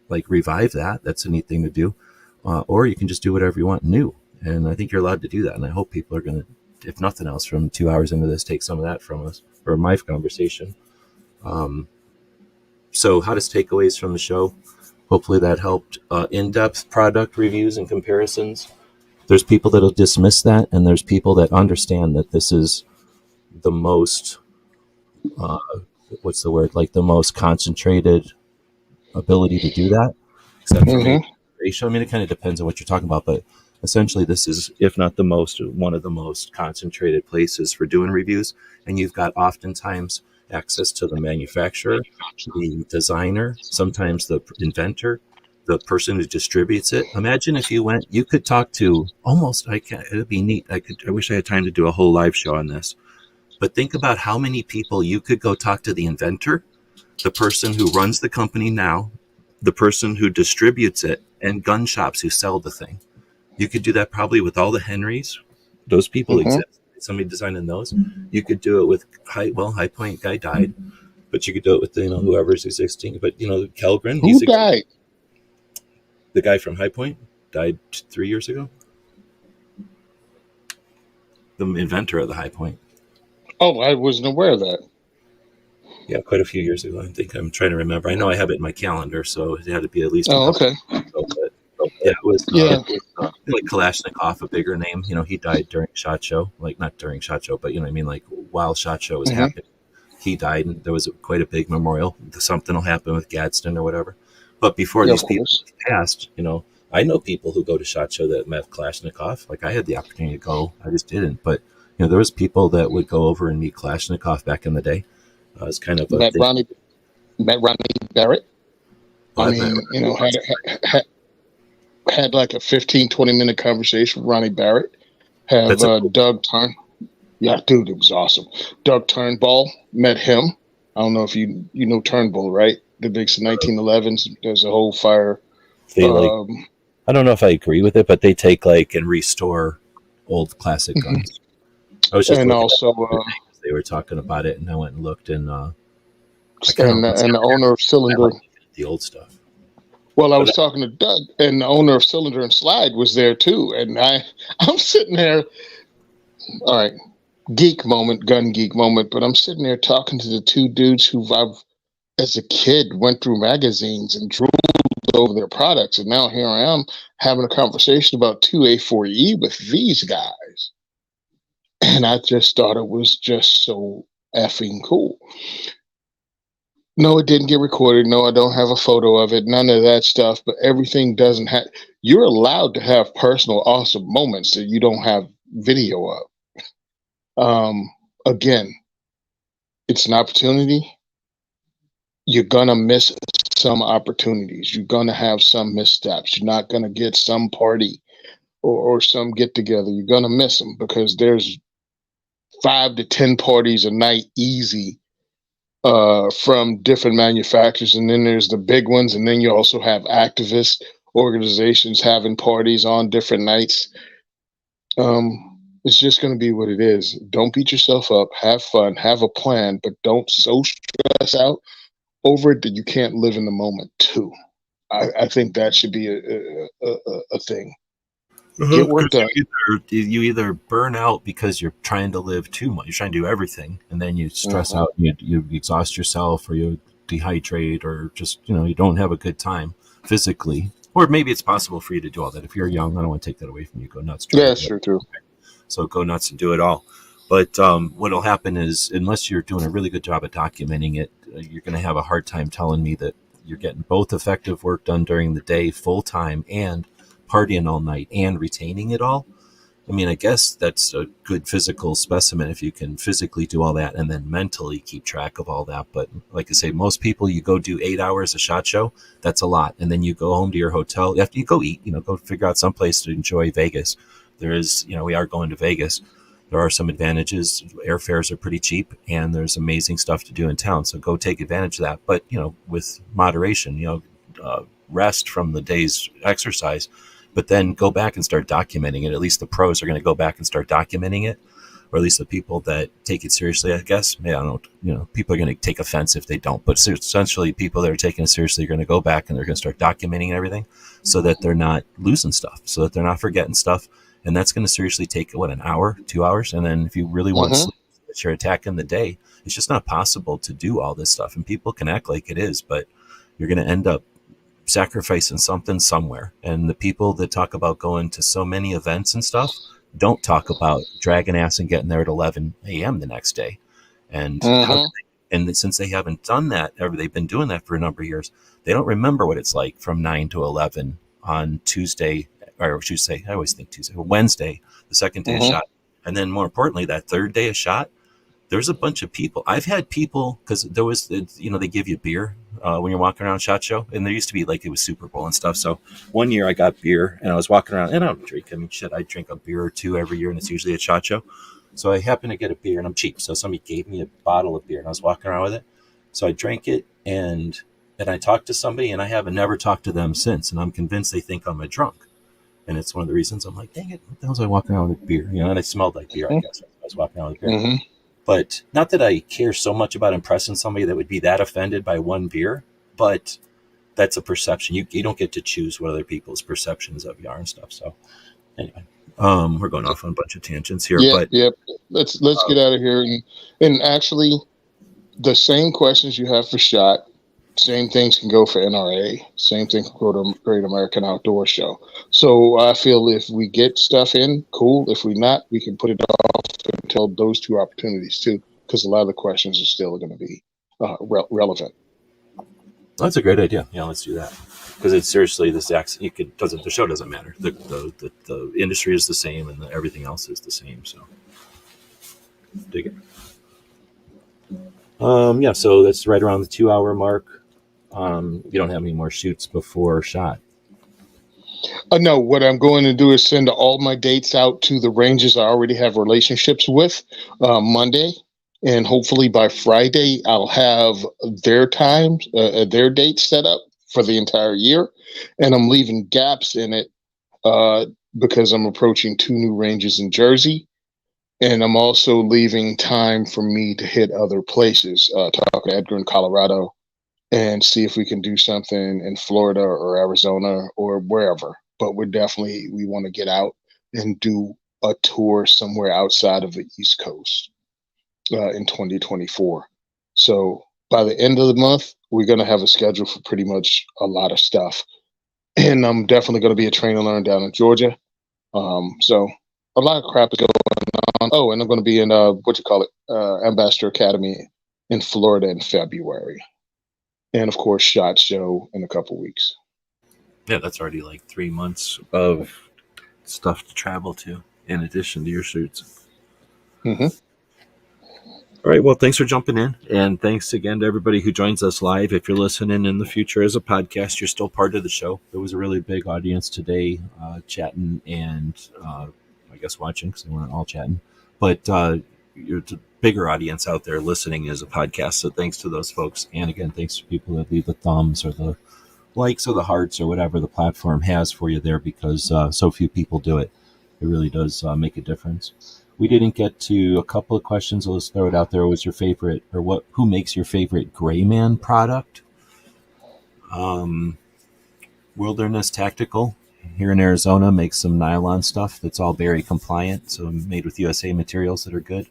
like revive that. That's a neat thing to do. Or you can just do whatever you want new. And I think you're allowed to do that. And I hope people are going to, if nothing else, from 2 hours into this, take some of that from us, or my conversation. So how does takeaways from the show? Hopefully that helped. In-depth product reviews and comparisons. There's people that'll dismiss that, and there's people that understand that this is the most, the most concentrated ability to do that. Except for ratio. I mean, it kind of depends on what you're talking about, but essentially this is, if not the most, one of the most concentrated places for doing reviews. And you've got oftentimes access to the manufacturer, the designer, sometimes the inventor, the person who distributes it. Imagine if you could talk to it'd be neat. I wish I had time to do a whole live show on this, but think about how many people you could go talk to: the inventor, the person who runs the company now, the person who distributes it, and gun shops who sell the thing. You could do that probably with all the Henrys. Those people exist. Somebody designing those. You could do it with High Point guy died, but you could do it with whoever's existing. But Kellgren, Who died? The guy from High Point died 3 years ago. the inventor of the High Point. Oh, I wasn't aware of that. Yeah, quite a few years ago. I think I'm trying to remember. I know I have it in my calendar, so it had to be at least a Oh, couple okay. years ago. But yeah, it was Yeah. like Kalashnikov, a bigger name. He died during SHOT Show, like not during SHOT Show, but you know what I mean. Like while SHOT Show was Hmm. happening, he died, and there was quite a big memorial. Something will happen with Gadsden or whatever. But before Yeah, of these people course. passed, I know people who go to SHOT Show that met Kalashnikov. Like I had the opportunity to go, I just didn't. But there was people that would go over and meet Kalashnikov back in the day. It's kind of a Met thing. Ronnie Barrett. Oh, I I've met mean, had like a 15, 20-minute conversation with Ronnie Barrett. Have That's a cool. Doug Turn. Yeah, dude, it was awesome. Doug Turnbull, met him. I don't know if you know Turnbull, right? The big 1911s. There's a whole fire. They like. Um, I don't know if I agree with it, but they take like and restore old classic guns. I was just and looking also, at it today 'cause they were talking about it, and I went and looked, and I kind of and the owner of I Cylinder. like the old stuff. Well, I But was talking to Doug, and the owner of Cylinder and Slide was there too. And I'm sitting there. All right, gun geek moment. But I'm sitting there talking to the two dudes who I've, as a kid, went through magazines and drooled over their products, and now here I am having a conversation about 2A4E with these guys, and I just thought it was just so effing cool. No, it didn't get recorded. No, I don't have a photo of it. None of that stuff. But everything doesn't have. You're allowed to have personal, awesome moments that you don't have video of. Again, it's an opportunity. You're gonna miss some opportunities. You're gonna have some missteps. You're not gonna get some party or some get together. You're gonna miss them because there's 5 to 10 parties a night easy from different manufacturers, and then there's the big ones, and then you also have activist organizations having parties on different nights. It's just going to be what it is. Don't beat yourself up. Have fun. Have a plan, but don't so stress out over it that you can't live in the moment too. I think that should be a thing. Get work done. You either burn out because you're trying to live too much. You're trying to do everything, and then you stress out. You exhaust yourself, or you dehydrate, or just you don't have a good time physically. Or maybe it's possible for you to do all that. If you're young, I don't want to take that away from you. Go nuts. Yeah, that's true too. So go nuts and do it all. But what will happen is, unless you're doing a really good job at documenting it, you're going to have a hard time telling me that you're getting both effective work done during the day, full time, and partying all night and retaining it all. I mean, I guess that's a good physical specimen if you can physically do all that and then mentally keep track of all that. But like I say, most people, you go do 8 hours a SHOT Show, that's a lot. And then you go home to your hotel. After you go eat, go figure out some place to enjoy Vegas. There is, we are going to Vegas. There are some advantages. Airfares are pretty cheap, and there's amazing stuff to do in town. So go take advantage of that. But, with moderation, rest from the day's exercise, but then go back and start documenting it. At least the pros are going to go back and start documenting it, or at least the people that take it seriously, I guess. I don't, people are going to take offense if they don't, but essentially people that are taking it seriously are going to go back and they're going to start documenting everything so that they're not losing stuff, so that they're not forgetting stuff. And that's going to seriously take, an hour, 2 hours. And then if you really want to sleep, that you're attacking the day, it's just not possible to do all this stuff. And people can act like it is, but you're going to end up sacrificing something somewhere. And the people that talk about going to so many events and stuff don't talk about dragging ass and getting there at 11 a.m. the next day. And and since they haven't done that, or they've been doing that for a number of years, they don't remember what it's like from 9 to 11 on Tuesday, or Tuesday, I always think Tuesday, or Wednesday, the second day of SHOT. And then more importantly, that third day of SHOT, there's a bunch of people. I've had people, because there was, they give you beer when you're walking around SHOT Show. And there used to be like, it was Super Bowl and stuff. So one year I got beer and I was walking around, and I don't drink. I mean, shit, I drink a beer or two every year, and it's usually at SHOT Show. So I happened to get a beer, and I'm cheap. So somebody gave me a bottle of beer and I was walking around with it. So I drank it, and I talked to somebody, and I haven't never talked to them since. And I'm convinced they think I'm a drunk. And it's one of the reasons I'm like, dang it, what the hell was I walking around with beer? And I smelled like beer, I guess. I was walking around with beer. But not that I care so much about impressing somebody that would be that offended by one beer, but that's a perception. You don't get to choose what other people's perceptions of you are and stuff. So anyway, We're going off on a bunch of tangents here, Yep, but yep. Let's get out of here, and actually, the same questions you have for SHOT, same things can go for NRA. Same thing can go to Great American Outdoor Show. So I feel if we get stuff in, cool. If we not, we can put it off until those two opportunities too, because a lot of the questions are still going to be relevant. that's a great idea. Yeah, let's do that. Because it's seriously this the show doesn't matter. The industry is the same and everything else is the same. So dig it. Yeah, so that's right around the 2 hour mark. You don't have any more shoots before SHOT. No, what I'm going to do is send all my dates out to the ranges I already have relationships with Monday. And hopefully by Friday, I'll have their times, their dates set up for the entire year. And I'm leaving gaps in it because I'm approaching 2 new ranges in Jersey. And I'm also leaving time for me to hit other places, talk to Edgar in Colorado and see if we can do something in Florida or Arizona or wherever. But we want to get out and do a tour somewhere outside of the East Coast in 2024. So by the end of the month, we're going to have a schedule for pretty much a lot of stuff. And I'm definitely going to be a train and learn down in Georgia. So a lot of crap is going on. Oh, and I'm going to be in Ambassador Academy in Florida in February. And of course, SHOT Show in a couple weeks. Yeah, that's already like 3 months of stuff to travel to in addition to your shoots. Mm-hmm. All right. Well, thanks for jumping in. And thanks again to everybody who joins us live. If you're listening in the future as a podcast, you're still part of the show. There was a really big audience today chatting and I guess watching because they weren't all chatting. But you're a bigger audience out there listening as a podcast. So thanks to those folks. And again, thanks to people that leave the thumbs or the likes or the hearts or whatever the platform has for you there because so few people do it. It really does make a difference. We didn't get to a couple of questions. So let's throw it out there. What's your favorite or who makes your favorite Gray Man product? Wilderness Tactical here in Arizona makes some nylon stuff that's all Berry compliant. So made with USA materials that are good.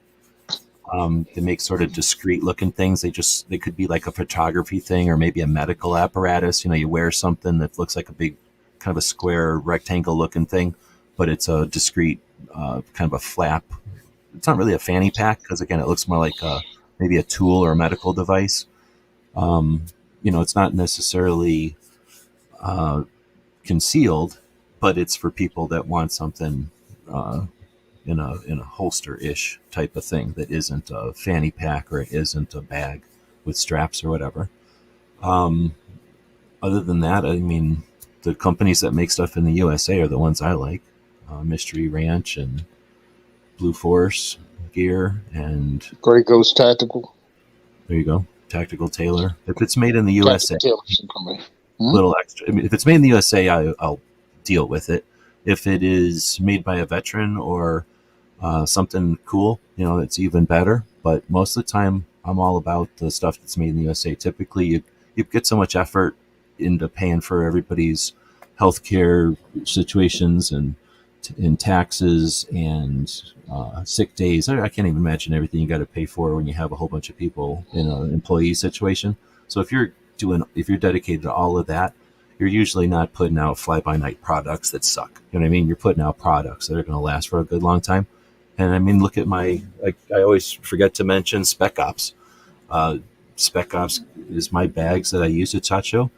They make sort of discreet looking things. They could be like a photography thing or maybe a medical apparatus. You know, you wear something that looks like a big kind of a square rectangle looking thing, but it's a discreet kind of a flap. It's not really a fanny pack because again, it looks more like maybe a tool or a medical device. It's not necessarily concealed, but it's for people that want something in a holster-ish type of thing that isn't a fanny pack or it isn't a bag with straps or whatever. Other than that, I mean, the companies that make stuff in the USA are the ones I like. Mystery Ranch and Blue Force Gear and Gray Ghost Tactical. There you go. Tactical Tailor. If it's made in the USA, Mm-hmm. little extra. I mean, if it's made in the USA, I'll deal with it. If it is made by a veteran or something cool, it's even better. But most of the time, I'm all about the stuff that's made in the USA. Typically, you get so much effort into paying for everybody's healthcare situations and in taxes and sick days. I can't even imagine everything you got to pay for when you have a whole bunch of people in an employee situation. So if you're dedicated to all of that, you're usually not putting out fly-by-night products that suck. You know what I mean? You're putting out products that are going to last for a good long time. And I mean, look at I always forget to mention Spec Ops. Spec Ops is my bags that I use at SHOT Show.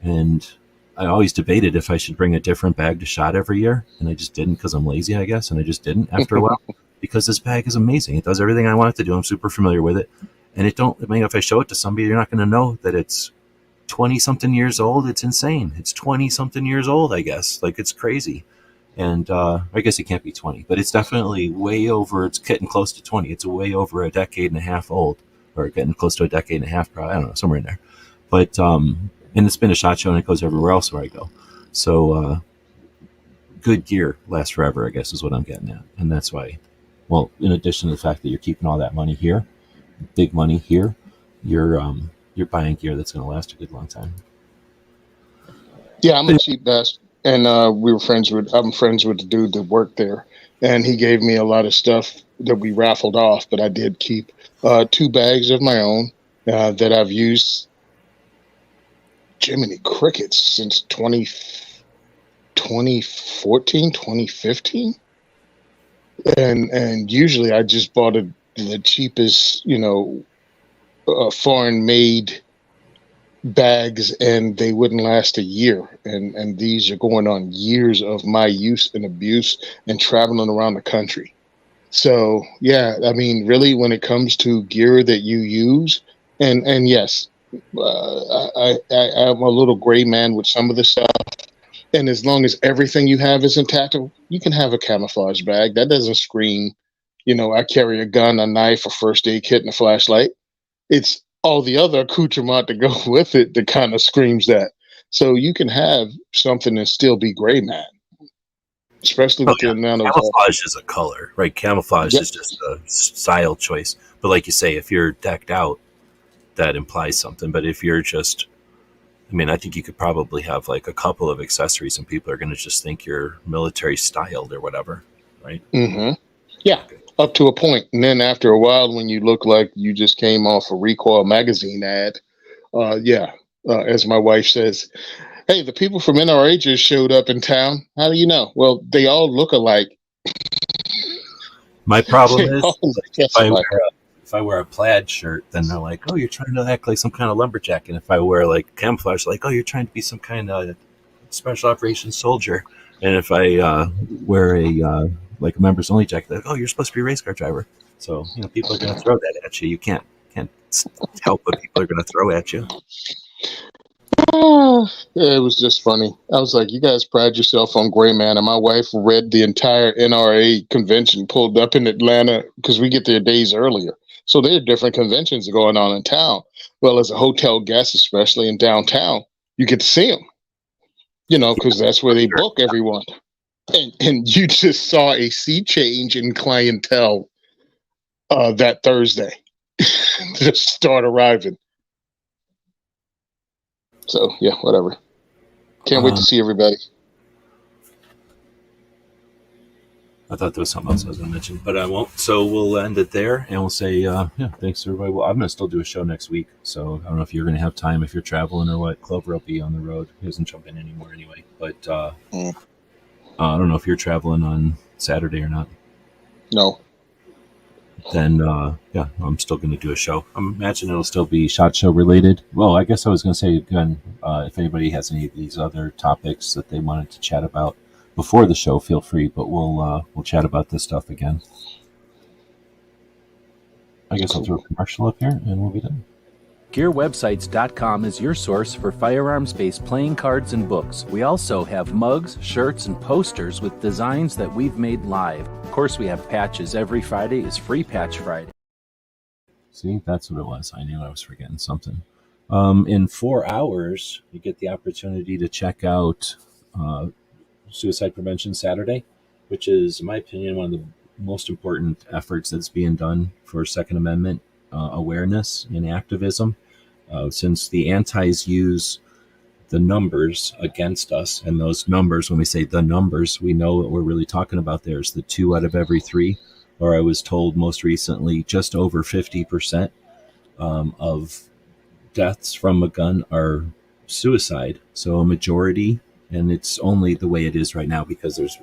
And I always debated if I should bring a different bag to SHOT every year. And I just didn't because I'm lazy, I guess. And I just didn't after a while because this bag is amazing. It does everything I want it to do. I'm super familiar with it. And if I show it to somebody, you're not going to know that it's 20 something years old. It's insane. It's 20 something years old, I guess. Like, it's crazy. And I guess it can't be 20, but it's definitely way over. It's getting close to 20. It's way over a decade and a half old, or getting close to a decade and a half, probably. I don't know, somewhere in there. But and it's been a SHOT Show and it goes everywhere else where I go. So good gear lasts forever, I guess, is what I'm getting at. And that's why, well, in addition to the fact that you're keeping all that money here, big money here, you're buying gear that's going to last a good long time. Yeah, I'm a cheap bastard. and I'm friends with the dude that worked there, and he gave me a lot of stuff that we raffled off. But I did keep 2 bags of my own that I've used Jiminy Crickets since 2014, 2015. And usually I just bought the cheapest, foreign made bags, and they wouldn't last a year. And these are going on years of my use and abuse and traveling around the country. So yeah, I mean, really, when it comes to gear that you use, and yes, I'm a little gray man with some of the stuff. And as long as everything you have is intact, you can have a camouflage bag. That doesn't scream, I carry a gun, a knife, a first aid kit, and a flashlight. It's all the other accoutrement to go with it that kind of screams that. So you can have something and still be gray man, especially with the amount of camouflage is a color, right? Camouflage Yep. is just a style choice. But like you say, if you're decked out, that implies something. But if you're just, I mean, I think you could probably have like a couple of accessories and people are going to just think you're military styled or whatever, right? Mm-hmm. Yeah, up to a point. And then after a while, when you look like you just came off a Recoil magazine ad, as my wife says, hey, the people from NRA just showed up in town. How do you know? Well, they all look alike. My problem is, If if I wear a plaid shirt, then they're like, "Oh, you're trying to act like some kind of lumberjack." And if I wear like camouflage, like, "Oh, you're trying to be some kind of special operations soldier." And if I wear a like a members only jacket, they're like, "Oh, you're supposed to be a race car driver." So people are going to throw that at you. You can't help what people are going to throw at you. it was just funny. I was like, you guys pride yourself on gray man. And my wife read the entire NRA convention, pulled up in Atlanta because we get there days earlier. So there are different conventions going on in town. Well, as a hotel guest, especially in downtown, you get to see them, because that's where they book everyone. And you just saw a sea change in clientele that Thursday. Just start arriving. So yeah, whatever. Can't wait to see everybody. I thought there was something else I was going to mention, but I won't. So we'll end it there, and we'll say, thanks everybody. Well, I'm going to still do a show next week, so I don't know if you're going to have time if you're traveling or what. Clover will be on the road. He doesn't jump in anymore anyway. But I don't know if you're traveling on Saturday or not. No. Then I'm still going to do a show. I imagine it'll still be SHOT Show related. Well, I guess I was going to say again, if anybody has any of these other topics that they wanted to chat about before the show, feel free. But we'll chat about this stuff again. I guess I'll throw a commercial up here and we'll be done. GearWebsites.com is your source for firearms-based playing cards and books. We also have mugs, shirts, and posters with designs that we've made live. Of course, we have patches. Every Friday is Free Patch Friday. See, that's what it was. I knew I was forgetting something. In 4 hours, you get the opportunity to check out Suicide Prevention Saturday, which is, in my opinion, one of the most important efforts that's being done for Second Amendment awareness and activism. Since the antis use the numbers against us, and those numbers, when we say the numbers, we know what we're really talking about. There's the 2 out of every 3, or I was told most recently, just over 50% of deaths from a gun are suicide. So a majority, and it's only the way it is right now because there's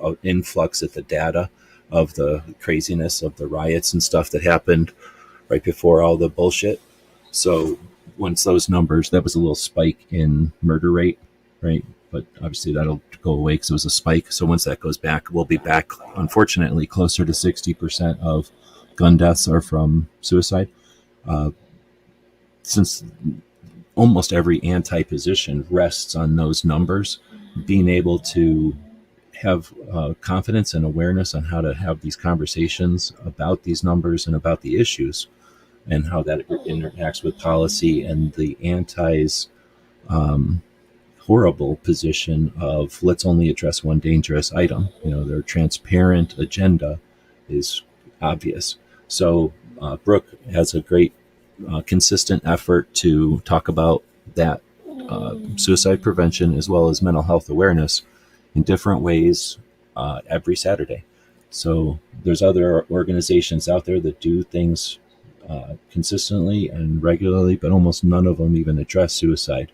an influx of the data of the craziness of the riots and stuff that happened right before all the bullshit. So once those numbers, that was a little spike in murder rate, right? But obviously that'll go away because it was a spike. So once that goes back, we'll be back, unfortunately, closer to 60% of gun deaths are from suicide. Since almost every anti-position rests on those numbers, being able to have confidence and awareness on how to have these conversations about these numbers and about the issues and how that interacts with policy and the anti's horrible position of let's only address one dangerous item. Their transparent agenda is obvious. So Brooke has a great consistent effort to talk about that suicide prevention as well as mental health awareness in different ways every Saturday. So there's other organizations out there that do things consistently and regularly, but almost none of them even address suicide,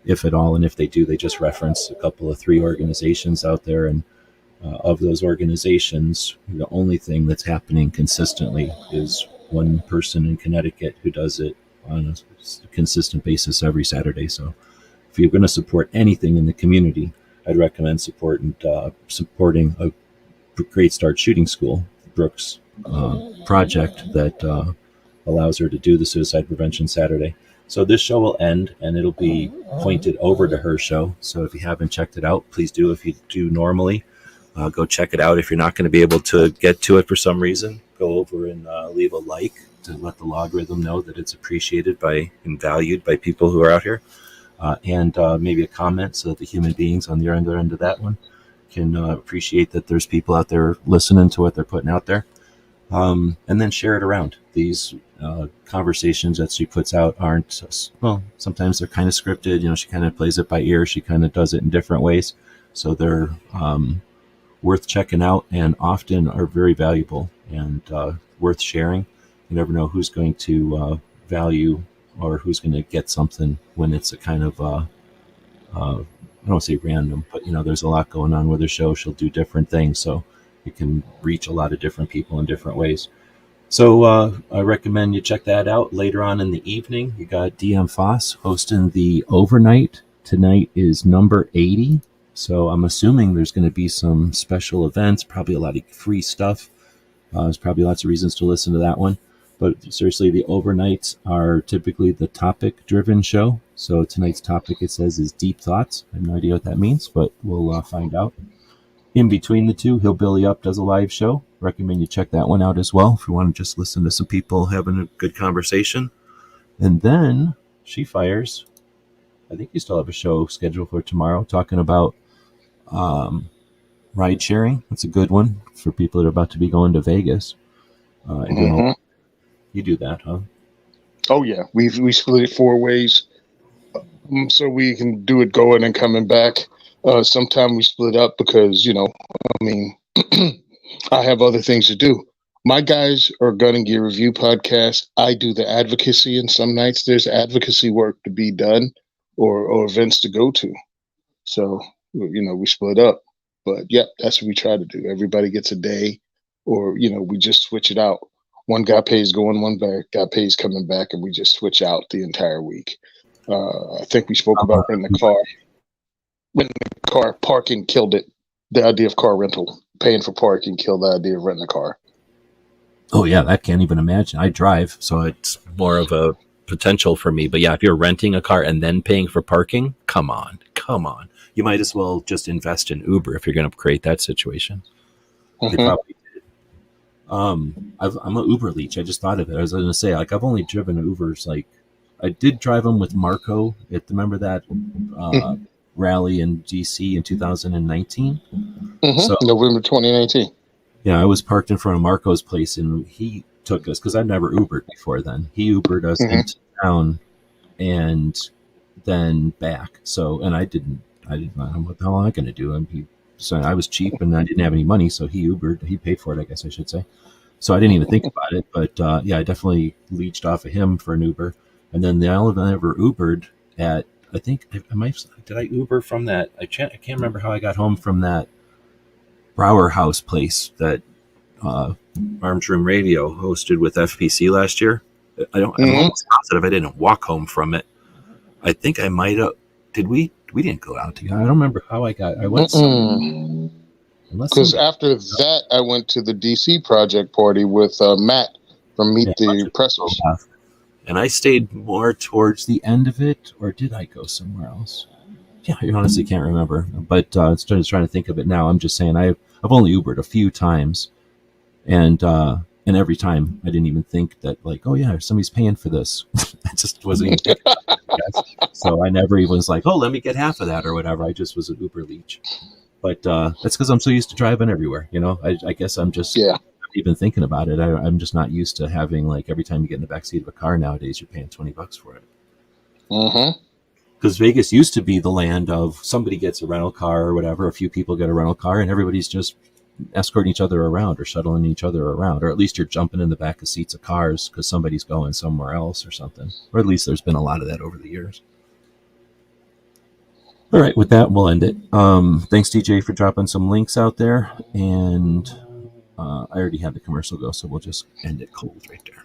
if at all. And if they do, they just reference a couple of 3 organizations out there. And of those organizations, the only thing that's happening consistently is one person in Connecticut who does it on a consistent basis every Saturday. So if you're going to support anything in the community, I'd recommend supporting a Great Start Shooting School, Brooke's project that allows her to do the Suicide Prevention Saturday. So this show will end, and it'll be pointed over to her show. So if you haven't checked it out, please do. If you do normally, go check it out. If you're not going to be able to get to it for some reason, go over and leave a like to let the logarithm know that it's appreciated by and valued by people who are out here. And maybe a comment so that the human beings on the other end of that one can appreciate that there's people out there listening to what they're putting out there. And then share it around. These conversations that she puts out aren't, well, sometimes they're kind of scripted. You know, she kind of plays it by ear. She kind of does it in different ways. So they're worth checking out and often are very valuable and worth sharing. You never know who's going to value or who's going to get something when it's a kind of, I don't want to say random, but, you know, there's a lot going on with her show. She'll do different things. So it can reach a lot of different people in different ways. So I recommend you check that out. Later on in the evening, you got DM Foss hosting the overnight. Tonight is number 80. So I'm assuming there's going to be some special events, probably a lot of free stuff. There's probably lots of reasons to listen to that one. But seriously, the overnights are typically the topic-driven show. So tonight's topic, it says, is deep thoughts. I have no idea what that means, but we'll find out. In between the two, Hillbilly Up does a live show. Recommend you check that one out as well if you want to just listen to some people having a good conversation. And then She Fires. I think you still have a show scheduled for tomorrow talking about ride sharing. That's a good one for people that are about to be going to Vegas. You do that, huh? Oh yeah, we split it 4 ways, so we can do it going and coming back. Sometimes we split up because, you know, I mean, I have other things to do. My guys are Gun and Gear Review podcast. I do the advocacy, and some nights there's advocacy work to be done or events to go to. So, you know, we split up. But yeah, that's what we try to do. Everybody gets a day, or, you know, we just switch it out. One guy pays going, one guy pays coming back, and we just switch out the entire week. I think we spoke about renting the car. Renting the car, parking killed it. The idea of car rental, paying for parking killed the idea of renting a car. Oh yeah, that can't even imagine. I drive, so it's more of a potential for me. But yeah, if you're renting a car and then paying for parking, come on. You might as well just invest in Uber if you're going to create that situation. They probably did. I'm an Uber leech. I just thought of it. I was going to say, like, I've only driven Ubers. Like, I did drive them with Marco. Remember that rally in DC in 2019? So, November 2019. Yeah, I was parked in front of Marco's place, and he took us, because I've never Ubered before then. He Ubered us into town and then back. So, and I didn't know what the hell am I going to do? So I was cheap and I didn't have any money, so he Ubered. He paid for it, I guess I should say. So I didn't even think about it, but yeah, I definitely leached off of him for an Uber. And then the only time I ever Ubered at, I think, did I Uber from that? I can't remember how I got home from that Brower House place that Arms Room Radio hosted with FPC last year. I'm almost positive I didn't walk home from it. I think I might have. Did we? We didn't go out together. I don't remember how I went. Because after that, I went to the DC project party with Matt from Meet the Pressers. And I stayed more towards the end of it, or did I go somewhere else? Yeah, I honestly can't remember. But instead of trying to think of it now, I'm just saying I've only Ubered a few times, and every time I didn't even think that, like, oh yeah, somebody's paying for this. I just wasn't even thinking about it. So I never even was like, oh, let me get half of that or whatever. I just was an Uber leech. But that's because I'm so used to driving everywhere. You know, I guess I'm just not even thinking about it. I'm just not used to having, like, every time you get in the backseat of a car nowadays, you're paying $20 for it. Because Vegas used to be the land of somebody gets a rental car or whatever, a few people get a rental car, and everybody's just escorting each other around or shuttling each other around, or at least you're jumping in the back of seats of cars because somebody's going somewhere else or something. Or at least there's been a lot of that over the years. All right, with that, we'll end it. Thanks, DJ, for dropping some links out there. And I already had the commercial go, so we'll just end it cold right there.